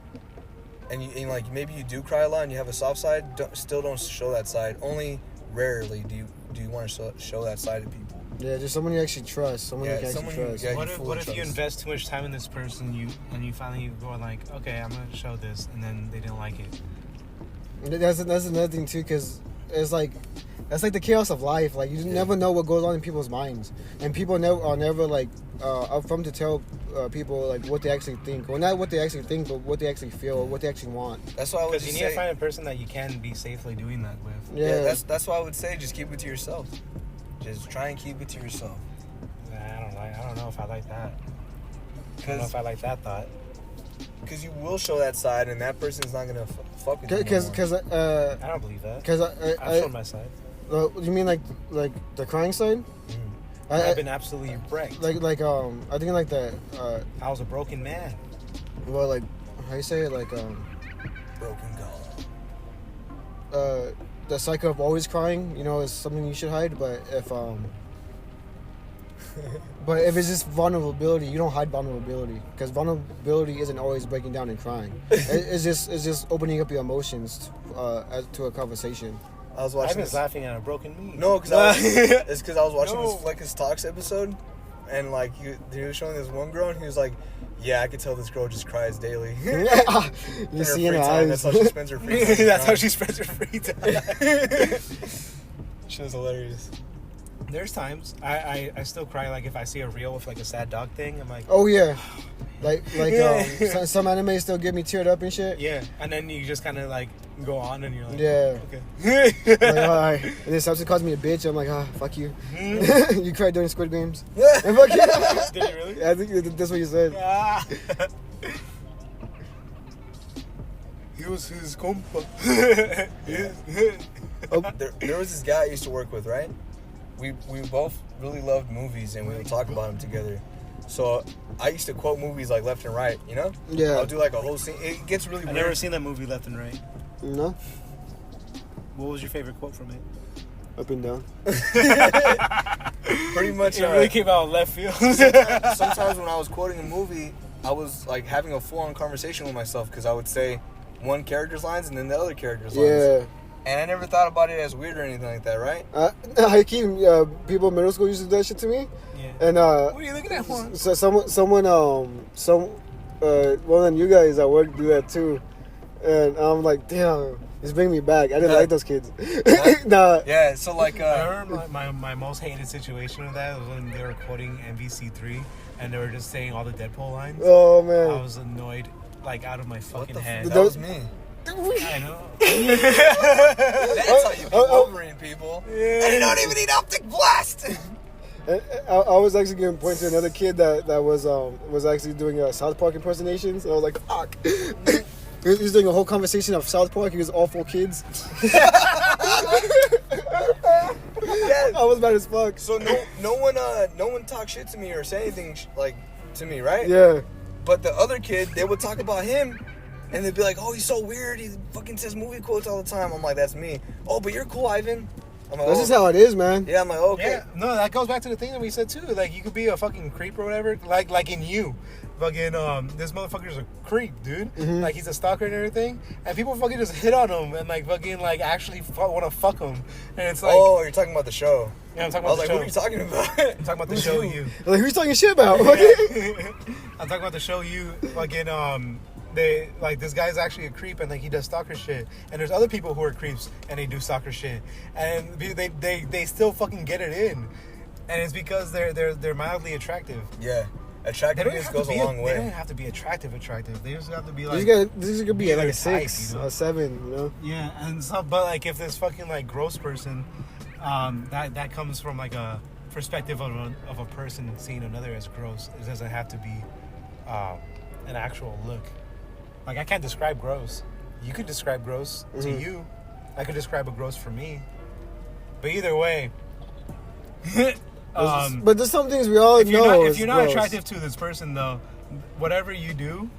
Speaker 1: And like maybe you do cry a lot and you have a soft side. Still don't show that side. Only rarely do you want to show that side to people.
Speaker 2: Yeah, just someone you actually trust. Someone you can actually trust.
Speaker 1: Yeah,
Speaker 3: What
Speaker 1: you
Speaker 3: if
Speaker 1: fully
Speaker 3: you
Speaker 1: trust.
Speaker 3: invest too much time in this person, you finally go like, okay, I'm gonna show this, and then they didn't like it.
Speaker 2: That's another thing too, because it's like that's like the chaos of life. Like you never know what goes on in people's minds, and people are never like upfront to tell people like what they actually think, or not what they actually think, but what they actually feel, or what they actually want.
Speaker 1: That's why I would
Speaker 3: Because
Speaker 1: just
Speaker 3: you need to
Speaker 1: say.
Speaker 3: find a person that you can be safely doing that with.
Speaker 2: Yeah,
Speaker 1: That's why I would say just keep it to yourself. Just try and keep it to yourself.
Speaker 3: I don't know if I like that. I don't know if I like that thought.
Speaker 1: Because you will show that side, and that person's not gonna fuck with you.
Speaker 2: because
Speaker 3: I don't believe that. I've shown my side.
Speaker 2: you mean like the crying side?
Speaker 3: I've been absolutely wrecked.
Speaker 2: I think like the
Speaker 3: I was a broken man.
Speaker 2: well, like how you say it, like
Speaker 1: broken God.
Speaker 2: the cycle of always crying, is something you should hide. But if But if it's just vulnerability, you don't hide vulnerability because vulnerability isn't always breaking down and crying. It's just opening up your emotions to a conversation.
Speaker 1: I was watching.
Speaker 3: Ivan's laughing at a broken me.
Speaker 1: No, it's because I was watching this Fleck's Talks episode, and like he was showing this one girl, and he was like, "Yeah, I could tell this girl just cries daily."
Speaker 2: You see in her eyes.
Speaker 1: That's how she spends her free time.
Speaker 3: That's how she spends her free time.
Speaker 1: She was hilarious.
Speaker 3: There's times I still cry like if I see a reel with like a sad dog thing. I'm like,
Speaker 2: oh yeah, like some anime still get me teared up and shit.
Speaker 3: yeah, and then you just kind of like go on and you're like,
Speaker 2: Yeah.
Speaker 3: okay.
Speaker 2: Like, alright. And then Substance calls me a bitch. I'm like, fuck you. You cried during Squid Games. And fuck you.
Speaker 3: Did you really?
Speaker 2: Yeah, I think that's what you said.
Speaker 3: Ah. He was his compa.
Speaker 1: There was this guy I used to work with, right? We both really loved movies, and we would talk about them together. So I used to quote movies like left and right, you know?
Speaker 2: Yeah.
Speaker 1: I'll do like a whole scene. It gets really
Speaker 3: I've
Speaker 1: weird.
Speaker 3: never seen that movie Left and Right.
Speaker 2: No?
Speaker 3: What was your favorite quote from it?
Speaker 2: Up and down.
Speaker 1: Pretty much.
Speaker 3: It really came out of left field.
Speaker 1: Sometimes when I was quoting a movie, I was like having a full-on conversation with myself because I would say one character's lines and then the other character's lines.
Speaker 2: Yeah.
Speaker 1: And I never thought about it as weird or anything like that, right?
Speaker 2: I keep people in middle school used to do that shit to me.
Speaker 3: Yeah.
Speaker 2: And
Speaker 3: What are you looking at for?
Speaker 2: so one of you guys at work do that too. And I'm like, damn, it's bringing me back. I didn't like those kids. Nah.
Speaker 1: Yeah, so like...
Speaker 3: I remember my most hated situation of that was when they were quoting MVC3 and they were just saying all the Deadpool lines.
Speaker 2: Oh, man.
Speaker 3: I was annoyed, like, out of my fucking head.
Speaker 1: That was me.
Speaker 3: I know.
Speaker 1: That's how you be Wolverine, people.
Speaker 3: Yeah.
Speaker 1: And you don't even need optic blast!
Speaker 2: I was actually giving points to another kid that was actually doing South Park impersonations. I was like, fuck. He was doing a whole conversation of South Park. He was all 4 kids. I was mad as fuck.
Speaker 1: So no one talked shit to me or say anything like to me, right?
Speaker 2: Yeah.
Speaker 1: But the other kid, they would talk about him, and they'd be like, "Oh, he's so weird. He fucking says movie quotes all the time." I'm like, "That's me." Oh, but you're cool, Ivan. I'm like,
Speaker 2: That's just how it is, man.
Speaker 1: Yeah, I'm like, okay.
Speaker 3: Yeah, no, that goes back to the thing that we said too. Like, you could be a fucking creep or whatever. Like in you, fucking this motherfucker's a creep, dude.
Speaker 2: Mm-hmm.
Speaker 3: Like, he's a stalker and everything, and people fucking just hit on him and like fucking like actually want to fuck him. And it's like,
Speaker 1: Oh, you're talking about the show.
Speaker 3: yeah, I'm talking
Speaker 1: I
Speaker 3: about
Speaker 1: was
Speaker 3: the
Speaker 1: like,
Speaker 3: show.
Speaker 1: what are you talking about?
Speaker 3: I'm talking about the show you.
Speaker 2: Like, who's talking shit about?
Speaker 3: I'm talking about the show you. Fucking they like this guy's actually a creep and like he does stalker shit, and there's other people who are creeps and they do stalker shit, and they still fucking get it in, and it's because they're mildly attractive.
Speaker 1: Yeah,
Speaker 3: They don't
Speaker 1: attractiveness
Speaker 3: have
Speaker 1: goes
Speaker 3: to
Speaker 1: a
Speaker 3: be
Speaker 1: long
Speaker 3: They
Speaker 1: way.
Speaker 3: don't have to be attractive. They just have to be like.
Speaker 2: This is gonna be like a
Speaker 3: Either
Speaker 2: 6
Speaker 3: type, you know?
Speaker 2: or 7, you know?
Speaker 3: Yeah, and so, but like if this fucking like gross person, that comes from like a perspective of a person seeing another as gross. It doesn't have to be an actual look. Like, I can't describe gross. You could describe gross to you. I could describe a gross for me. But either way,
Speaker 2: But there's some things we all know.
Speaker 3: if you're not
Speaker 2: gross.
Speaker 3: attractive to this person, though, whatever you do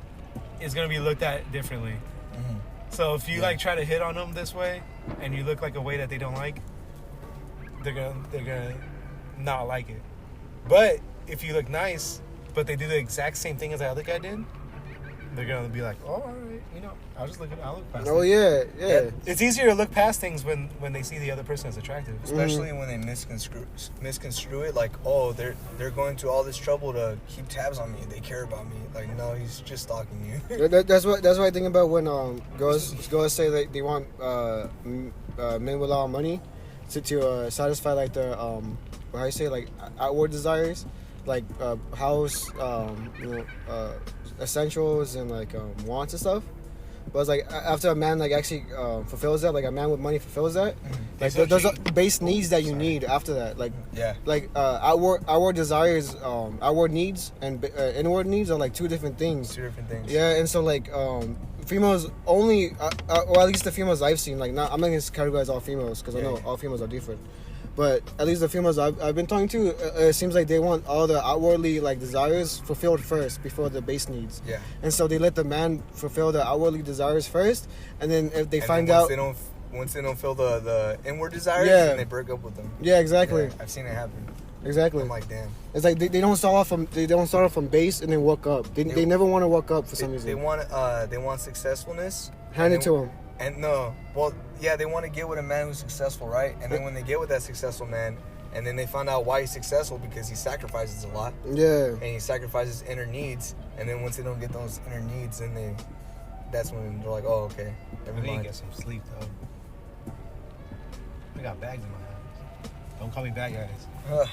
Speaker 3: is gonna be looked at differently.
Speaker 1: Mm-hmm.
Speaker 3: So if you like try to hit on them this way, and you look like a way that they don't like, they're gonna not like it. But if you look nice, but they do the exact same thing as the other guy did, they're gonna be like, oh, all right, I'll look past
Speaker 2: Oh,
Speaker 3: it.
Speaker 2: yeah.
Speaker 3: It's easier to look past things when they see the other person as attractive.
Speaker 1: Especially when they misconstrue it, like, oh, they're going to all this trouble to keep tabs on me. They care about me. Like, no, he's just stalking you.
Speaker 2: That's what I think about when girls say that they want men with a lot of money to satisfy like their how you say, like, outward desires, like house, essentials and like wants and stuff. But it's like after a man like actually fulfills that, like a man with money fulfills that, like there's base needs that you need after that, like outward desires, outward needs and inward needs are like 2 different things.
Speaker 1: 2 different things.
Speaker 2: Yeah, and so like females only, or at least the females I've seen, like I'm not gonna categorize all females because I know all females are different. But at least the females I've been talking to, it seems like they want all the outwardly like desires fulfilled first before the base needs.
Speaker 1: Yeah.
Speaker 2: And so they let the man fulfill the outwardly desires first, and then if they find
Speaker 1: once
Speaker 2: out,
Speaker 1: once they don't feel the inward desires,
Speaker 2: Yeah.
Speaker 1: then they break up with them.
Speaker 2: yeah, exactly.
Speaker 1: Yeah, I've seen it happen.
Speaker 2: Exactly.
Speaker 1: I'm like, damn.
Speaker 2: It's like they don't start off from base and then walk up. They never want to walk up for some reason.
Speaker 1: They want successfulness.
Speaker 2: Hand it to them.
Speaker 1: And no, well, yeah, they want to get with a man who's successful, right? And then when they get with that successful man, and then they find out why he's successful because he sacrifices a lot.
Speaker 2: Yeah.
Speaker 1: And he sacrifices inner needs. And then once they don't get those inner needs, then that's when they're like, oh, okay, never
Speaker 3: I need to
Speaker 1: mind.
Speaker 3: get some sleep though. I got bags in my house. Don't call me bad guys.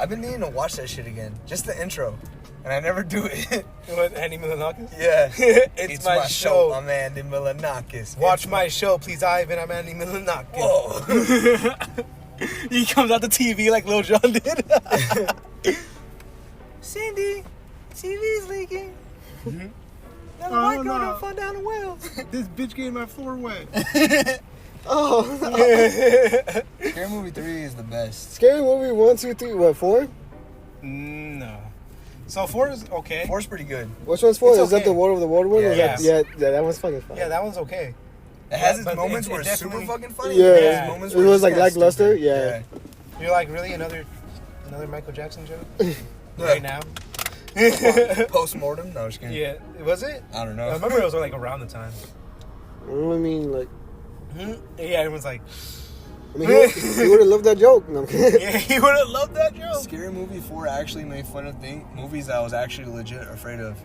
Speaker 1: I've been needing to watch that shit again. Just the intro. And I never do it.
Speaker 3: What, Andy Milanakis?
Speaker 1: Yeah.
Speaker 3: It's my show.
Speaker 1: I'm Andy Milanakis.
Speaker 3: Watch my show, please, Ivan. I'm Andy Milanakis.
Speaker 1: Whoa.
Speaker 3: He comes out the TV like Lil Jon did.
Speaker 1: Cindy, TV's leaking. Now the white girl don't fall down the well.
Speaker 3: This bitch getting my floor wet.
Speaker 2: Oh.
Speaker 1: Scary Movie 3 is the best.
Speaker 2: Scary Movie 1, 2, 3, what, 4?
Speaker 3: No. So 4 is okay.
Speaker 1: 4's pretty good.
Speaker 2: Which one's 4?
Speaker 3: It's
Speaker 2: Is that
Speaker 3: okay.
Speaker 2: the Water of the Water one?
Speaker 1: Yeah.
Speaker 2: Or is that, yeah, that one's fucking fun.
Speaker 3: Yeah, that one's okay.
Speaker 1: It has its
Speaker 3: But
Speaker 1: moments
Speaker 3: it
Speaker 1: where it's super
Speaker 3: definitely-
Speaker 1: fucking funny.
Speaker 2: Yeah.
Speaker 1: It
Speaker 3: Yeah.
Speaker 1: has moments
Speaker 2: It
Speaker 1: where
Speaker 2: was
Speaker 1: it's
Speaker 2: like
Speaker 1: kinda
Speaker 2: lackluster,
Speaker 1: stupid.
Speaker 2: yeah.
Speaker 3: You're like, really? Another Michael Jackson joke?
Speaker 1: Yeah.
Speaker 3: Right now?
Speaker 1: Post-mortem? No, I'm just kidding.
Speaker 3: Yeah. Was it?
Speaker 1: I don't
Speaker 3: I
Speaker 1: know.
Speaker 3: remember it was like around the time.
Speaker 2: I mean, like,
Speaker 3: Yeah, everyone's like,
Speaker 2: he would have loved that joke. No, I'm kidding.
Speaker 3: yeah, he would have loved that joke.
Speaker 1: Scary Movie 4 actually made fun of movies that I was actually legit afraid of.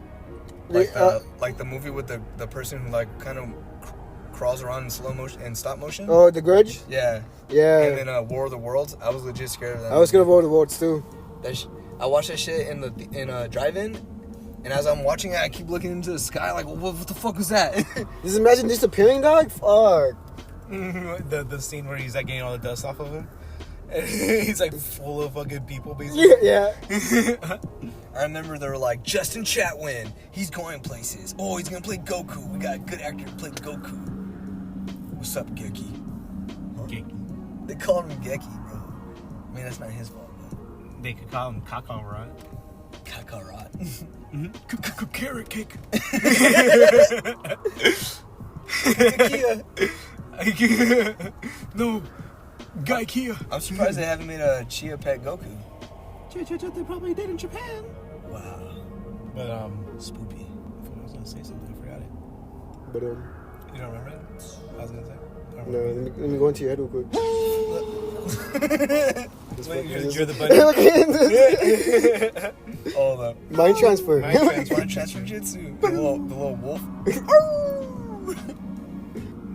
Speaker 1: Like like the movie with the person who like kind of crawls around in slow motion and stop motion.
Speaker 2: Oh, The Grudge?
Speaker 1: Yeah.
Speaker 2: Yeah.
Speaker 1: And then War of the Worlds. I was legit scared of that.
Speaker 2: I was scared of War of the Worlds, too.
Speaker 1: I watched that shit in a drive-in, and as I'm watching it, I keep looking into the sky like, what the fuck was that?
Speaker 2: Just imagine disappearing, dog? Fuck.
Speaker 3: The scene where he's like getting all the dust off of him. And he's like full of fucking people, basically.
Speaker 2: Yeah.
Speaker 1: I remember they were like, Justin Chatwin, he's going places. Oh, he's gonna play Goku. We got a good actor to play Goku. What's up, Geki? They call him Geki, bro. I mean, that's not his fault, but
Speaker 3: They could call him Kakarot.
Speaker 1: Kakarot.
Speaker 3: Carrot cake. No, Guy Kia.
Speaker 1: I'm surprised they haven't made a Chia Pet Goku.
Speaker 3: They probably did in Japan.
Speaker 1: Wow.
Speaker 3: But
Speaker 1: Spoopy.
Speaker 3: I was gonna say something, I forgot it.
Speaker 2: But,
Speaker 3: You don't remember it? I was gonna say. I don't
Speaker 2: no,
Speaker 3: remember.
Speaker 2: let me go into your head real quick.
Speaker 3: Wait, you're the bunny.
Speaker 1: Oh, the
Speaker 2: Mind transfer.
Speaker 3: Mind transfer.
Speaker 1: Mind transfer jutsu. The little wolf.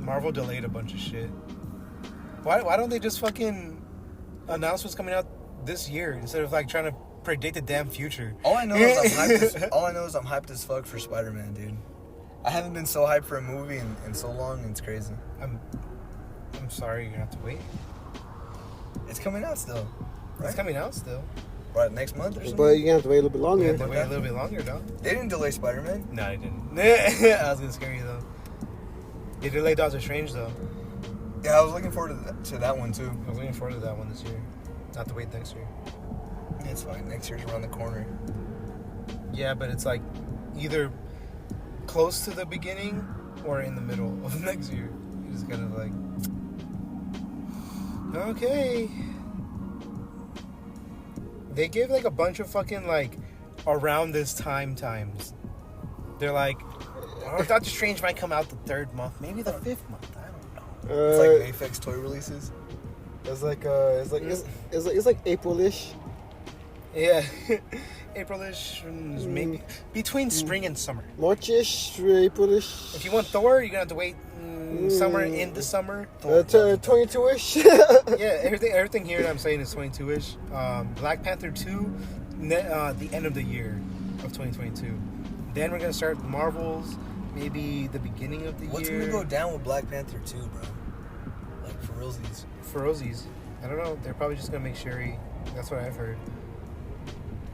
Speaker 3: Marvel delayed a bunch of shit. Why don't they just fucking announce what's coming out this year instead of like trying to predict the damn future?
Speaker 1: All I know is I'm hyped as fuck for Spider-Man, dude. I haven't been so hyped for a movie in so long. It's crazy.
Speaker 3: I'm sorry, you're gonna have to wait.
Speaker 1: It's coming out still, right?
Speaker 3: It's coming out still.
Speaker 1: Right, next month or something.
Speaker 2: But you're going to have to wait a little bit longer.
Speaker 3: You have to wait a little bit longer, though.
Speaker 1: They didn't delay Spider-Man.
Speaker 3: No, I didn't. I was gonna scare you though. They delayed Doctor Strange though.
Speaker 1: Yeah, I was looking forward to that one too.
Speaker 3: I was looking forward to that one this year. Not to wait next year.
Speaker 1: It's fine. Next year's around the corner.
Speaker 3: Yeah, but it's like either close to the beginning or in the middle of next year. It's kind of like, okay. They give like a bunch of fucking like around this times. They're like, oh, Doctor Strange might come out the 3rd month, maybe the 5th month. I don't know.
Speaker 1: It's like Mayfix toy releases.
Speaker 2: It's like April-ish.
Speaker 3: Yeah, April-ish, maybe between spring and summer.
Speaker 2: March-ish, April-ish.
Speaker 3: If you want Thor, you're gonna have to wait somewhere in the summer.
Speaker 2: 22-ish.
Speaker 3: Yeah, everything here that I'm saying is 22-ish. Black Panther 2, the end of the year of 2022. Then we're gonna start Marvels, maybe the beginning of the
Speaker 1: What's
Speaker 3: year.
Speaker 1: gonna go down with Black Panther 2, bro? Like for realsies.
Speaker 3: For Rosie's. I don't know. They're probably just gonna make Shuri. That's what I've heard.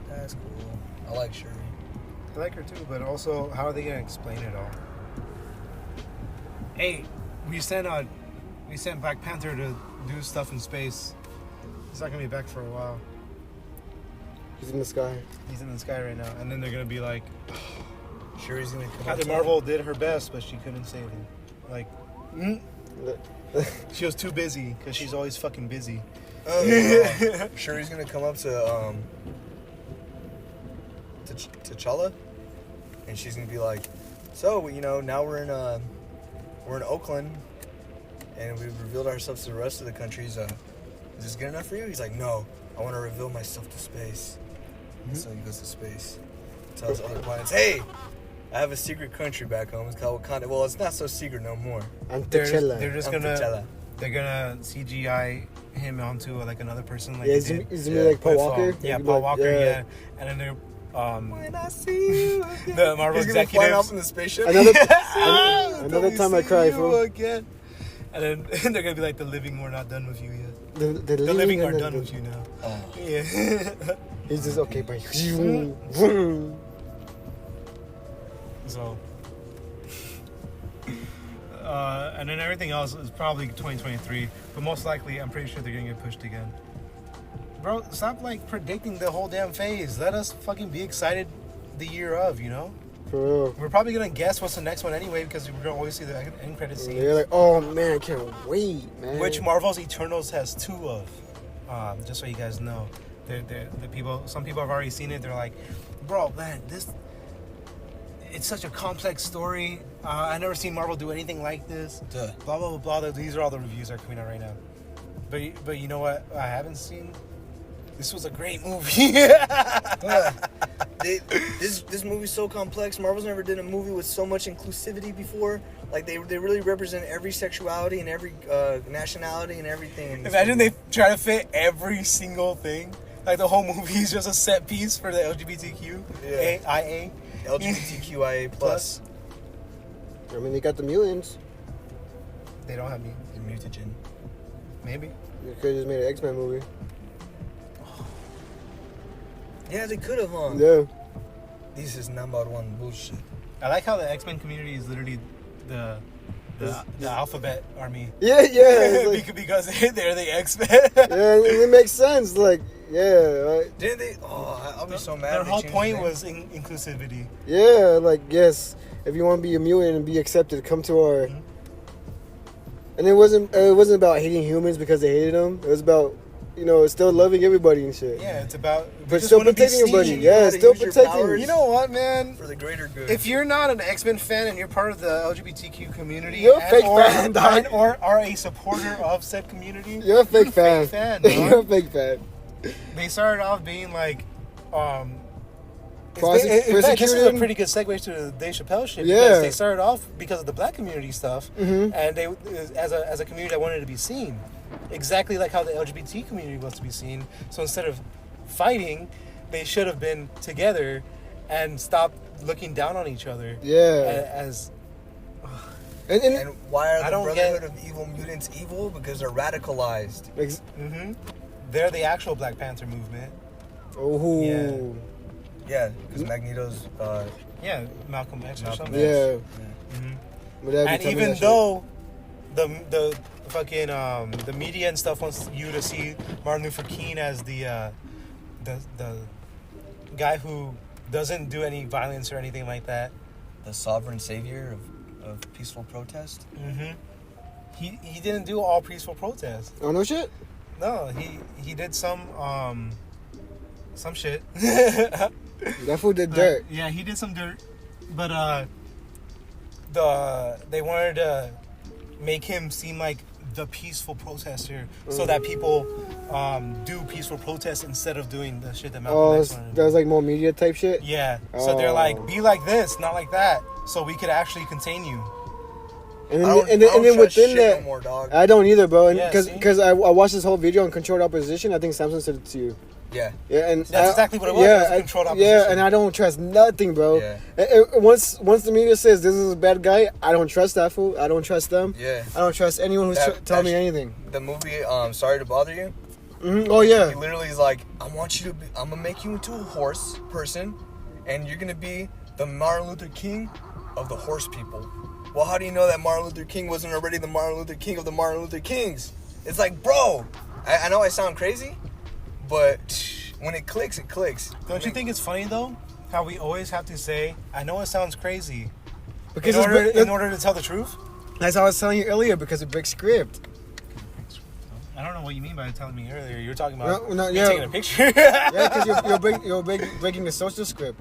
Speaker 1: That's cool. I like Shuri.
Speaker 3: I like her too, but also, how are they gonna explain it all? Hey, we sent Black Panther to do stuff in space. He's not gonna be back for a while.
Speaker 2: He's in the sky.
Speaker 3: He's in the sky right now, and then they're gonna be like,
Speaker 1: Shuri's gonna come
Speaker 3: Captain
Speaker 1: out
Speaker 3: Marvel did her best, but she couldn't save him. Like, she was too busy because she's always fucking busy.
Speaker 1: Shuri's gonna come up to T'Challa, and she's gonna be like, "So, now we're in Oakland, and we've revealed ourselves to the rest of the countries. Is this good enough for you?" He's like, "No, I want to reveal myself to space." So he goes to space, tells other planets, "Hey, I have a secret country back home. It's called Wakanda." Well, it's not so secret no more.
Speaker 3: They're
Speaker 2: T'Challa.
Speaker 3: just
Speaker 1: T'Challa.
Speaker 3: they're gonna CGI him onto like another person. Like
Speaker 2: Yeah,
Speaker 3: they
Speaker 2: he's
Speaker 3: did
Speaker 2: gonna be like Paul
Speaker 3: with,
Speaker 2: Walker.
Speaker 3: Yeah,
Speaker 2: He'd be
Speaker 3: Paul
Speaker 2: like,
Speaker 3: Walker. Yeah, and then they're
Speaker 1: When I see you again.
Speaker 3: the Marvel
Speaker 1: He's gonna fly
Speaker 3: executives.
Speaker 1: off in the spaceship.
Speaker 2: Another time I cry, bro.
Speaker 3: Again. And then they're gonna be like, "The living, we're not done with you yet.
Speaker 2: The
Speaker 3: The living are
Speaker 2: and
Speaker 3: done with you now."
Speaker 1: Oh.
Speaker 3: Yeah.
Speaker 2: He's just okay, but
Speaker 3: So. And then everything else is probably 2023, but most likely, I'm pretty sure they're gonna get pushed again. Bro, stop like predicting the whole damn phase. Let us fucking be excited the year of,
Speaker 2: for real.
Speaker 3: We're probably gonna guess what's the next one anyway because we're gonna always see the end credit scene.
Speaker 2: You're like, oh man, I can't wait, man.
Speaker 3: Which Marvel's Eternals has 2 of. Just so you guys know, some people have already seen it. They're like, bro, man, it's such a complex story. I never seen Marvel do anything like this.
Speaker 1: Duh.
Speaker 3: Blah blah blah blah. These are all the reviews that are coming out right now. But you know what? I haven't seen. This was a great movie.
Speaker 1: This movie's so complex. Marvel's never did a movie with so much inclusivity before. Like they really represent every sexuality and every nationality and everything.
Speaker 3: Imagine they try to fit every single thing. Like the whole movie is just a set piece for the LGBTQ. IA.
Speaker 1: LGBTQIA plus.
Speaker 2: I mean, they got the mutants.
Speaker 3: They don't have me.
Speaker 1: The mutagen.
Speaker 3: Maybe.
Speaker 2: They could have just made an X-Men movie.
Speaker 1: Yeah, they could have, huh?
Speaker 2: Yeah.
Speaker 1: This is number one bullshit.
Speaker 3: I like how the X-Men community is literally the alphabet army.
Speaker 2: Yeah, it's like,
Speaker 3: because they're the X-Men.
Speaker 2: yeah, it makes sense. Like, yeah, right.
Speaker 1: Didn't they? Oh, I'll be so mad.
Speaker 3: Their
Speaker 1: if they
Speaker 3: whole
Speaker 1: changed
Speaker 3: point
Speaker 1: the name.
Speaker 3: was inclusivity.
Speaker 2: Yeah, like, yes, if you want to be a mutant and be accepted, come to our.
Speaker 3: Mm-hmm.
Speaker 2: And it wasn't about hating humans because they hated them. It was about, still loving everybody and shit.
Speaker 3: Yeah, it's about.
Speaker 2: But still protecting everybody. Yeah, still protecting.
Speaker 3: You know what, man?
Speaker 1: For the greater good.
Speaker 3: If you're not an X-Men fan and you're part of the LGBTQ community,
Speaker 2: You're a fake fan, dog.
Speaker 3: or are a supporter of said community,
Speaker 2: You're a fake fan.
Speaker 3: dog.
Speaker 2: You're a fake fan.
Speaker 3: They started off being like,
Speaker 2: Persecuted.
Speaker 3: in fact, this is a pretty good segue to the Dave Chappelle shit.
Speaker 2: Yeah.
Speaker 3: Because they started off because of the black community stuff,
Speaker 2: Mm-hmm.
Speaker 3: and they, as a community that wanted to be seen, exactly like how the LGBT community wants to be seen. So instead of fighting, they should have been together and stopped looking down on each other.
Speaker 2: Yeah.
Speaker 3: As
Speaker 1: And why are
Speaker 3: I
Speaker 1: the
Speaker 3: don't
Speaker 1: Brotherhood of Evil Mutants evil? Because they're radicalized.
Speaker 3: they're the actual Black Panther movement.
Speaker 2: Oh.
Speaker 3: Yeah.
Speaker 1: Yeah, because Magneto's.
Speaker 3: Yeah, Malcolm X or
Speaker 1: Malcolm
Speaker 3: something.
Speaker 2: Yeah.
Speaker 3: Mhm.
Speaker 2: My dad be
Speaker 3: And
Speaker 2: telling me
Speaker 3: even
Speaker 2: that
Speaker 3: though the fucking the media and stuff wants you to see Martin Luther King as the guy who doesn't do any violence or anything like that.
Speaker 1: The sovereign savior of peaceful protest.
Speaker 3: Mm-hmm. He didn't do all peaceful protests.
Speaker 2: shit. Oh, no shit?
Speaker 3: No, he did some shit.
Speaker 2: That fool did dirt.
Speaker 3: Yeah, he did some dirt. But they wanted to make him seem like the peaceful protester, so that people do peaceful protests instead of doing the shit that Malcolm X wanted to do.
Speaker 2: That was like more media type shit?
Speaker 3: Yeah. So they're like, be like this, not like that, so we could actually contain you.
Speaker 2: And
Speaker 1: I don't
Speaker 2: then
Speaker 1: trust
Speaker 2: within
Speaker 1: shit
Speaker 2: that,
Speaker 1: no more, dog.
Speaker 2: I don't either, bro.
Speaker 3: Yeah,
Speaker 2: Because I watched this whole video on controlled opposition. I think Samson said it to you.
Speaker 1: Yeah.
Speaker 2: Yeah, and
Speaker 3: That's exactly what it was. It was controlled opposition.
Speaker 2: Yeah, and I don't trust nothing, bro.
Speaker 1: Yeah.
Speaker 2: Once the media says this is a bad guy, I don't trust that fool. I don't trust them.
Speaker 1: Yeah.
Speaker 2: I don't trust anyone who's telling me anything.
Speaker 1: The movie, Sorry to Bother You.
Speaker 2: Mm-hmm. Oh yeah.
Speaker 1: He literally is like, I'm gonna make you into a horse person, and you're gonna be the Martin Luther King of the horse people. Well, how do you know that Martin Luther King wasn't already the Martin Luther King of the Martin Luther Kings? It's like, bro, I know I sound crazy, but when it clicks, it clicks.
Speaker 3: Don't you think it's funny though, how we always have to say, I know it sounds crazy,
Speaker 2: Because
Speaker 3: in order to tell the truth?
Speaker 2: that's how I was telling you earlier. Because it breaks script.
Speaker 3: I don't know what you mean by telling me earlier. You were talking about
Speaker 2: No,
Speaker 3: you
Speaker 2: yeah.
Speaker 3: taking a picture.
Speaker 2: Yeah, because you're breaking the social script.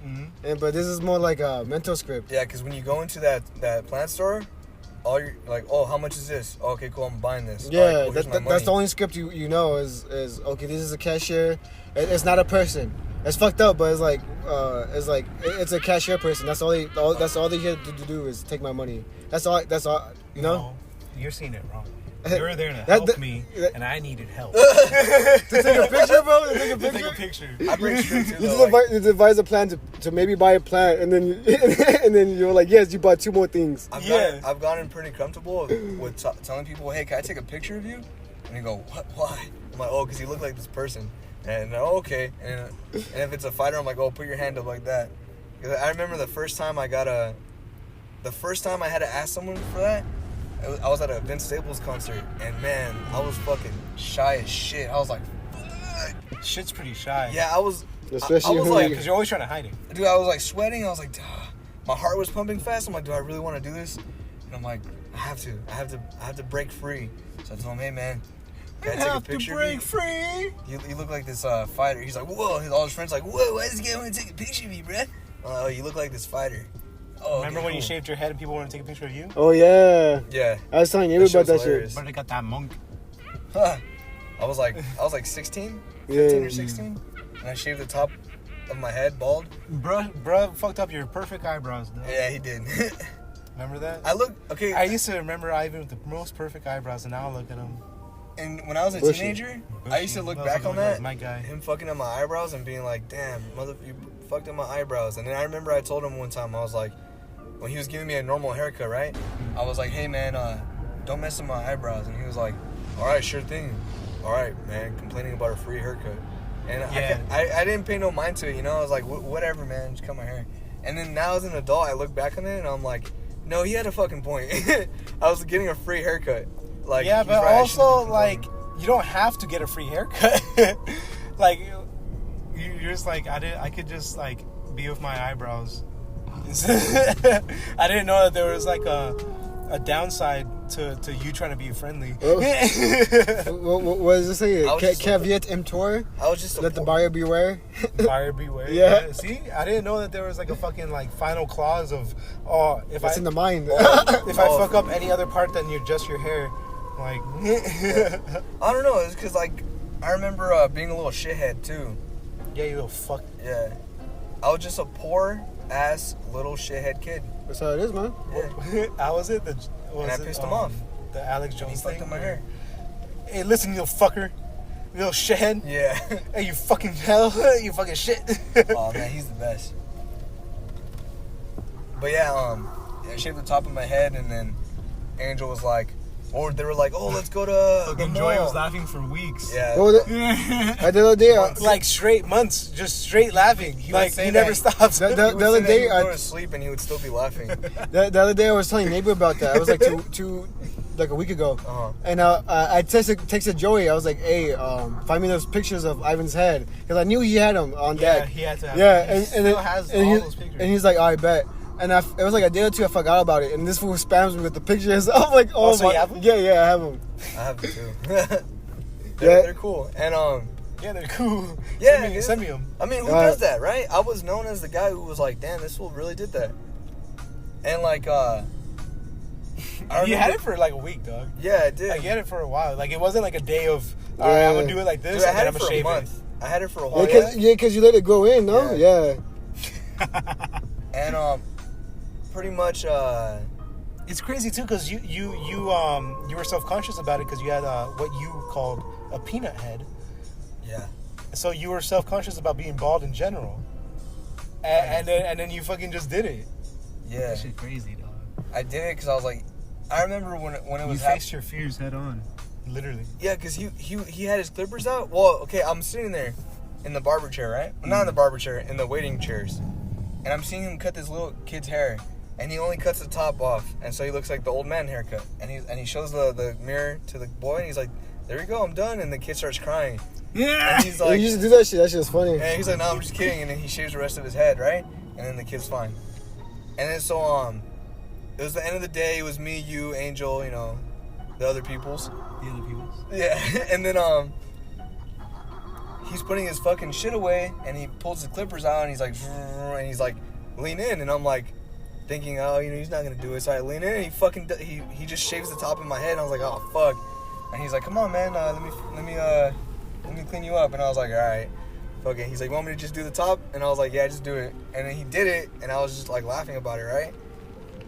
Speaker 3: Mm-hmm.
Speaker 2: But this is more like a mental script.
Speaker 1: Yeah, because when you go into that plant store, all you're like, oh, how much is this? Oh, okay, cool, I'm buying this.
Speaker 2: Yeah,
Speaker 1: All right, cool, here's my
Speaker 2: that's
Speaker 1: money.
Speaker 2: the only script you know is okay. This is a cashier. It's not a person. It's fucked up, but it's a cashier person. That's all they here to do is take my money. That's all. You know.
Speaker 3: No, you're seeing it wrong. You were there to
Speaker 2: That-
Speaker 3: help me, and I needed help.
Speaker 2: To take a picture, bro. To take a
Speaker 3: Take
Speaker 2: picture.
Speaker 3: a picture.
Speaker 1: I bring straight to
Speaker 2: You
Speaker 1: though,
Speaker 2: just devise a plan to maybe buy a plant, and then and then you're like, yes, you bought 2 more things.
Speaker 1: I've gotten pretty comfortable with telling people, hey, can I take a picture of you? And they go, what? Why? I'm like, oh, because you look like this person. And okay. And if it's a fighter, I'm like, oh, put your hand up like that. Because I remember the first time I had to ask someone for that, I was at a Vince Staples concert, and man, I was fucking shy as shit. I was like, fuck.
Speaker 3: Shit's pretty shy.
Speaker 1: Yeah, I was.
Speaker 2: Especially
Speaker 1: I was
Speaker 2: who
Speaker 1: like,
Speaker 3: because you're always trying to hide it.
Speaker 1: dude, I was like sweating. I was like, my heart was pumping fast. I'm like, do I really want to do this? And I'm like, I have to break free. So I told him, hey man, can I take a picture of you?
Speaker 3: free.
Speaker 1: You look like this fighter. He's like, whoa. All his friends like, whoa, why does this guy want to take a picture of you, bruh? I'm like, oh, you look like this fighter. Oh,
Speaker 3: Remember
Speaker 1: okay,
Speaker 3: when you
Speaker 1: cool.
Speaker 3: shaved your head and people want to take a picture of you?
Speaker 2: Oh yeah.
Speaker 1: Yeah.
Speaker 2: I was telling you
Speaker 1: That
Speaker 2: about that
Speaker 1: shit's
Speaker 2: shit.
Speaker 1: hilarious.
Speaker 3: But they got that monk.
Speaker 1: Huh. I was like 16, 15
Speaker 2: Yeah.
Speaker 1: or 16, and I shaved the top of my head bald.
Speaker 3: Bruh fucked up your perfect eyebrows, though.
Speaker 1: Yeah, he did.
Speaker 3: Remember that?
Speaker 1: I look okay.
Speaker 3: I used to remember Ivan with the most perfect eyebrows, and now I look at him.
Speaker 1: And when I was a
Speaker 2: Bushy.
Speaker 1: teenager, I used to look
Speaker 3: Bushy.
Speaker 1: back on
Speaker 3: That was
Speaker 1: that,
Speaker 3: my guy.
Speaker 1: him fucking up my eyebrows and being like, damn, you fucked up my eyebrows. And then I remember I told him one time, I was like, when he was giving me a normal haircut, right? I was like, hey man, don't mess up my eyebrows. And he was like, all right, sure thing. All right, man, complaining about a free haircut. And
Speaker 3: Yeah.
Speaker 1: I didn't pay no mind to it, you know? I was like, whatever, man, just cut my hair. And then now as an adult, I look back on it and I'm like, no, he had a fucking point. I was getting a free haircut. Like,
Speaker 3: Yeah,
Speaker 1: he's
Speaker 3: but
Speaker 1: right, I shouldn't
Speaker 3: also,
Speaker 1: be
Speaker 3: like,
Speaker 1: complaining.
Speaker 3: you don't have to get a free haircut. Like, you're just like, I could just, like, be with my eyebrows. I didn't know that there was, like, a downside to you trying to be friendly.
Speaker 2: What does it say?
Speaker 1: I was just
Speaker 2: Caveat emptor.
Speaker 1: I was just a
Speaker 2: Let the
Speaker 1: poor-
Speaker 2: buyer beware.
Speaker 3: Buyer beware.
Speaker 2: Yeah.
Speaker 3: See, I didn't know that there was, like, a fucking, like, final clause of, oh, if
Speaker 2: It's
Speaker 3: I
Speaker 2: in the mind.
Speaker 3: if I fuck up any other part than just your hair, like,
Speaker 1: I don't know. It's because like I remember being a little shithead too.
Speaker 3: yeah, you little fuck.
Speaker 1: Yeah, I was just a poor ass little shithead kid.
Speaker 2: That's how it is, man.
Speaker 1: Yeah,
Speaker 3: How was it?
Speaker 1: I pissed him off.
Speaker 3: The Alex
Speaker 1: he
Speaker 3: Jones
Speaker 1: fucked
Speaker 3: thing.
Speaker 1: up my hair.
Speaker 3: Hey, listen, you little fucker, you little shithead.
Speaker 1: Yeah.
Speaker 3: Hey, you fucking hell, you fucking shit.
Speaker 1: Oh man, he's the best. But yeah, I shaved the top of my head, and then Angel was like, or they were like, oh, let's go to the
Speaker 3: Fucking Joy
Speaker 1: mall.
Speaker 3: was laughing for weeks.
Speaker 1: Yeah.
Speaker 2: Oh, I the other day,
Speaker 3: Like straight months, just straight laughing.
Speaker 1: He
Speaker 3: like
Speaker 1: would say
Speaker 3: he never
Speaker 1: that.
Speaker 3: stops.
Speaker 2: The
Speaker 1: He would
Speaker 2: other
Speaker 1: say that
Speaker 2: day,
Speaker 1: he would go to sleep and he would still be laughing.
Speaker 2: the other day I was telling neighbor about that. I was like like a week ago,
Speaker 1: Uh-huh.
Speaker 2: and I texted Joey. I was like, "Hey, find me those pictures of Ivan's head," because I knew he had them on
Speaker 3: Yeah,
Speaker 2: deck.
Speaker 3: he had to have.
Speaker 2: Yeah,
Speaker 3: he
Speaker 2: and
Speaker 3: still
Speaker 2: then,
Speaker 3: has
Speaker 2: and
Speaker 3: all
Speaker 2: he-
Speaker 3: those pictures.
Speaker 2: And he's like, "I bet." And it was like a day or two. I forgot about it, and this fool spams me with the pictures. I'm like, "Oh
Speaker 3: so
Speaker 2: my,
Speaker 3: you have 'em?
Speaker 2: yeah, I have them."
Speaker 1: I have to too.
Speaker 2: Yeah.
Speaker 1: They're cool. And
Speaker 3: yeah, they're cool.
Speaker 1: Yeah,
Speaker 3: send me,
Speaker 1: dude.
Speaker 3: send me them.
Speaker 1: I mean, who does that, right? I was known as the guy who was like, damn, this fool really did that. And like, I
Speaker 3: You had
Speaker 1: remember-
Speaker 3: it for like a week, dog.
Speaker 1: Yeah, I did.
Speaker 3: Like, you had it for a while. Like, it wasn't like a day of, all right, I'm gonna do it like this,
Speaker 1: Dude, I
Speaker 3: and
Speaker 1: had
Speaker 3: then
Speaker 1: it
Speaker 3: I'm
Speaker 1: for
Speaker 3: gonna
Speaker 1: a
Speaker 3: shave
Speaker 1: month. I had it for a
Speaker 2: Yeah,
Speaker 1: whole
Speaker 2: cause you let it grow in, no?
Speaker 1: Yeah.
Speaker 2: Yeah.
Speaker 1: And pretty much
Speaker 3: it. It's crazy too, cause you were self-conscious about it, cause you had what you called a peanut head.
Speaker 1: yeah.
Speaker 3: So you were self-conscious about being bald in general, and then you fucking just did it.
Speaker 1: Yeah.
Speaker 3: That shit crazy, dog.
Speaker 1: I did it because I was like, I remember when it
Speaker 3: You
Speaker 1: was
Speaker 3: faced your fears head on, literally.
Speaker 1: Yeah, because he had his clippers out. Well, okay, I'm sitting there in the barber chair, right? Well, not in the barber chair, in the waiting chairs. And I'm seeing him cut this little kid's hair. And he only cuts the top off. And so he looks like the old man haircut. And he shows the mirror to the boy and he's like, there you go, I'm done. And the kid starts crying.
Speaker 3: Yeah.
Speaker 1: And he's
Speaker 2: You
Speaker 1: like,
Speaker 2: used to do that shit. That shit's funny.
Speaker 1: and he's like, no, I'm just kidding. And then he shaves the rest of his head, right? And then the kid's fine. And then so it was the end of the day. It was me, you, Angel, you know, the other peoples.
Speaker 3: The other people's.
Speaker 1: Yeah, and then he's putting his fucking shit away, and he pulls his clippers out, and he's like, lean in, and I'm like, thinking, oh, he's not gonna do it. So I lean in, and he just shaves the top of my head, and I was like, oh fuck. And he's like, come on, man, let me clean you up. And I was like, all right, fuck it. He's like, want me to just do the top? And I was like, yeah, just do it. And then he did it, and I was just like laughing about it, right?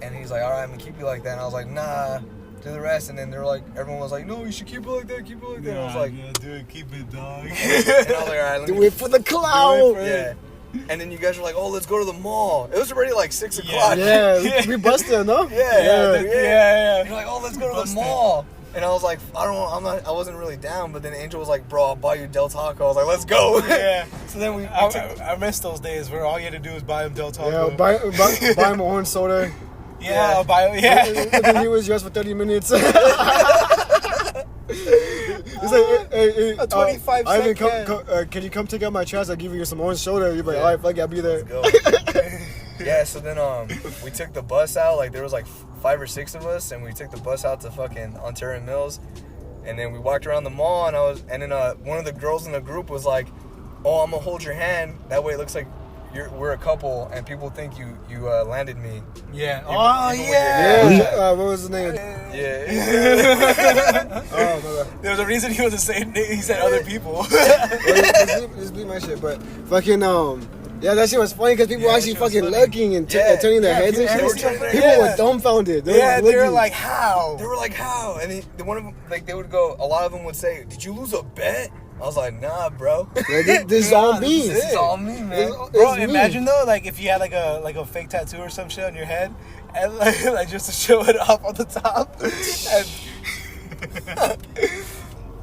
Speaker 1: And he's like, all right, I'm gonna keep you like that. And I was like, nah, do the rest. And then they're like, everyone was like, no, you should keep it like that, keep it like that. And I was like,
Speaker 3: yeah, do it, keep it, dog.
Speaker 1: and I was like, all right, let me
Speaker 2: Do it for the clout.
Speaker 1: yeah. And then you guys were like, oh, let's go to the mall. It was already like 6 o'clock.
Speaker 2: Yeah, we busted, no?
Speaker 1: Yeah. You're like, oh, let's go to the mall. And I was like, I wasn't really down. But then Angel was like, bro, I'll buy you Del Taco. I was like, let's go.
Speaker 3: Yeah.
Speaker 1: So then
Speaker 3: I miss those days where all you had to do was buy him Del Taco.
Speaker 2: Yeah, buy him a orange soda.
Speaker 3: Yeah, I'll buy him. Yeah.
Speaker 2: And then he was yours for 30 minutes. He's like, hey,
Speaker 3: A 25
Speaker 2: Ivan,
Speaker 3: cent
Speaker 2: can you come take out my trash? I'll give you some orange soda. You're like, all right, fuck it, I'll be there.
Speaker 1: Let's go. Yeah, so then we took the bus out. Like, there was like 5 or 6 of us, and we took the bus out to fucking Ontario Mills. And then we walked around the mall, and then one of the girls in the group was like, oh, I'm gonna hold your hand. That way it looks like we're a couple, and people think you landed me.
Speaker 3: Yeah.
Speaker 2: Yeah. What was his name?
Speaker 1: Yeah.
Speaker 2: Oh, my God.
Speaker 3: There was a reason he wasn't saying he said other people.
Speaker 2: Just bleep my shit, but fucking yeah, that shit was funny because people were actually fucking looking and turning their heads and shit. People were dumbfounded.
Speaker 3: They were like, how?
Speaker 1: They were like, how? And one of them, like, they would go. A lot of them would say, did you lose a bet? I was like, nah, bro.
Speaker 2: Yeah, this is all me.
Speaker 1: This is all me, man.
Speaker 3: Bro, imagine though, like if you had like a fake tattoo or some shit on your head, and like just to show it off on the top,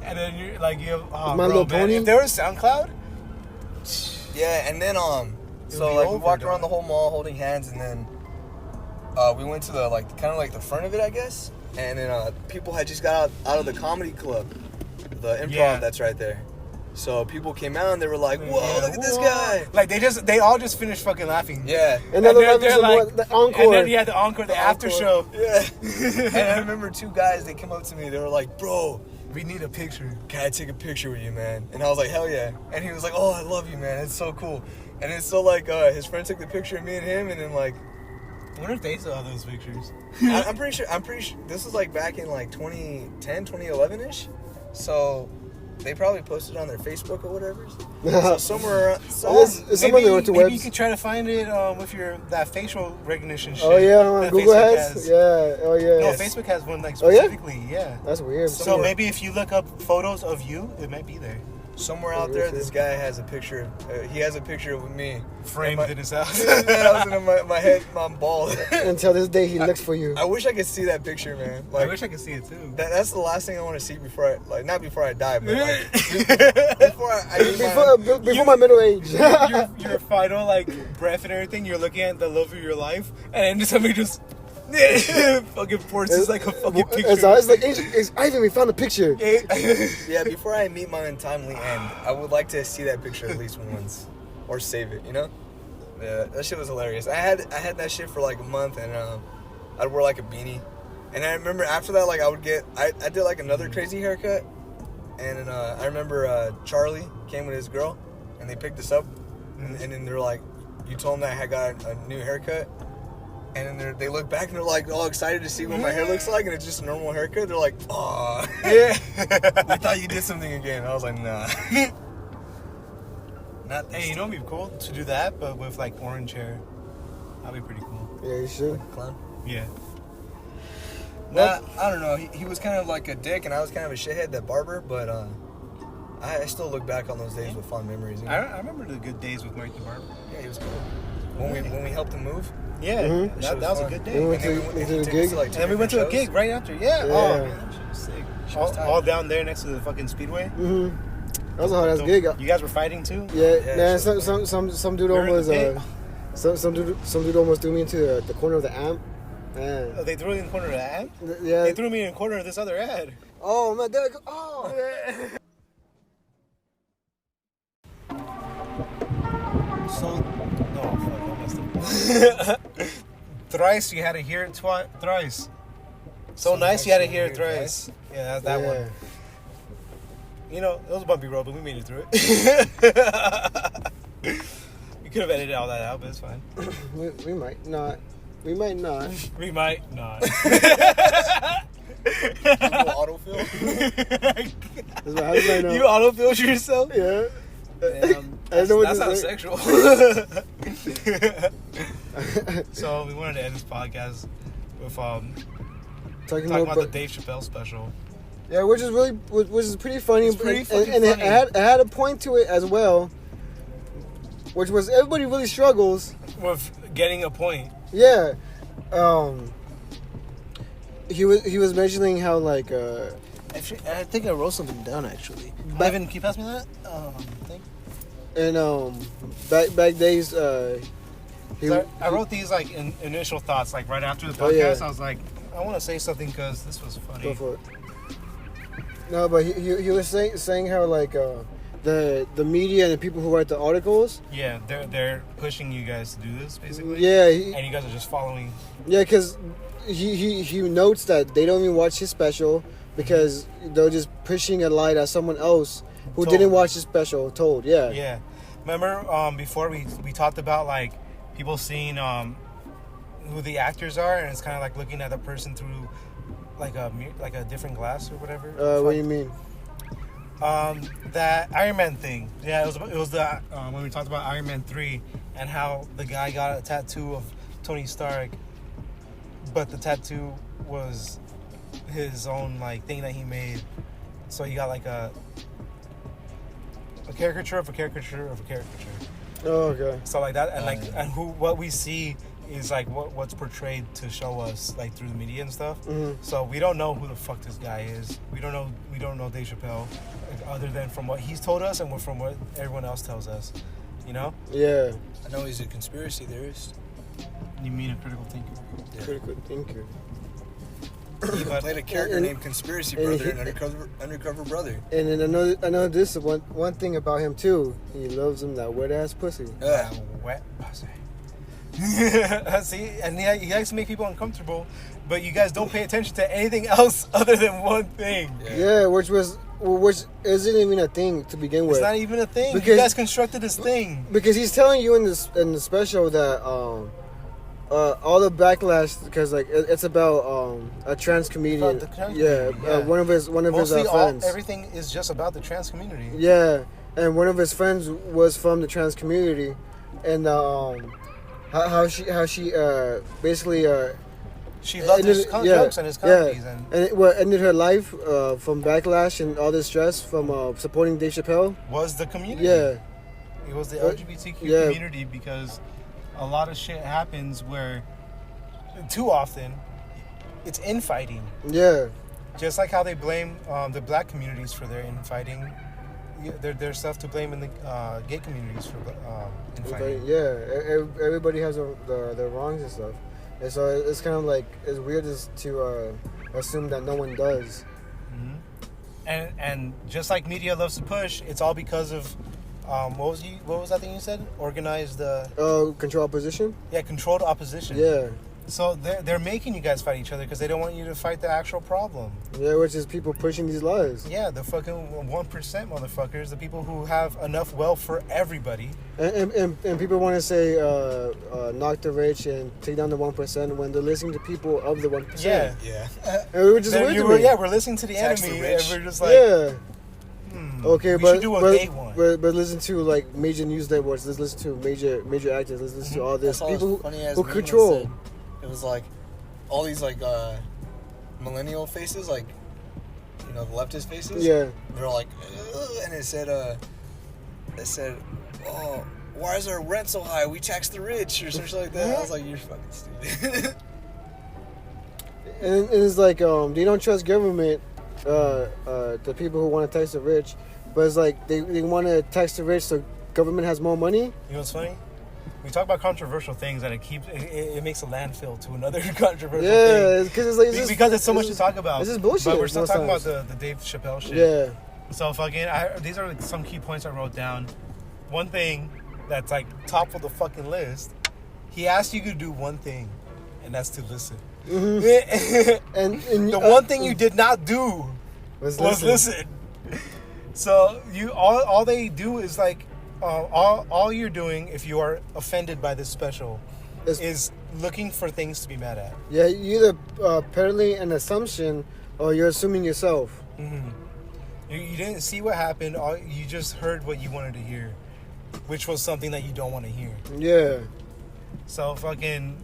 Speaker 3: and then you're like, you have
Speaker 2: My Little Pony.
Speaker 3: If there was SoundCloud,
Speaker 1: yeah, and then so like we walked around the whole mall holding hands, and then we went to the kind of like the front of it, I guess, and then people had just got out of the comedy club, the improv that's right there. So people came out and they were like, "Whoa, look at this guy!"
Speaker 3: Like they all just finished fucking laughing.
Speaker 2: And then they're like, the encore.
Speaker 3: And then the encore, the after show.
Speaker 1: Yeah. And I remember 2 guys. They came up to me. They were like, "Bro,
Speaker 3: we need a picture.
Speaker 1: Can I take a picture with you, man?" And I was like, "Hell yeah!" And he was like, "Oh, I love you, man. It's so cool." And it's so like his friend took the picture of me and him, and then like,
Speaker 3: I wonder if they saw those pictures.
Speaker 1: I'm pretty sure this was like back in like 2010, 2011 ish. So. They probably posted on their Facebook or whatever. So somewhere around.
Speaker 3: Maybe you could try to find it with that facial recognition shit.
Speaker 2: Oh yeah, Google
Speaker 3: Facebook
Speaker 2: has. Yeah. Oh yeah.
Speaker 3: No, Facebook has one like specifically. Yeah.
Speaker 2: That's weird.
Speaker 3: So maybe if you look up photos of you, it might be there.
Speaker 1: Somewhere out there, this guy has a picture. He has a picture of me
Speaker 3: framed in his house.
Speaker 1: in my head, I'm bald.
Speaker 2: Until this day, he looks for you.
Speaker 1: I wish I could see that picture, man. Like,
Speaker 3: I wish I could see it too.
Speaker 1: That's the last thing I want to see before not before I die, but like,
Speaker 2: before my middle age.
Speaker 3: your final like breath and everything. You're looking at the love of your life, and then somebody just. Fucking forces like a fucking picture.
Speaker 2: It's like, Ivan, we found a picture.
Speaker 1: Yeah, before I meet my untimely end, I would like to see that picture at least once, or save it. You know? Yeah, that shit was hilarious. I had that shit for like a month, and I'd wear like a beanie, and I remember after that, like I did like another crazy haircut, and then I remember Charlie came with his girl, and they picked us up, and then they're like, you told them that I had got a new haircut. And then they look back and they're like all excited to see what my hair looks like, and it's just a normal haircut. They're like, "Aw, yeah, we thought you did something again." I was like, "Nah." Not.
Speaker 3: Hey, you know what'd be cool to do that, but with like orange hair. That'd be pretty cool.
Speaker 2: Yeah, you should.
Speaker 1: Like a clown.
Speaker 3: Yeah.
Speaker 1: Nah, I don't know. He was kind of like a dick, and I was kind of a shithead, that barber. But I still look back on those days with fond memories. You know?
Speaker 3: I remember the good days with Mike the barber.
Speaker 1: Yeah, he was cool. When we helped him move.
Speaker 3: Yeah,
Speaker 2: Mm-hmm.
Speaker 3: that was a good day.
Speaker 2: We went to a gig.
Speaker 1: Like,
Speaker 3: and then we went to a gig right after. Yeah.
Speaker 2: Yeah.
Speaker 3: Oh, man, that shit was sick. All down there next to the fucking Speedway.
Speaker 2: Mm-hmm. That was a hard ass gig.
Speaker 3: You guys were fighting too?
Speaker 2: Yeah. Some dude almost some dude almost threw me into the corner of the amp. Man.
Speaker 3: Oh, they threw you in the corner of the ad?
Speaker 2: Yeah.
Speaker 3: They threw me in the corner of this other ad.
Speaker 2: Oh man, there I go. Oh.
Speaker 3: So, no, fuck, I messed up. Thrice, you had to hear it thrice. So nice you had to hear it
Speaker 1: Weird,
Speaker 3: thrice. Yeah, that
Speaker 2: Yeah.
Speaker 3: one. You know, it was a bumpy road, but we made it through it. We could have edited all that out, but it's fine.
Speaker 2: We might not. We might not.
Speaker 3: We might not.
Speaker 1: Autofill.
Speaker 2: How did I know?
Speaker 3: You autofill yourself?
Speaker 2: Yeah.
Speaker 3: Damn,
Speaker 2: I know what
Speaker 3: that
Speaker 2: this
Speaker 3: sounds
Speaker 2: is.
Speaker 3: sexual. So we wanted to end this podcast with talking about the Dave Chappelle special.
Speaker 2: Yeah, which is pretty funny.
Speaker 3: It's pretty fucking
Speaker 2: and
Speaker 3: funny.
Speaker 2: it had a point to it as well, which was everybody really struggles.
Speaker 3: With getting a point.
Speaker 2: Yeah, he was mentioning how like
Speaker 3: Actually, I think I wrote something down actually. Evan, can you pass me that thing?
Speaker 2: and back days he
Speaker 3: So I wrote these like initial thoughts like right after the podcast.
Speaker 2: Oh, yeah.
Speaker 3: I was like, I want to say something because this was funny.
Speaker 2: go for it. No, but he was saying how like the media and the people who write the articles.
Speaker 3: Yeah, they're pushing you guys to do this basically.
Speaker 2: Yeah,
Speaker 3: and you guys are just following.
Speaker 2: yeah, because he notes that they don't even watch his special because they're just pushing a light at someone else who
Speaker 3: Told.
Speaker 2: didn't watch his special. Told, yeah.
Speaker 3: Yeah, remember before we talked about like people seeing who the actors are, and it's kind of like looking at the person through like a different glass or whatever.
Speaker 2: What do you mean?
Speaker 3: That Iron Man thing. Yeah, it was the when we talked about Iron Man 3 and how the guy got a tattoo of Tony Stark, but the tattoo was his own like thing that he made. So he got like a caricature of a caricature of a caricature.
Speaker 2: Oh, okay.
Speaker 3: So like that, and like and what we see is like what's portrayed to show us like through the media and stuff.
Speaker 2: Mm-hmm.
Speaker 3: So we don't know who the fuck this guy is. We don't know Dave Chappelle, like, other than from what he's told us and from what everyone else tells us. You know?
Speaker 2: Yeah.
Speaker 1: I know he's a conspiracy theorist.
Speaker 3: You mean a critical thinker?
Speaker 2: Critical thinker.
Speaker 1: He played a character
Speaker 2: And-
Speaker 1: named Conspiracy
Speaker 2: and
Speaker 1: Brother
Speaker 2: he-
Speaker 1: and Undercover Brother.
Speaker 2: And then I know this is one thing about him too. He loves him that wet ass pussy.
Speaker 3: Wet pussy. See, and he likes to make people uncomfortable, but you guys don't pay attention to anything else other than one thing.
Speaker 2: Yeah, which isn't even a thing to begin with.
Speaker 3: It's not even a thing.
Speaker 2: Because-
Speaker 3: You guys constructed this thing.
Speaker 2: Because he's telling you in the special that all the backlash because like it's about a trans comedian.
Speaker 3: About the trans
Speaker 2: yeah,
Speaker 3: community, yeah.
Speaker 2: one of his
Speaker 3: Mostly
Speaker 2: friends.
Speaker 3: everything is just about the trans community.
Speaker 2: Yeah, and one of his friends was from the trans community, and how she basically
Speaker 3: She loved his jokes and his comedies.
Speaker 2: and it ended her life from backlash and all this stress from supporting Dave Chappelle.
Speaker 3: Was the community.
Speaker 2: Yeah,
Speaker 3: It was the LGBTQ
Speaker 2: yeah.
Speaker 3: community because a lot of shit happens where too often it's infighting.
Speaker 2: yeah,
Speaker 3: Just like how they blame the black communities for their infighting. There's stuff to blame in the gay communities for infighting.
Speaker 2: yeah. Everybody has their wrongs and stuff, and so it's kind of like it's weird to assume that no one does.
Speaker 3: And just like media loves to push, it's all because of what was that thing you said? Organized
Speaker 2: Control opposition.
Speaker 3: yeah, controlled opposition.
Speaker 2: Yeah,
Speaker 3: So they're making you guys fight each other because they don't want you to fight the actual problem.
Speaker 2: yeah, which is people pushing these lies.
Speaker 3: Yeah, the fucking 1% motherfuckers, the people who have enough wealth for everybody.
Speaker 2: And people want to say knock the rich and take down the 1% when they're listening to people of the 1%.
Speaker 3: Yeah.
Speaker 1: Yeah.
Speaker 2: and we were just weird to me.
Speaker 3: Yeah, we're listening to the
Speaker 1: Tax the
Speaker 3: enemy,
Speaker 1: rich.
Speaker 3: and we're just like,
Speaker 2: Yeah. Okay,
Speaker 3: we
Speaker 2: but
Speaker 3: should do a
Speaker 2: but,
Speaker 3: gay one.
Speaker 2: but listen to like major news networks. Let's listen to major actors. Let's listen to all this
Speaker 1: That's all
Speaker 2: people
Speaker 1: funny ass
Speaker 2: who
Speaker 1: meme
Speaker 2: control.
Speaker 1: that said- It was like all these like millennial faces, like the leftist faces.
Speaker 2: Yeah.
Speaker 1: They're like, ugh, and it said, oh, why is our rent so high? We tax the rich or something like that. I was like, you're fucking stupid.
Speaker 2: And it's like they don't trust government, the people who want to tax the rich, but it's like they want to tax the rich so government has more money.
Speaker 3: You know what's funny? We talk about controversial things and it makes a landfill to another controversial
Speaker 2: Yeah,
Speaker 3: thing.
Speaker 2: because it's like
Speaker 3: Because it's so much to talk about.
Speaker 2: This is bullshit.
Speaker 3: But we're still
Speaker 2: most
Speaker 3: talking
Speaker 2: times.
Speaker 3: about the Dave Chappelle shit.
Speaker 2: Yeah.
Speaker 3: So fucking, these are like some key points I wrote down. One thing that's like top of the fucking list. He asked you to do one thing, and that's to listen.
Speaker 2: And
Speaker 3: The one thing you did not do
Speaker 2: was
Speaker 3: listen. So you all they do is like all you're doing if you are offended by this special is looking for things to be mad at.
Speaker 2: Yeah, you either peddling an assumption or you're assuming yourself.
Speaker 3: You didn't see what happened. You just heard what you wanted to hear, which was something that you don't want to hear.
Speaker 2: Yeah.
Speaker 3: So fucking.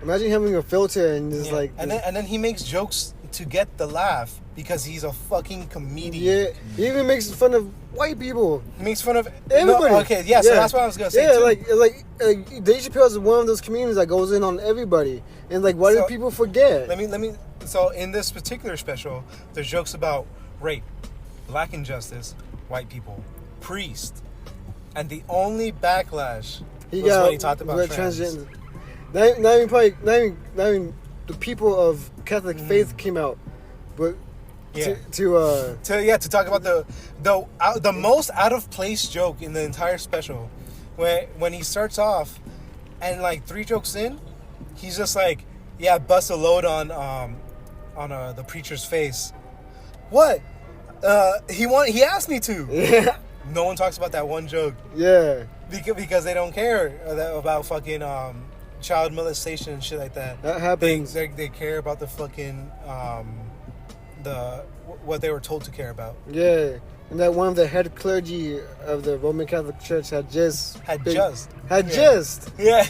Speaker 2: Imagine having a filter and just like.
Speaker 3: And then he makes jokes to get the laugh because he's a fucking comedian.
Speaker 2: Yeah. He even makes fun of white people.
Speaker 3: He makes fun of
Speaker 2: everybody.
Speaker 3: No, okay, yeah. So that's what I was gonna say.
Speaker 2: Yeah,
Speaker 3: too.
Speaker 2: like Dave Chappelle is one of those comedians that goes in on everybody, and like, why do people forget?
Speaker 3: Let me. So in this particular special, there's jokes about rape, black injustice, white people, priest, and the only backlash was when he talked about transgender.
Speaker 2: Not even the people of Catholic faith came out, but to
Speaker 3: talk about the most out of place joke in the entire special, when he starts off, and like 3 jokes in, he's just like, bust a load on the preacher's face. What? He asked me to.
Speaker 2: Yeah.
Speaker 3: No one talks about that one joke.
Speaker 2: Yeah.
Speaker 3: Because they don't care about fucking child molestation and shit like that.
Speaker 2: That happens.
Speaker 3: They care about the fucking what they were told to care about.
Speaker 2: Yeah. And that one of the head clergy of the Roman Catholic Church had just.
Speaker 3: Yeah.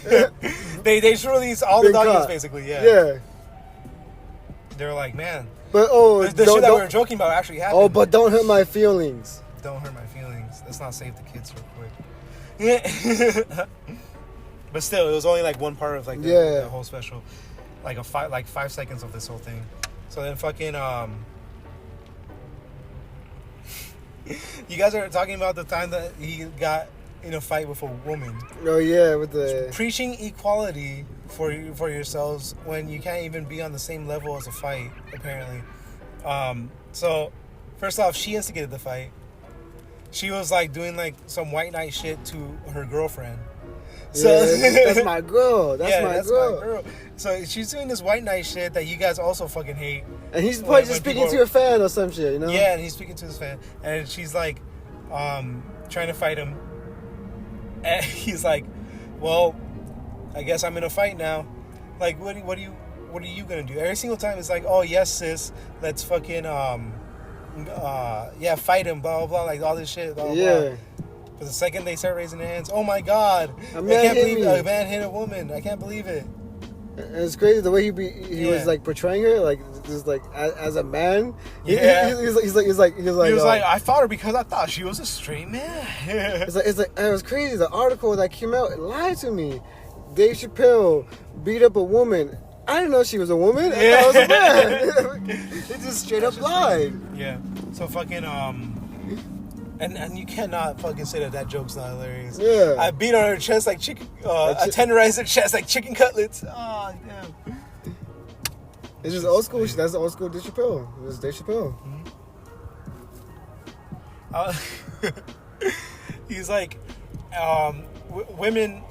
Speaker 3: They just released all the documents basically. Yeah. They're like, man.
Speaker 2: But
Speaker 3: the shit that we were joking about actually happened.
Speaker 2: Oh, but don't hurt my feelings.
Speaker 3: Don't hurt my feelings. Let's not save the kids real quick. But still, it was only like one part of like the whole special, like 5 seconds of this whole thing. So then fucking you guys are talking about the time that he got in a fight with a woman.
Speaker 2: Oh yeah, with the
Speaker 3: preaching equality for yourselves when you can't even be on the same level as a fight, apparently. So first off, she instigated the fight. She was like doing like some white knight shit to her girlfriend. So
Speaker 2: that's my girl. That's my girl.
Speaker 3: So she's doing this white knight shit that you guys also fucking hate.
Speaker 2: And he's probably just speaking to a fan or some shit, you know?
Speaker 3: Yeah, and he's speaking to his fan, and she's like, trying to fight him. And he's like, "Well, I guess I'm in a fight now. Like, what are you gonna do?" Every single time it's like, "Oh yes, sis, let's fucking fight him." Blah blah blah, like all this shit. Blah, blah, blah. But the second they start raising their hands, oh my god, I can't believe a man hit a woman. I can't believe it.
Speaker 2: And it's crazy the way he was like portraying her, like just like as a man.
Speaker 3: Yeah.
Speaker 2: He's like
Speaker 3: I fought her because I thought she was a straight man.
Speaker 2: it's like it was crazy. The article that came out, it lied to me. Dave Chappelle beat up a woman. I didn't know she was a woman. I thought it was a man. It just straight up lied.
Speaker 3: Yeah. So fucking And you cannot fucking say that joke's not hilarious.
Speaker 2: Yeah.
Speaker 3: I beat on her chest like chicken. I tenderized her chest like chicken cutlets. Oh damn.
Speaker 2: It's just old school. That's the old school Dave Chappelle. It was Dave Chappelle.
Speaker 3: He's like, women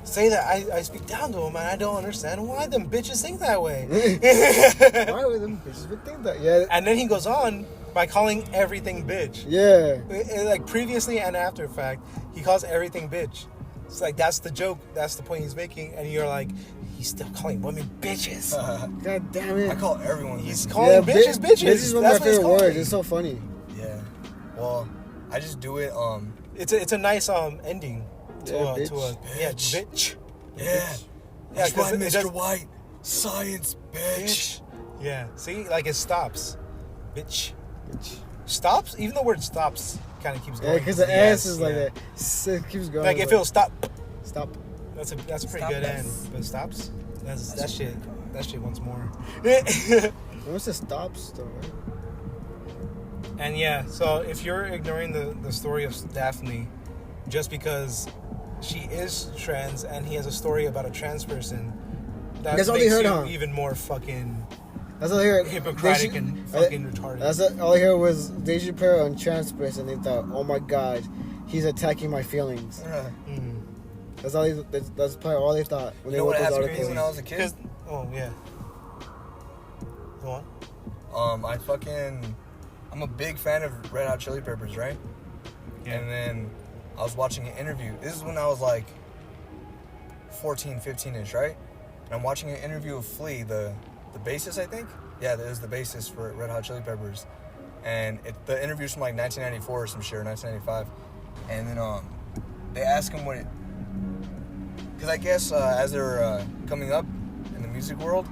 Speaker 3: say that I speak down to them, and I don't understand why them bitches think that way.
Speaker 2: Why would them bitches would think that? Yeah.
Speaker 3: And then he goes on by calling everything bitch.
Speaker 2: Yeah.
Speaker 3: Like previously and after fact, he calls everything bitch. It's like that's the joke, that's the point he's making, and you're like, he's still calling women bitches.
Speaker 2: God damn it!
Speaker 1: I call everyone.
Speaker 3: He's calling bitches bitches.
Speaker 2: Bitch is one of my favorite words. It's so funny.
Speaker 1: Yeah. Well, I just do it.
Speaker 3: It's a nice ending to a
Speaker 1: bitch.
Speaker 3: Yeah.
Speaker 1: Yeah. That's why Mr. White. Science, bitch.
Speaker 3: Yeah. See, like it stops. Bitch. Stops? Even the word stops kind of keeps going.
Speaker 2: Yeah, because the ass is like that. It keeps going.
Speaker 3: Like it feels stop.
Speaker 2: Stop.
Speaker 3: That's a pretty good end. But stops? That shit once more.
Speaker 2: What's the stops though, right?
Speaker 3: And yeah, so if you're ignoring the story of Daphne just because she is trans and he has a story about a trans person, that
Speaker 2: that's all
Speaker 3: makes
Speaker 2: they heard,
Speaker 3: you even more fucking
Speaker 2: that's all I heard.
Speaker 3: Hippocratic and fucking retarded.
Speaker 2: That's all I heard was Dave Chappelle on trans person. They thought, oh my god, he's attacking my feelings. That's all. That's probably all they thought when
Speaker 1: You
Speaker 2: they
Speaker 1: know
Speaker 2: wrote
Speaker 1: what
Speaker 2: those
Speaker 1: happened to me
Speaker 2: articles.
Speaker 1: when I was a kid?
Speaker 3: Because, oh yeah. Go on.
Speaker 1: I'm a big fan of Red Hot Chili Peppers, right?
Speaker 3: Yeah.
Speaker 1: And then I was watching an interview. This is when I was like 14, 15-ish, right? And I'm watching an interview of Flea, the bassist, I think. Yeah, that is the bassist for Red Hot Chili Peppers. And the interview's from like 1994 or some shit, or 1995. And then they ask him what it... Because I guess as they were coming up in the music world,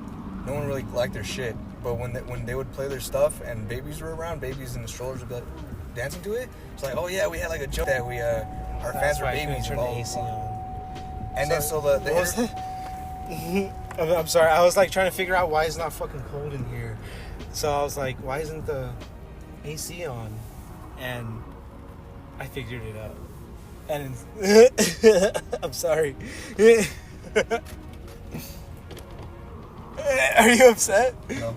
Speaker 1: no one really liked their shit. But when they would play their stuff and babies were around, babies in the strollers would be like dancing to it. It's like, oh yeah, we had like a joke that we our fans were babies.
Speaker 3: Turn the AC on.
Speaker 1: And then so the
Speaker 3: What was that? I'm sorry. I was like trying to figure out why it's not fucking cold in here. So I was like, why isn't the AC on? And I figured it out. And I'm sorry. Are you upset?
Speaker 1: No.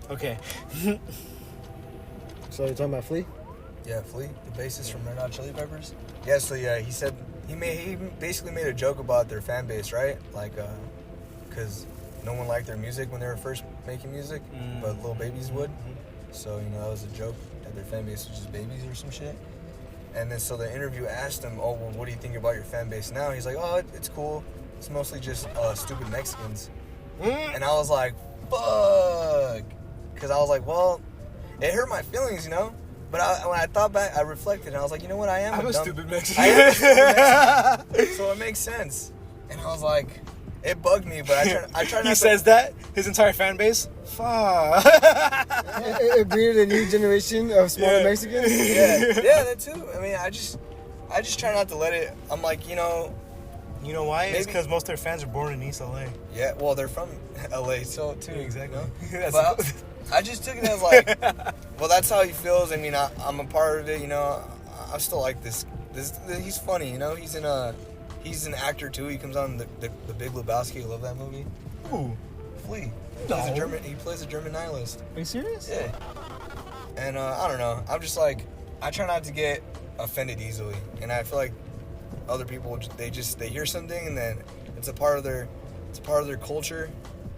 Speaker 3: Okay.
Speaker 2: So you're talking about Flea?
Speaker 1: Yeah, Flea, the bassist from Red Hot Chili Peppers. Yeah, so yeah, he said he basically made a joke about their fan base, right? Like, because no one liked their music when they were first making music, but little babies would. So that was a joke that their fan base was just babies or some shit. And then so the interview asked him, oh, well, what do you think about your fan base now? He's like, oh, it's cool. It's mostly just stupid Mexicans. And I was like, fuck. Because I was like, well, it hurt my feelings, But when I thought back, I reflected, and I was like, you know what? I'm a
Speaker 3: stupid Mexican.
Speaker 1: I am a stupid Mexican. So it makes sense. And I was like, it bugged me, but I try not
Speaker 3: He
Speaker 1: to...
Speaker 3: says that? His entire fan base? Fuck.
Speaker 2: It breeded a new generation of smaller Mexicans.
Speaker 1: Yeah, that too. I mean, I just try not to let it... I'm like,
Speaker 3: You know why? It's
Speaker 1: Maybe-
Speaker 3: because most of their fans are born in East LA.
Speaker 1: Yeah, well, they're from LA, so too.
Speaker 3: Exactly.
Speaker 1: But I just took it as like, well, that's how he feels. I mean, I'm a part of it. I still like this. He's funny. He's an actor too. He comes on the Big Lebowski. I love that movie.
Speaker 3: Ooh.
Speaker 1: Flea.
Speaker 3: No.
Speaker 1: He plays a German nihilist.
Speaker 3: Are you serious?
Speaker 1: Yeah. And I don't know. I'm just like, I try not to get offended easily, and I feel like other people they hear something and then it's a part of their culture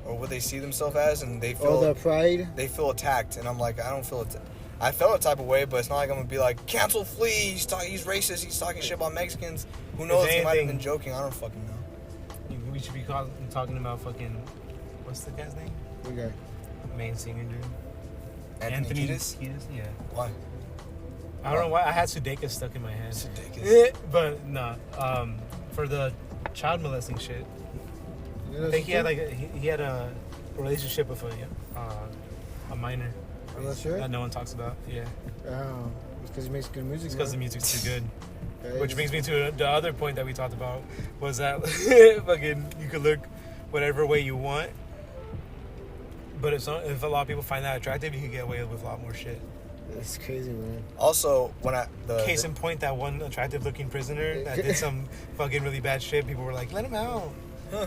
Speaker 1: or what they see themselves as, and they feel
Speaker 2: the pride.
Speaker 1: They feel attacked, and I'm like, I don't feel it. I felt a type of way, but it's not like I'm gonna be like, cancel Flea. He's racist. He's talking shit about Mexicans. Who knows? He might have been joking. I don't fucking know.
Speaker 3: We should be talking about fucking what's the guy's name?
Speaker 2: Okay.
Speaker 3: Main singer dude.
Speaker 1: Anthony Kiedis?
Speaker 3: Yeah.
Speaker 1: Why?
Speaker 3: I don't know why I had Sudeikis stuck in my head.
Speaker 1: Sudeikis.
Speaker 3: But nah. For the child molesting shit. I think he had he had a relationship with a minor.
Speaker 2: I'm not sure.
Speaker 3: That no one talks about. Yeah.
Speaker 2: It's because he makes good music.
Speaker 3: It's because the music's too good.
Speaker 2: Yeah,
Speaker 3: Which brings me to the other point that we talked about was that fucking you could look whatever way you want, but if a lot of people find that attractive, you can get away with a lot more shit.
Speaker 2: It's crazy, man.
Speaker 1: Also,
Speaker 3: Case in point, that one attractive-looking prisoner that did some fucking really bad shit, people were like, "Let him out."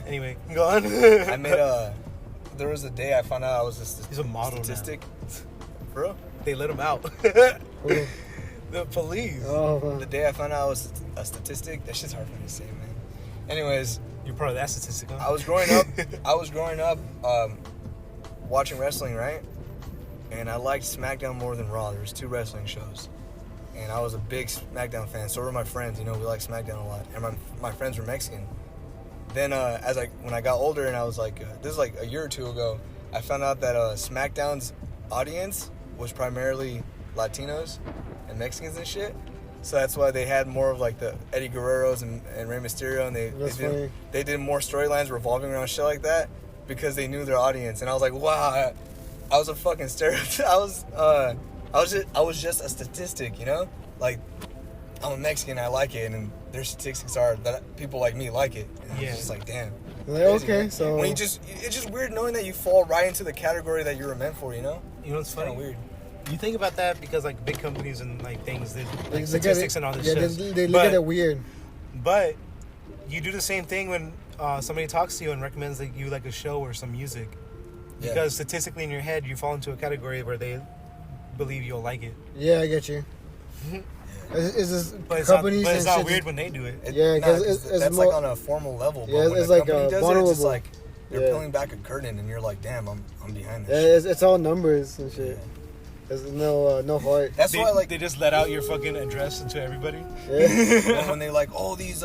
Speaker 3: Anyway, go on.
Speaker 1: I made there was a day I found out I was
Speaker 3: He's a model
Speaker 1: statistic. Bro,
Speaker 3: they let him out.
Speaker 2: Cool.
Speaker 3: The police.
Speaker 2: Oh,
Speaker 1: the day I found out I was a statistic, that shit's hard for me to say, man. Anyways,
Speaker 3: You're part of that statistic, huh?
Speaker 1: I was growing up watching wrestling, right? And I liked SmackDown more than Raw. There was 2 wrestling shows. And I was a big SmackDown fan. So were my friends, we liked SmackDown a lot. And my friends were Mexican. Then when I got older and I was like, this is like a year or 2 ago, I found out that SmackDown's audience was primarily Latinos and Mexicans and shit. So that's why they had more of like the Eddie Guerreros and Rey Mysterio, and they did more storylines revolving around shit like that because they knew their audience. And I was like, wow, I was a fucking stereotype. I was just a statistic, Like, I'm a Mexican, I like it, and their statistics are that people like me like it. And
Speaker 3: Yeah.
Speaker 1: It's just like, damn.
Speaker 2: like, okay, so
Speaker 1: When it's just weird knowing that you fall right into the category that you were meant for,
Speaker 3: You know what's
Speaker 1: It's kind
Speaker 3: funny?
Speaker 1: of weird.
Speaker 3: You think about that because like big companies and like things, they
Speaker 2: They
Speaker 3: like statistics and all this shit.
Speaker 2: they look at it weird.
Speaker 3: But you do the same thing when somebody talks to you and recommends like you like a show or some music,
Speaker 1: Yeah.
Speaker 3: because statistically in your head you fall into a category where they believe you'll like it.
Speaker 2: Yeah, I get you.
Speaker 1: Yeah.
Speaker 2: It's just
Speaker 3: But it's not,
Speaker 2: companies
Speaker 3: but it's
Speaker 2: and
Speaker 3: not
Speaker 2: shit
Speaker 3: weird
Speaker 2: just-
Speaker 3: when they do it.
Speaker 2: Yeah, 'cause it's
Speaker 1: that's
Speaker 2: more-
Speaker 1: like on a formal level.
Speaker 2: Yeah,
Speaker 1: but when
Speaker 2: it's
Speaker 1: a
Speaker 2: like,
Speaker 1: company does it, it's
Speaker 2: vulnerable.
Speaker 1: just like they're
Speaker 2: Yeah.
Speaker 1: peeling back a curtain, and you're like, damn, I'm behind
Speaker 2: Yeah,
Speaker 1: this.
Speaker 2: it's all numbers and shit. There's no heart.
Speaker 1: That's
Speaker 3: They,
Speaker 1: why, like,
Speaker 3: they just let out your fucking address into everybody.
Speaker 2: Yeah.
Speaker 1: when they like, oh, these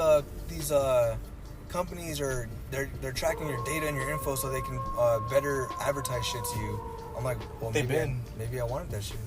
Speaker 1: companies are they're tracking your data and your info so they can better advertise shit to you. I'm like, well,
Speaker 3: They've been.
Speaker 1: maybe I wanted that shit.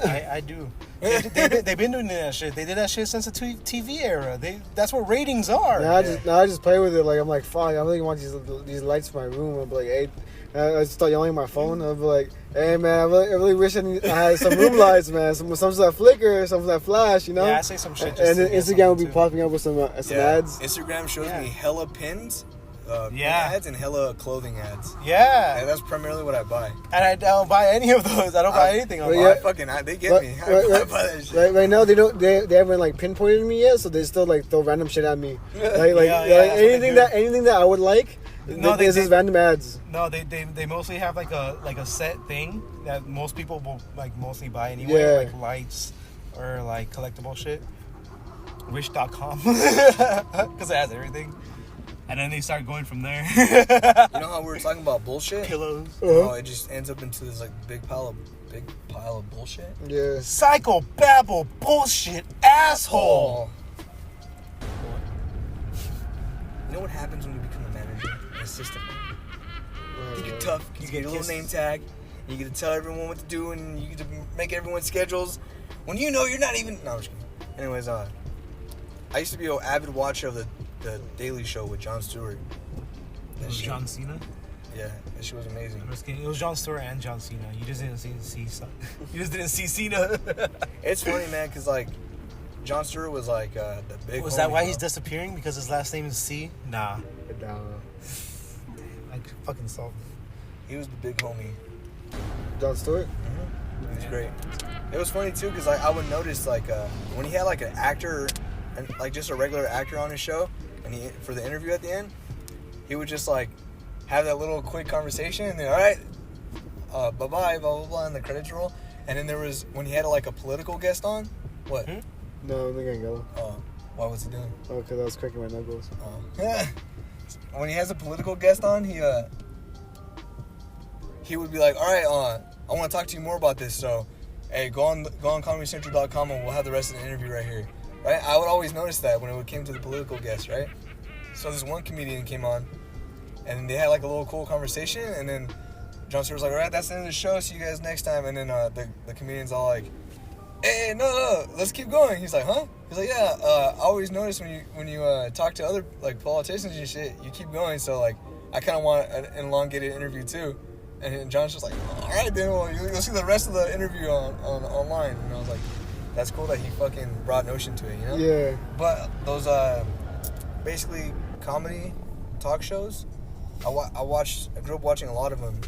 Speaker 3: I do. They've been doing that shit. They did that shit since the TV era. That's what ratings are.
Speaker 2: Now I just play with it. Like I'm like, fuck, I really want these lights in my room. I'm like, hey, I just start yelling at my phone. I'll be like, hey man, I really wish I had some room lights, man. Some that flicker, some that flash, you know.
Speaker 3: Yeah, I say some shit.
Speaker 2: And then Instagram will be
Speaker 3: too.
Speaker 2: popping up with some ads.
Speaker 1: Instagram shows
Speaker 3: Yeah.
Speaker 1: me hella pins, pin
Speaker 3: Yeah.
Speaker 1: ads and hella clothing ads.
Speaker 3: Yeah,
Speaker 1: And that's primarily what I buy.
Speaker 3: and I don't buy any of those. I don't buy anything on
Speaker 2: But
Speaker 3: that.
Speaker 1: They get
Speaker 2: But-
Speaker 1: me.
Speaker 2: right-
Speaker 1: I buy that shit.
Speaker 2: Right now they haven't like pinpointed me yet, so they still like throw random shit at me. Like
Speaker 3: Yeah, that's what they
Speaker 2: anything
Speaker 3: do.
Speaker 2: anything that I would like.
Speaker 3: No,
Speaker 2: there's just random ads.
Speaker 3: No, they mostly have like a set thing that most people will like mostly buy anyway,
Speaker 2: Yeah.
Speaker 3: like lights or like collectible shit. Wish.com because it has everything, and then they start going from there.
Speaker 1: You know how we were talking about bullshit?
Speaker 3: Pillows,
Speaker 1: Oh, it just ends up into this like big pile of bullshit.
Speaker 2: Yeah.
Speaker 3: psycho babble bullshit asshole.
Speaker 1: You know what happens when you become a manager, an assistant? You get tough. You get a little
Speaker 3: kissed.
Speaker 1: name tag. You get to tell everyone what to do, and you get to make everyone's schedules. When you know you're not even. No, I'm just kidding. Anyways, I used to be an avid watcher of the Daily Show with Jon Stewart.
Speaker 3: It was John Cena.
Speaker 1: Yeah, that shit was amazing.
Speaker 3: I'm just kidding. It was Jon Stewart and John Cena. You just didn't see you just didn't see Cena.
Speaker 1: It's funny, man, because like Jon Stewart was like the big.
Speaker 3: Was
Speaker 1: homie,
Speaker 3: that why
Speaker 1: bro.
Speaker 3: he's disappearing? Because his last name is C? Nah. I fucking saw.
Speaker 1: He was the big homie.
Speaker 2: Jon Stewart.
Speaker 1: He was great. It was funny too because I would notice like when he had like an actor and like just a regular actor on his show, and he for the interview at the end, he would just like have that little quick conversation and then all right, bye blah blah blah, and the credits roll. And then there was when he had like a political guest on. What?
Speaker 2: No, I'm thinking yellow.
Speaker 1: What was he doing?
Speaker 2: Oh, because I was cracking my knuckles.
Speaker 1: When he has a political guest on, he would be like, all right, I want to talk to you more about this. So, hey, go on ComedyCentral.com and we'll have the rest of the interview right here. Right? I would always notice that when it came to the political guest, right? So this one comedian came on, and they had like a little cool conversation, and then Jon Stewart was like, all right, that's the end of the show. See you guys next time. And then the comedian's all like, hey, no, let's keep going. He's like, huh? He's like, yeah, I always notice when you talk to other like politicians and shit, you keep going. So like, I kind of want an elongated interview too. And then John's just like, all right, then, well, you'll see the rest of the interview online. And I was like, that's cool that he fucking brought notion to it, you know?
Speaker 2: Yeah.
Speaker 1: But those basically comedy talk shows, I grew up watching a lot of them,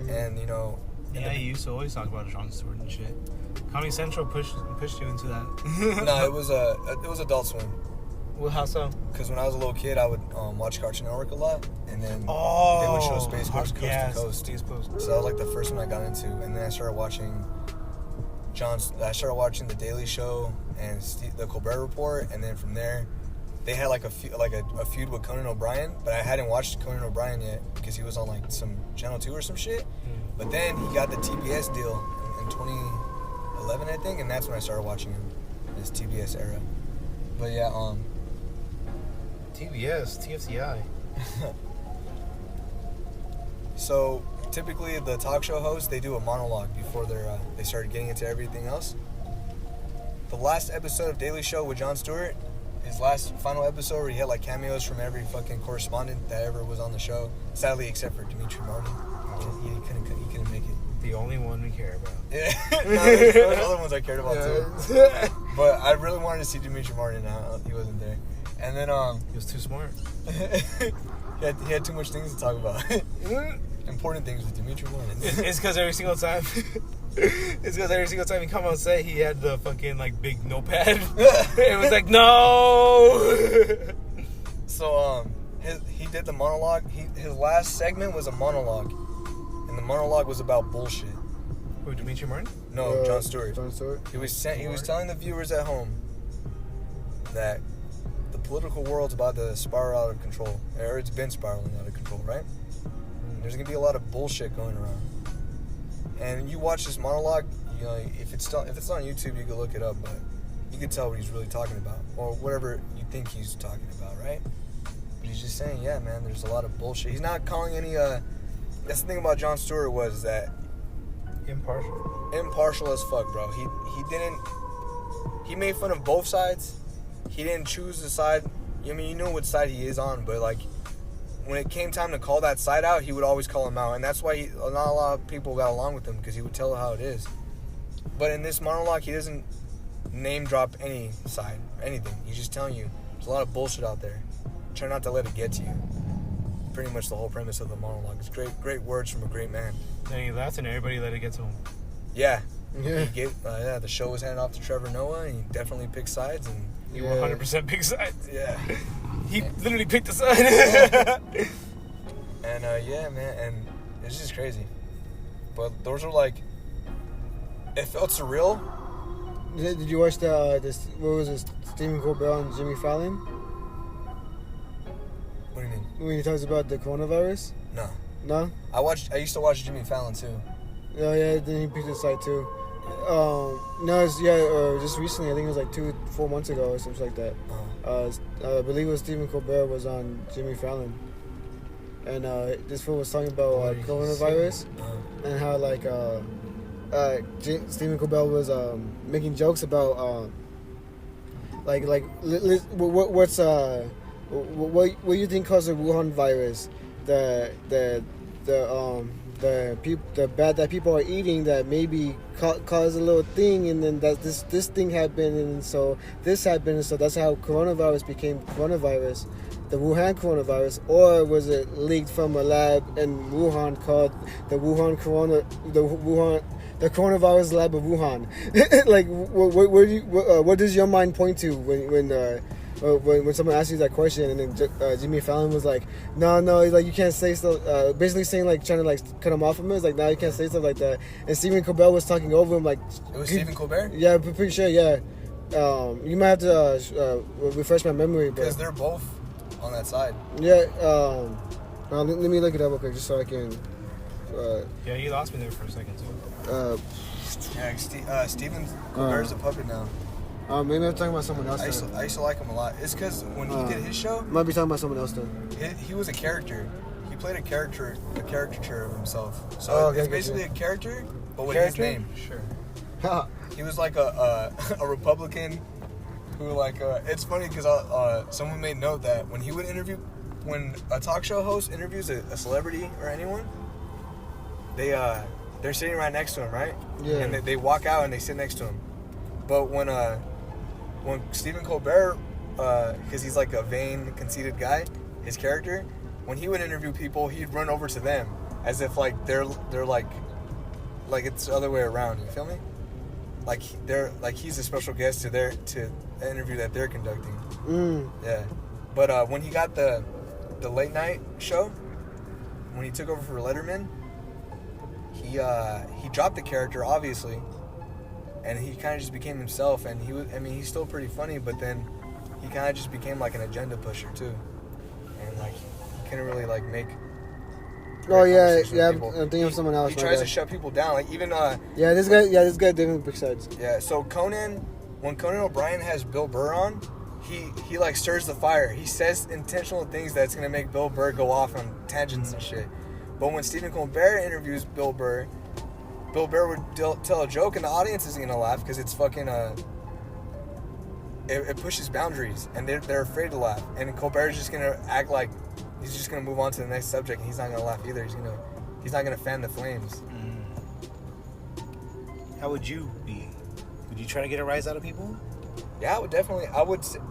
Speaker 1: and you know.
Speaker 3: Yeah, you used to always talk about Jon Stewart and shit. Comedy Central pushed you into that.
Speaker 1: No, it was Adult Swim.
Speaker 3: Well, how so?
Speaker 1: Because when I was a little kid, I would watch Cartoon Network a lot, and then they
Speaker 3: Oh,
Speaker 1: would show Space Ghost Coast
Speaker 3: yeah,
Speaker 1: to Coast.
Speaker 3: Space Ghost.
Speaker 1: So that was like the first one I got into, and then I started watching The Daily Show and the Colbert Report, and then from there, they had like a feud with Conan O'Brien, but I hadn't watched Conan O'Brien yet because he was on like some Channel 2 or some shit. But then he got the TBS deal in 2011, I think, and that's when I started watching him, his TBS era. But yeah,
Speaker 3: TBS, TFCI.
Speaker 1: So typically the talk show hosts, they do a monologue before they started getting into everything else. The last episode of Daily Show with Jon Stewart, his last final episode where he had like cameos from every fucking correspondent that ever was on the show, sadly except for Dimitri Martin. He couldn't make it.
Speaker 3: The only one we care about.
Speaker 1: Yeah, no, there's other ones I cared about too. But I really wanted to see Dimitri Martin. He wasn't there. And then
Speaker 3: He was too smart.
Speaker 1: he had too much things to talk about. Important things with Dimitri Martin.
Speaker 3: It's because every single time he come on set, he had the fucking like big notepad. It was like, no.
Speaker 1: So he did the monologue. His last segment was a monologue, and the monologue was about bullshit.
Speaker 3: Who, Dimitri Martin?
Speaker 1: No, Jon Stewart.
Speaker 2: Jon Stewart.
Speaker 1: He was telling the viewers at home that the political world's about to spiral out of control, or it's been spiraling out of control, right? There's gonna be a lot of bullshit going around, and you watch this monologue. You know, if it's on YouTube, you can look it up, but you can tell what he's really talking about, or whatever you think he's talking about, right? But he's just saying, yeah, man, there's a lot of bullshit. He's not calling any. That's the thing about Jon Stewart was that impartial as fuck, bro. He made fun of both sides. He didn't choose the side. I mean, you know what side he is on, but like when it came time to call that side out, he would always call him out, and that's why not a lot of people got along with him, because he would tell how it is. But in this monologue, he doesn't name drop any side, anything. He's just telling you there's a lot of bullshit out there. Try not to let it get to you. Pretty much the whole premise of the monologue. It's great words from a great man.
Speaker 3: And he laughed, and everybody let it get to him.
Speaker 1: Yeah. He gave, the show was handed off to Trevor Noah, and he definitely picked sides, and
Speaker 3: he 100% picked sides.
Speaker 1: Yeah.
Speaker 3: He literally picked a side.
Speaker 1: And yeah, man, and it's just crazy. But those are like, it felt surreal.
Speaker 2: Did you watch this? What was it? Stephen Colbert and Jimmy Fallon?
Speaker 1: What do you mean?
Speaker 2: When he talks about the coronavirus?
Speaker 1: No.
Speaker 2: No?
Speaker 1: I used to watch Jimmy Fallon too.
Speaker 2: Oh yeah, then he picked his side too. No, it's, just recently. I think it was like 4 months ago or something like that. I believe it was Stephen Colbert was on Jimmy Fallon, and this fool was talking about coronavirus and how like Stephen Colbert was making jokes about what you think caused the Wuhan virus, the bad that people are eating that maybe cause a little thing, and then that this thing happened, and so this happened, and so that's how coronavirus became coronavirus, the Wuhan coronavirus, or was it leaked from a lab in Wuhan called the coronavirus lab of Wuhan? Like, what does your mind point to when someone asks you that question? And then Jimmy Fallon was like, no, he's like, you can't say stuff, basically saying, like, trying to like cut him off from it. It's like, no, you can't say stuff like that. And Stephen Colbert was talking over him, like,
Speaker 1: it was Stephen Colbert?
Speaker 2: Yeah, I'm pretty sure. Yeah, you might have to refresh my memory,
Speaker 1: because they're both on that side.
Speaker 2: Yeah. Let me look it up real quick just so I can.
Speaker 3: Yeah, you lost me there for a second too.
Speaker 1: Stephen Colbert's a puppet now.
Speaker 2: Maybe I'm talking about someone else.
Speaker 1: I used to like him a lot. It's because when he did his show,
Speaker 2: might be talking about someone else then.
Speaker 1: He was a character. He played a caricature of himself. So it's basically a character, but with his name.
Speaker 3: Sure.
Speaker 1: He was like a Republican who like. It's funny because someone made note that when he would interview, when a talk show host interviews a celebrity or anyone, they're sitting right next to him, right?
Speaker 2: Yeah.
Speaker 1: And they walk out and they sit next to him. But when Stephen Colbert, because he's like a vain, conceited guy, his character, when he would interview people, he'd run over to them as if like they're like it's the other way around. You feel me? Like he's a special guest to the interview that they're conducting. Yeah. But when he got the late night show, when he took over for Letterman, he dropped the character, obviously, and he kind of just became himself. And he's still pretty funny, but then he kind of just became like an agenda pusher too, and like he couldn't really like make.
Speaker 2: Oh yeah. I'm thinking of someone else.
Speaker 1: He tries to shut people down, like even
Speaker 2: this guy didn't pick sides.
Speaker 1: Yeah. So when Conan O'Brien has Bill Burr on, he like stirs the fire. He says intentional things that's gonna make Bill Burr go off on tangents and shit. But when Stephen Colbert interviews Bill Burr would tell a joke and the audience isn't gonna laugh because it's fucking it pushes boundaries and they're afraid to laugh. And Colbert's just gonna act like he's just gonna move on to the next subject and he's not gonna laugh either. He's not gonna fan the flames.
Speaker 3: How would you be? Would you try to get a rise out of people?
Speaker 1: Yeah, I would definitely.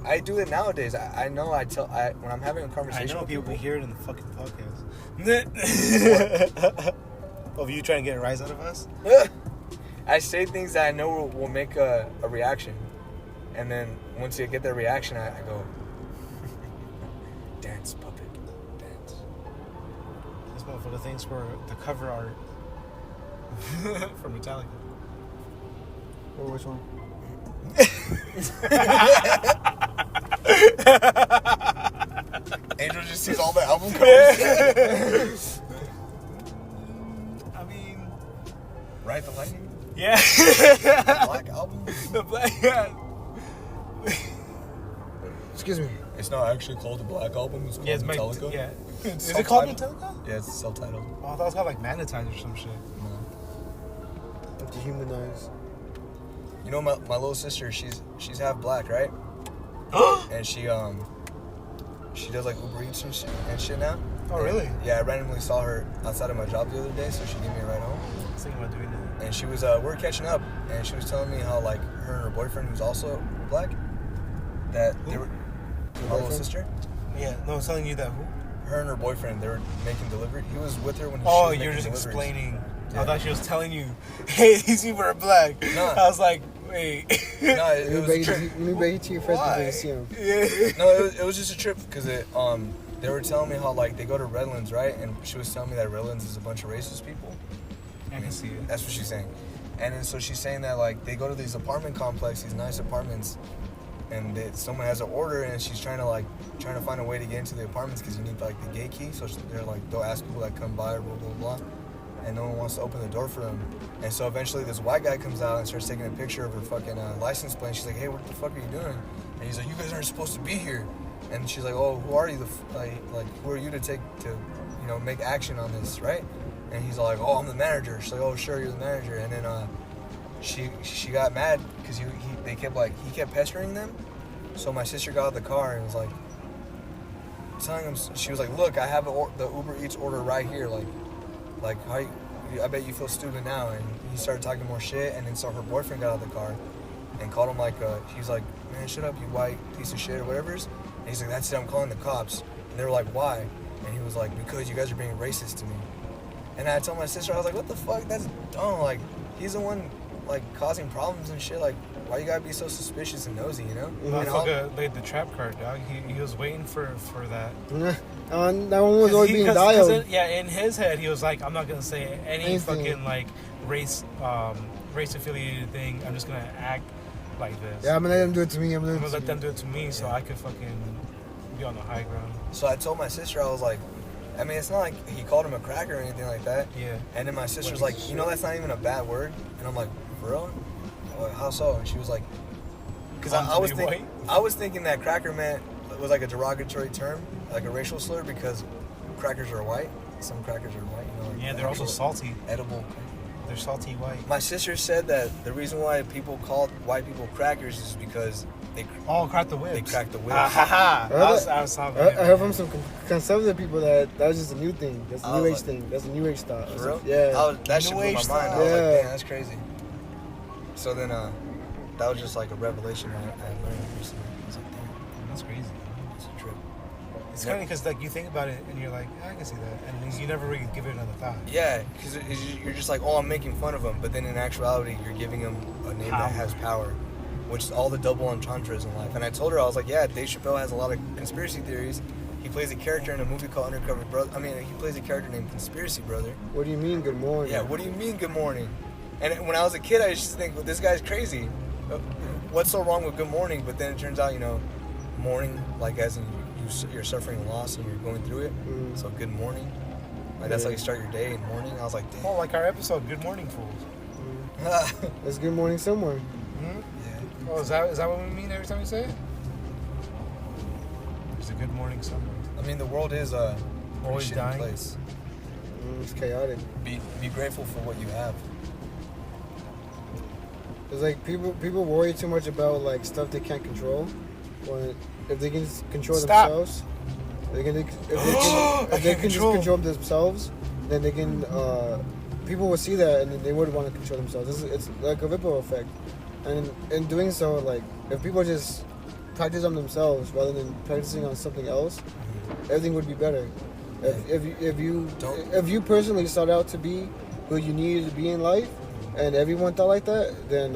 Speaker 1: I do it nowadays. I know. When I'm having a conversation.
Speaker 3: I know
Speaker 1: with
Speaker 3: people
Speaker 1: hear
Speaker 3: hear it in the fucking podcast. Of you trying to get a rise out of us?
Speaker 1: I say things that I know will make a reaction, and then once you get their reaction, I go, dance, puppet, dance.
Speaker 3: This motherfucker thinks we're the cover art. For Metallica.
Speaker 2: Or which one?
Speaker 1: Angel just sees all the album covers.
Speaker 3: I mean,
Speaker 1: Ride the Lightning.
Speaker 3: yeah.
Speaker 1: Black album.
Speaker 3: The black. Yeah.
Speaker 2: Excuse me.
Speaker 1: It's not actually called the Black Album. It's called
Speaker 3: Yeah, it's
Speaker 1: Metallica.
Speaker 3: Yeah. Is it called
Speaker 1: Self-titled.
Speaker 3: Metallica?
Speaker 1: Yeah, it's self-titled.
Speaker 3: Oh, I thought it was called like Magnetized or some shit.
Speaker 1: No.
Speaker 2: Dehumanize.
Speaker 1: You know, my little sister, she's half black, right? And she does like Uber Eats and shit now.
Speaker 3: Oh,
Speaker 1: And,
Speaker 3: really?
Speaker 1: yeah, I randomly saw her outside of my job the other day, so she gave me a ride home.
Speaker 3: I was thinking about doing that.
Speaker 1: And she was, we were catching up, and she was telling me how like her and her boyfriend, who's also black, that they were my little sister.
Speaker 3: Yeah, no, I was telling you that who?
Speaker 1: Her and her boyfriend, they were making delivery. He was with her when she
Speaker 3: Oh,
Speaker 1: was
Speaker 3: you're
Speaker 1: making
Speaker 3: just
Speaker 1: deliveries.
Speaker 3: explaining.
Speaker 1: Yeah.
Speaker 3: I thought she was telling you, hey, these people are black.
Speaker 1: No.
Speaker 3: I was like, wait.
Speaker 1: No, it was a trip.
Speaker 2: Let me beg you to your face before you see him.
Speaker 3: Yeah.
Speaker 1: No, it was just a trip because they were telling me how like they go to Redlands, right? And she was telling me that Redlands is a bunch of racist people.
Speaker 3: I can see it.
Speaker 1: That's what she's saying. And then so she's saying that like they go to these apartment complexes, these nice apartments, and someone has an order and she's trying to find a way to get into the apartments because you need like the gate key. So they're like they'll ask people that come by, blah blah blah, and no one wants to open the door for them. And so eventually this white guy comes out and starts taking a picture of her fucking license plate. She's like, hey, what the fuck are you doing? And he's like, you guys aren't supposed to be here. And she's like, oh, who are you? Like who are you to make action on this, right? And he's like, oh, I'm the manager. She's like, oh, sure, you're the manager. And then she got mad because he kept pestering them. So my sister got out of the car and was like telling him, she was like, look, I have the Uber Eats order right here. Like how I bet you feel stupid now. And he started talking more shit. And then so her boyfriend got out of the car and called him he's like, man, shut up, you white piece of shit or whatever. And he's like, that's it, I'm calling the cops. And they were like, why? And he was like, because you guys are being racist to me. And I told my sister, I was like, what the fuck? That's dumb. Like, he's the one, like, causing problems and shit. Like, why you gotta be so suspicious and nosy, you know?
Speaker 3: Motherfucker laid the trap card, dog. He was waiting for that.
Speaker 2: That one was always being dialed.
Speaker 3: In his head, he was like, I'm not gonna say any
Speaker 2: Anything.
Speaker 3: fucking like race affiliated thing. I'm just gonna act like this.
Speaker 2: Yeah, I'm gonna let them do it to me.
Speaker 3: I'm gonna let them do it to me so I can fucking be on the high ground.
Speaker 1: So I told my sister, I was like, I mean, it's not like he called him a cracker or anything like that.
Speaker 3: Yeah.
Speaker 1: And then my sister's like, you know, that's not even a bad word. And I'm like, for real? Like, how so? And she was like, because I was thinking that cracker was like a derogatory term, like a racial slur, because crackers are white. Some crackers are white, you know. Like
Speaker 3: Yeah, they're also salty.
Speaker 1: Edible.
Speaker 3: They're salty white.
Speaker 1: My sister said that the reason why people called white people crackers is because they
Speaker 3: cracked the whips.
Speaker 1: They cracked the whips.
Speaker 3: I
Speaker 2: heard from some conservative people that was just a new thing. That's a new age thing. That's a new age thought.
Speaker 1: For real?
Speaker 2: Yeah.
Speaker 1: That shit blew my mind. I was like, damn, that's crazy. So then, that was just like a revelation I learned recently. I was like, damn,
Speaker 3: that's crazy.
Speaker 1: It's a trip.
Speaker 3: It's funny because like you think about it and you're like, yeah, I can see that, and you never really give it another thought.
Speaker 1: Yeah, because you're just like, oh, I'm making fun of him, but then in actuality, you're giving him a name that has power, which is all the double entendres in life. And I told her, I was like, yeah, Dave Chappelle has a lot of conspiracy theories. He plays a character in a movie called Undercover Brother. I mean, he plays a character named Conspiracy Brother.
Speaker 2: What do you mean, good morning?
Speaker 1: Yeah, what do you mean, good morning? And when I was a kid, I used to think, well, this guy's crazy. What's so wrong with good morning? But then it turns out, you know, morning, like as in you're suffering loss and you're going through it. So good morning. Like that's how you start your day in morning. I was like, damn.
Speaker 3: Oh, like our episode, Good Morning Fools.
Speaker 2: It's good morning somewhere.
Speaker 3: Mm-hmm.
Speaker 1: Yeah.
Speaker 3: Oh, is that what we mean every time we say it? There's a good morning somewhere.
Speaker 1: I mean, the world is a
Speaker 3: always dying
Speaker 1: place.
Speaker 2: It's chaotic.
Speaker 1: Be grateful for what you have.
Speaker 2: It's like people worry too much about like stuff they can't control. When if they can control themselves, if they can just control themselves, then they can. People will see that and then they would want to control themselves. It's like a ripple effect, and in doing so, like if people just practice on themselves rather than practicing on something else, everything would be better. If you personally sought out to be who you needed to be in life, and everyone thought like that, then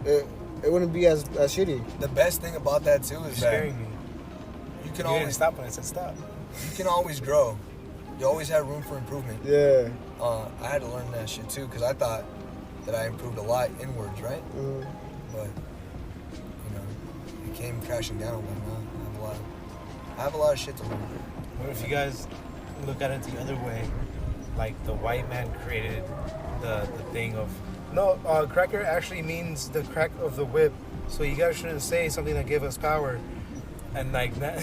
Speaker 2: it wouldn't be as shitty.
Speaker 1: The best thing about that too is that
Speaker 3: scaring me.
Speaker 1: You can
Speaker 3: always
Speaker 1: always
Speaker 3: stop when I said stop.
Speaker 1: You can always grow. You always have room for improvement.
Speaker 2: Yeah.
Speaker 1: I had to learn that shit too because I thought that I improved a lot in words, right? But you know, it came crashing down. But now I have a lot of shit to learn.
Speaker 3: What if you guys look at it the other way? Like the white man created the thing of cracker actually means the crack of the whip. So you guys shouldn't say something that gave us power. And like that,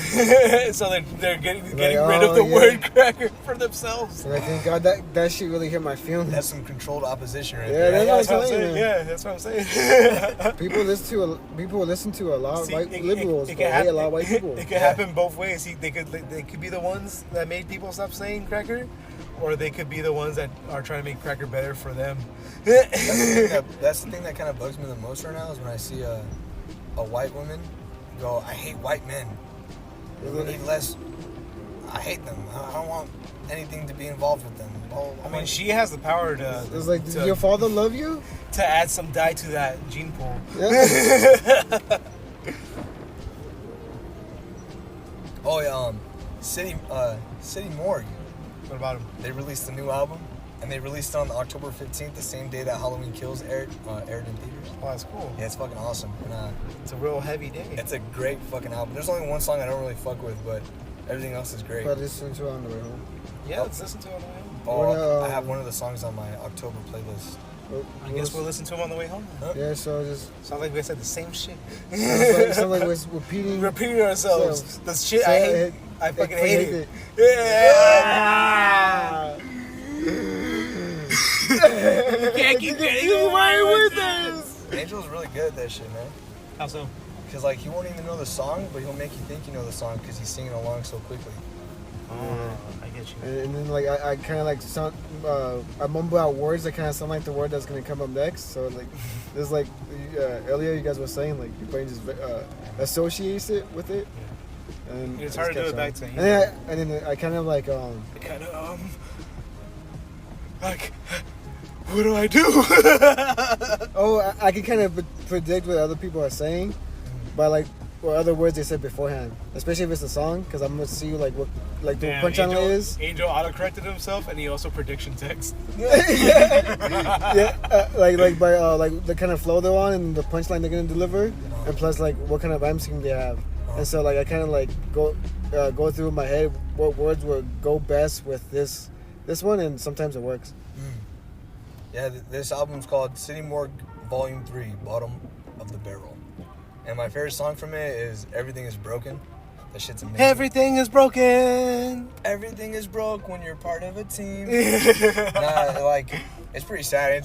Speaker 3: so they're getting rid of the word cracker for themselves.
Speaker 2: And I think God, that shit really hit my feelings.
Speaker 1: That's some controlled opposition right
Speaker 2: Yeah,
Speaker 1: there.
Speaker 2: that's what I'm saying.
Speaker 3: Yeah, that's what I'm saying.
Speaker 2: People listen to a lot of white liberals,
Speaker 3: it
Speaker 2: but hate a lot of white people.
Speaker 3: It could happen both ways. They could be the ones that made people stop saying cracker, or they could be the ones that are trying to make cracker better for them.
Speaker 1: That's the thing that kind of bugs me the most right now is when I see a white woman go, I hate white men. We need less. I hate them. I don't want anything to be involved with them.
Speaker 3: I mean, she has the power to.
Speaker 2: It's like, did your father love you?
Speaker 3: To add some dye to that gene pool.
Speaker 2: Yeah.
Speaker 1: Oh yeah, City Morgue.
Speaker 3: What about him?
Speaker 1: They released a new album, and they released it on October 15th, the same day that Halloween Kills aired in theaters.
Speaker 3: Oh, that's cool.
Speaker 1: Yeah, it's fucking awesome. And,
Speaker 3: it's a real heavy day.
Speaker 1: It's a great fucking album. There's only one song I don't really fuck with, but everything else is great.
Speaker 2: But listen to it on the way home.
Speaker 3: Yeah, let's listen to it on the way home.
Speaker 1: Oh, I have one of the songs on my October playlist.
Speaker 3: I guess we'll listen to him on the way home.
Speaker 2: Yeah, so just
Speaker 3: sounds like we said the same shit.
Speaker 2: sounds like we're repeating
Speaker 3: ourselves. The shit I hate. I fucking hate it.
Speaker 2: Yeah.
Speaker 3: You can't keep getting away with this.
Speaker 1: Angel's really good at that shit, man.
Speaker 3: How so?
Speaker 1: Because like he won't even know the song, but he'll make you think you know the song because he's singing along so quickly.
Speaker 3: Oh, I get you.
Speaker 2: And then like I kind of like sound I mumble out words that kind of sound like the word that's gonna come up next. So like there's like earlier you guys were saying like your brain just associates it with it. And
Speaker 3: it's hard to do it back to you.
Speaker 2: And then I kind of like
Speaker 3: like what do I do?
Speaker 2: Oh, I can kind of predict what other people are saying by like what other words they said beforehand, especially if it's a song, because I'm gonna see like what like the punchline is.
Speaker 3: Angel auto-corrected himself, and he also prediction text.
Speaker 2: Yeah, like by like the kind of flow they're on and the punchline they're gonna deliver, and plus like what kind of rhyme scheme they have, and so like I kind of like go through in my head what words would go best with this one, and sometimes it works.
Speaker 1: Yeah, this album's called City Morgue Volume 3, Bottom of the Barrel. And my favorite song from it is Everything Is Broken. That shit's amazing.
Speaker 3: Everything is broken.
Speaker 1: Everything is broke when you're part of a team. Like, it's pretty sad. I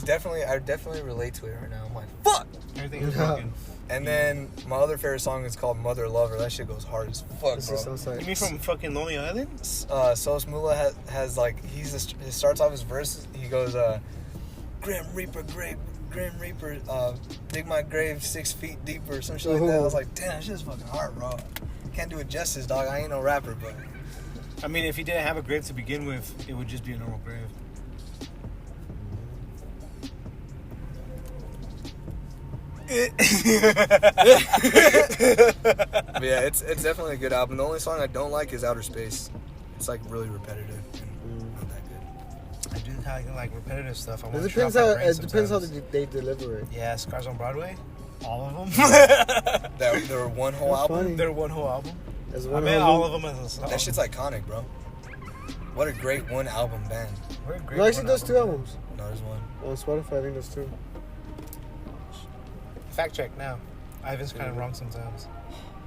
Speaker 1: definitely relate to it right now. I'm like, fuck!
Speaker 3: Everything is broken.
Speaker 1: And then my other favorite song is called Mother Lover. That shit goes hard as fuck, bro.
Speaker 3: You mean from fucking Lonely Island?
Speaker 1: Sos Mula has like, he starts off his verse, he goes, Grim Reaper, dig my grave 6 feet deep or some shit like that. I was like, damn, that shit's fucking hard, bro. Can't do it justice, dog. I ain't no rapper, but
Speaker 3: I mean, if he didn't have a grave to begin with, it would just be a normal grave.
Speaker 1: But yeah, it's definitely a good album. The only song I don't like is Outer Space. It's like really repetitive and not that good.
Speaker 3: I do kind of like repetitive stuff.
Speaker 2: It depends how they deliver it.
Speaker 3: Yeah, Scars on Broadway, all of them.
Speaker 1: They were one whole album.
Speaker 2: Funny.
Speaker 3: They're one whole album.
Speaker 2: I
Speaker 3: mean, all of them as a song.
Speaker 1: That shit's iconic, bro. What a great one album band.
Speaker 2: No, actually, there's 2 albums.
Speaker 1: No, there's one.
Speaker 2: On Spotify, I think there's 2.
Speaker 3: Fact check now. Ivan's kind of wrong sometimes.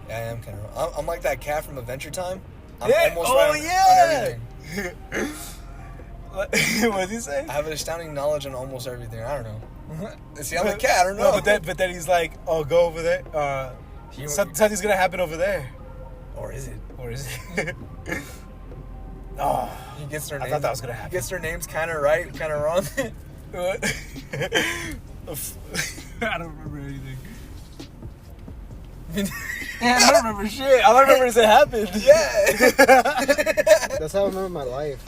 Speaker 1: Yeah, I am kind of wrong. I'm like that cat from Adventure Time. I'm
Speaker 3: Yeah.
Speaker 1: almost
Speaker 3: Oh,
Speaker 1: right
Speaker 3: yeah.
Speaker 1: on everything.
Speaker 3: What did he say?
Speaker 1: I have an astounding knowledge on almost everything. I don't know. See, I'm a cat. I don't know.
Speaker 3: No, but then he's like, "Oh, go over there. Something's gonna happen over there."
Speaker 1: Or is it?
Speaker 3: Or is it? Oh,
Speaker 1: He gets their
Speaker 3: I
Speaker 1: names.
Speaker 3: thought that was gonna happen.
Speaker 1: He gets their names kind of right, kind of wrong.
Speaker 3: What? I don't remember anything. I don't remember shit. All I remember is it happened.
Speaker 1: Yeah.
Speaker 2: That's how I remember my life.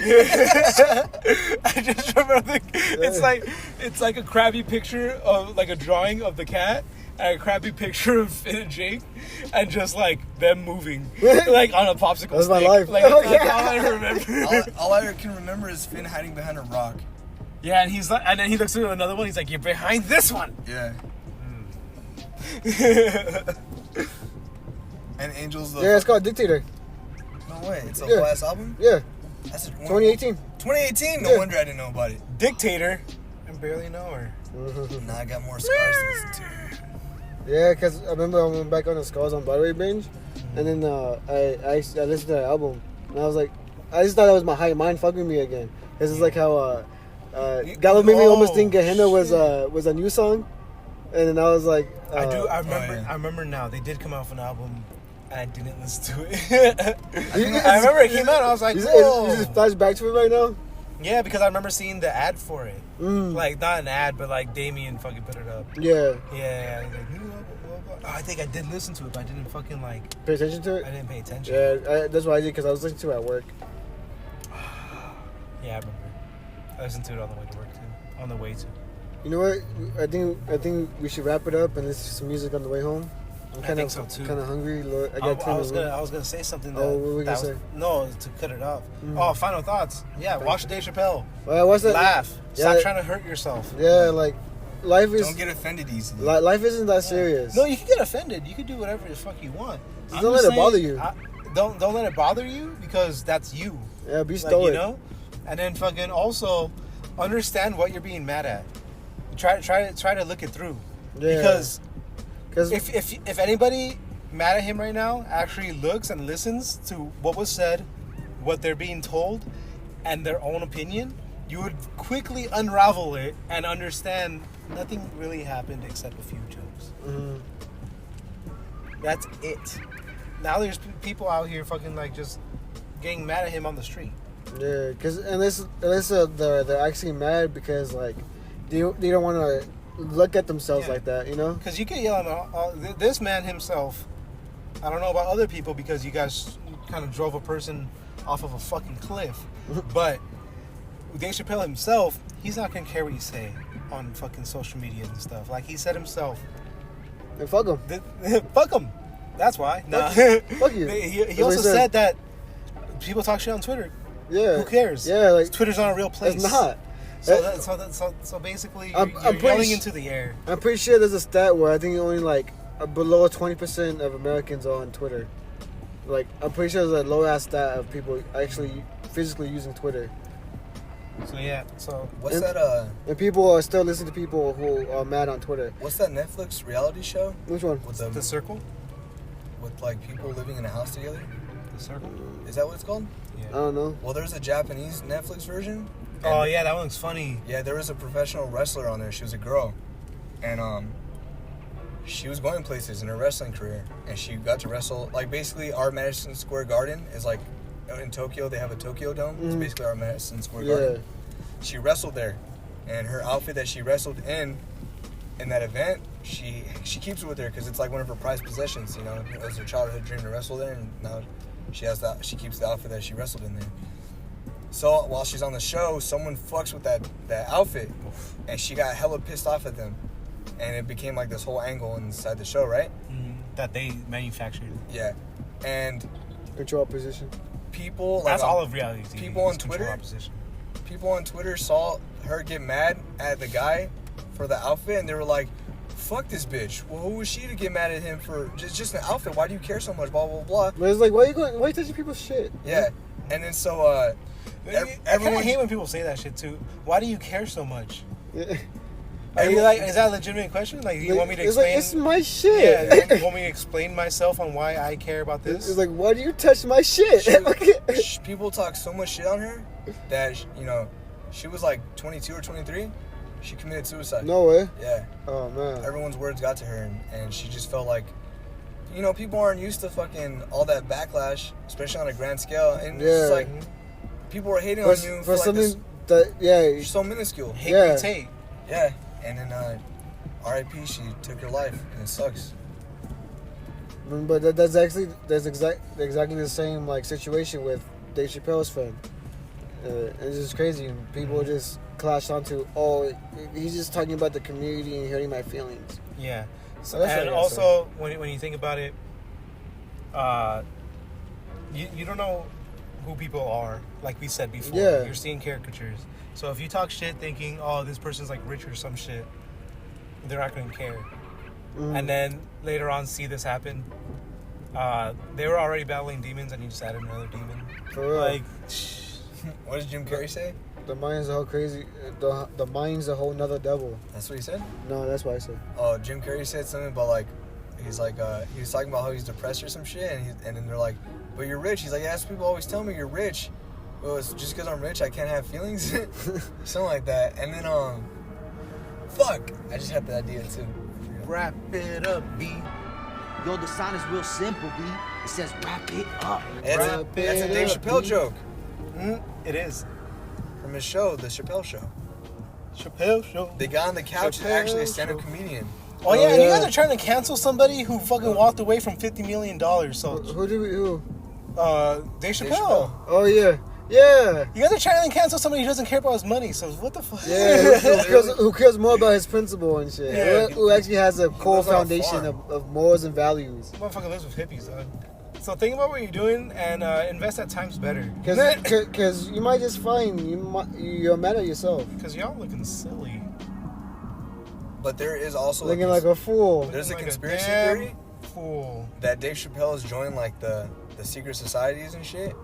Speaker 6: I just remember it's like a crabby picture of like a drawing of the cat and a crabby picture of Finn and Jake and just like them moving like on a popsicle
Speaker 2: That's my
Speaker 6: stick.
Speaker 2: life.
Speaker 6: Like
Speaker 2: Oh,
Speaker 6: that's
Speaker 2: yeah.
Speaker 6: all I remember.
Speaker 1: All I can remember is Finn hiding behind a rock.
Speaker 6: Yeah, and he's like, and then he looks at another one. He's like, "You're behind this one."
Speaker 1: Yeah. And Angel's the.
Speaker 2: Yeah, it's called Dictator.
Speaker 1: No way. It's a
Speaker 2: Yeah.
Speaker 1: whole ass album?
Speaker 2: Yeah,
Speaker 1: That's
Speaker 2: 2018.
Speaker 1: 2018? No
Speaker 2: Yeah.
Speaker 1: wonder I didn't know about it.
Speaker 3: Dictator. I barely know her.
Speaker 1: Now I got more scars to listen to.
Speaker 2: Yeah, because I remember I went back on the Scars on Broadway binge, and then I listened to that album, and I was like, I just thought that was my high mind fucking with me again. This is like how Gallo made me almost think Gehenna was a new song, and then I was like,
Speaker 3: I remember.
Speaker 1: yeah.
Speaker 3: I remember now. They did come out with an album, and I didn't listen to it.
Speaker 2: You
Speaker 3: I remember it came out. I was like,
Speaker 2: you
Speaker 3: whoa.
Speaker 2: just flash back to it right now.
Speaker 3: Yeah, because I remember seeing the ad for it.
Speaker 2: Mm.
Speaker 3: Like not an ad, but like Damien fucking put it up.
Speaker 2: Yeah,
Speaker 3: Yeah. He's like, blah, blah, blah, blah. I think I did listen to it, but I didn't fucking like.
Speaker 2: pay attention to
Speaker 3: I
Speaker 2: it.
Speaker 3: didn't pay attention.
Speaker 2: Yeah, that's what I did because I was listening to it at work.
Speaker 3: Yeah, I remember. I listened to it on the way to work too. On the way to.
Speaker 2: You know what? I think we should wrap it up and listen to some music on the way home. I'm
Speaker 3: I
Speaker 2: kind
Speaker 3: think
Speaker 2: of
Speaker 3: so, too.
Speaker 2: kind of hungry. I
Speaker 3: I
Speaker 2: got 10
Speaker 3: was gonna say something. That,
Speaker 2: Oh, what were we
Speaker 3: that
Speaker 2: gonna
Speaker 3: was,
Speaker 2: say?
Speaker 3: No, to cut it off. Oh, final thoughts. Yeah, watch Dave Chappelle.
Speaker 2: What's that?
Speaker 3: Laugh.
Speaker 2: Yeah.
Speaker 3: Stop trying to hurt yourself.
Speaker 2: Yeah, like life is.
Speaker 1: Don't get offended easily.
Speaker 2: Life isn't that serious.
Speaker 3: No, you can get offended. You can do whatever the fuck you want.
Speaker 2: Just
Speaker 3: I'm
Speaker 2: don't
Speaker 3: just
Speaker 2: let it
Speaker 3: saying,
Speaker 2: bother you.
Speaker 3: Don't let it bother you because that's you.
Speaker 2: Yeah, be
Speaker 3: Like,
Speaker 2: stoic.
Speaker 3: you know, and then fucking also understand what you're being mad at. Try to look it through.
Speaker 2: Yeah.
Speaker 3: Because
Speaker 2: 'Cause-
Speaker 3: if anybody mad at him right now actually looks and listens to what was said, what they're being told, and their own opinion, you would quickly unravel it and understand nothing really happened except a few jokes.
Speaker 2: Mhm.
Speaker 3: That's it. Now there's people out here fucking like just getting mad at him on the street.
Speaker 2: Yeah, because unless they're actually mad because like they don't want to look at themselves
Speaker 3: Yeah.
Speaker 2: like that, you know?
Speaker 3: Because you can yell at him. This man himself, I don't know about other people because you guys kind of drove a person off of a fucking cliff. But Dave Chappelle himself, he's not going to care what you say on fucking social media and stuff. Like he said himself,
Speaker 2: And fuck them.
Speaker 3: fuck him. That's why. Nah.
Speaker 2: Fuck you.
Speaker 3: He
Speaker 2: That's what
Speaker 3: also
Speaker 2: he
Speaker 3: said.
Speaker 2: said.
Speaker 3: That people talk shit on Twitter.
Speaker 2: Yeah.
Speaker 3: Who cares?
Speaker 2: Yeah, like
Speaker 3: Twitter's not a real place.
Speaker 2: it's not.
Speaker 3: So basically,
Speaker 2: I'm
Speaker 3: you're
Speaker 2: pretty
Speaker 3: yelling
Speaker 2: sh-
Speaker 3: into the air.
Speaker 2: I'm pretty sure there's a stat where I think only like below 20% of Americans are on Twitter. Like I'm pretty sure there's a low ass stat of people actually physically using Twitter,
Speaker 3: So yeah. So
Speaker 1: What's
Speaker 2: And-
Speaker 1: that?
Speaker 2: and people are still listening to people who are mad on Twitter.
Speaker 1: What's that Netflix reality show
Speaker 2: Which one?
Speaker 1: with
Speaker 3: the circle.
Speaker 1: with like people living in a house together?
Speaker 3: The circle.
Speaker 1: Is that what it's called?
Speaker 3: Yeah.
Speaker 2: I don't know.
Speaker 1: Well, there's a Japanese Netflix version.
Speaker 3: Oh
Speaker 1: and-
Speaker 3: yeah, that one's funny.
Speaker 1: Yeah, there was a professional wrestler on there. She was a girl, and she was going places in her wrestling career, and she got to wrestle. Like basically, our Madison Square Garden is like in Tokyo. They have a Tokyo Dome. It's basically our Madison Square Garden.
Speaker 2: Yeah.
Speaker 1: She wrestled there, and her outfit that she wrestled in that event, she keeps it with her because it's like one of her prized possessions. You know, it was her childhood dream to wrestle there, and now she has that. She keeps the outfit that she wrestled in there. So while she's on the show, someone fucks with that outfit, and she got hella pissed off at them, and it became like this whole angle inside the show, right?
Speaker 3: That they manufactured.
Speaker 1: Yeah, and
Speaker 2: Control position.
Speaker 1: people like
Speaker 3: That's all of reality TV.
Speaker 1: people on
Speaker 3: is control
Speaker 1: Twitter?
Speaker 3: opposition.
Speaker 1: people on Twitter saw her get mad at the guy for the outfit, and they were like, "Fuck this bitch! Well, who was she to get mad at him for just an outfit? Why do you care so much? Blah blah blah."
Speaker 2: But it's like, why are you touching people's shit?
Speaker 1: Yeah, and then so
Speaker 3: I kind of
Speaker 1: everyone
Speaker 3: hate when people say that shit too. Why do you care so much?
Speaker 2: Yeah.
Speaker 3: Are you like, is that a legitimate question? Like, do you want me to
Speaker 2: It's
Speaker 3: explain?
Speaker 2: like, it's my shit.
Speaker 3: Yeah, you want me to explain myself on why I care about this?
Speaker 2: It's like, why do you touch my shit?
Speaker 1: people talk so much shit on her that she was like 22 or 23. She committed suicide.
Speaker 2: No way.
Speaker 1: Yeah.
Speaker 2: Oh man.
Speaker 1: Everyone's words got to her, and she just felt like, people aren't used to fucking all that backlash, especially on a grand scale, and it's just
Speaker 2: Yeah.
Speaker 1: like people were hating on you for like
Speaker 2: something
Speaker 1: this.
Speaker 2: that
Speaker 1: You're so minuscule.
Speaker 3: Hate
Speaker 2: yeah.
Speaker 3: beats hate.
Speaker 1: Yeah. And then R.I.P. She took her life, and it sucks.
Speaker 2: But that's exactly the same like situation with Dave Chappelle's friend. It's just crazy. And people just clash onto, oh, he's just talking about the community and hurting my feelings.
Speaker 3: Yeah.
Speaker 2: So that's
Speaker 3: And
Speaker 2: what I gotta
Speaker 3: also, when you think about it, you don't know who people are. Like we said before,
Speaker 2: Yeah.
Speaker 3: you're seeing caricatures. So if you talk shit thinking, oh, this person's like rich or some shit, they're not going to care. And then later on see this happen. They were already battling demons and you just added another demon.
Speaker 2: For real.
Speaker 3: Like,
Speaker 1: What does Jim Carrey say?
Speaker 2: The mind's a whole crazy. The mind's a whole nother devil.
Speaker 1: That's what he said?
Speaker 2: No, that's what I said.
Speaker 1: Oh, Jim Carrey said something about like, he's like, he was talking about how he's depressed or some shit, and then they're like, but you're rich. He's like, yeah, that's what people always tell me, you're rich. Well, it's just because I'm rich, I can't have feelings? Something like that. And then, fuck, I just had the idea too.
Speaker 3: wrap it up, B.
Speaker 7: Yo, the sign is real simple, B. It says wrap it up.
Speaker 1: That's a Dave Chappelle joke
Speaker 3: It is.
Speaker 1: from his show, The Chappelle Show.
Speaker 3: Chappelle Show.
Speaker 1: The guy on the couch is actually a stand-up comedian.
Speaker 3: Oh, yeah, and you
Speaker 2: yeah.
Speaker 3: guys are trying to cancel somebody who fucking walked away from $50 million. So,
Speaker 2: Who?
Speaker 3: Dave Chappelle.
Speaker 2: Oh yeah, yeah.
Speaker 3: You guys are trying to cancel somebody who doesn't care about his money. So what the fuck?
Speaker 2: Yeah, who cares more about his principle and shit?
Speaker 3: Yeah.
Speaker 2: Who actually has a core
Speaker 1: lives on a
Speaker 2: foundation
Speaker 1: farm.
Speaker 2: of morals and values?
Speaker 3: Motherfucker lives with hippies, dog. So think about what you're doing and invest at times better.
Speaker 2: Because you might just find you're mad at yourself,
Speaker 3: Because y'all looking silly.
Speaker 1: But there is also
Speaker 2: looking like a fool.
Speaker 1: there's a
Speaker 3: Like
Speaker 1: conspiracy
Speaker 3: damn
Speaker 1: theory
Speaker 3: fool.
Speaker 1: that Dave Chappelle has joined like the secret societies and shit,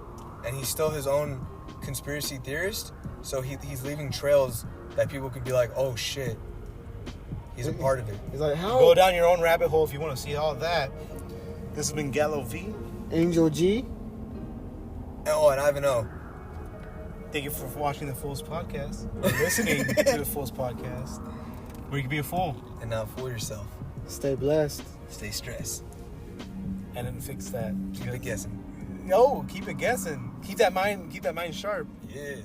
Speaker 1: and he's still his own conspiracy theorist. So he's leaving trails that people could be like, oh shit, he's a part of it.
Speaker 2: He's like, how?
Speaker 3: Go down your own rabbit hole if you want to see all that. This has been Gallo V.
Speaker 2: Angel G.
Speaker 1: And Ivan O.
Speaker 3: Thank you for watching the Fools Podcast. Or listening to the Fools Podcast. Where you can be a fool.
Speaker 1: And now fool yourself.
Speaker 2: Stay blessed.
Speaker 1: Stay stressed.
Speaker 3: And then fix that.
Speaker 1: Keep it guessing.
Speaker 3: No, keep it guessing. Keep that mind sharp.
Speaker 1: Yeah.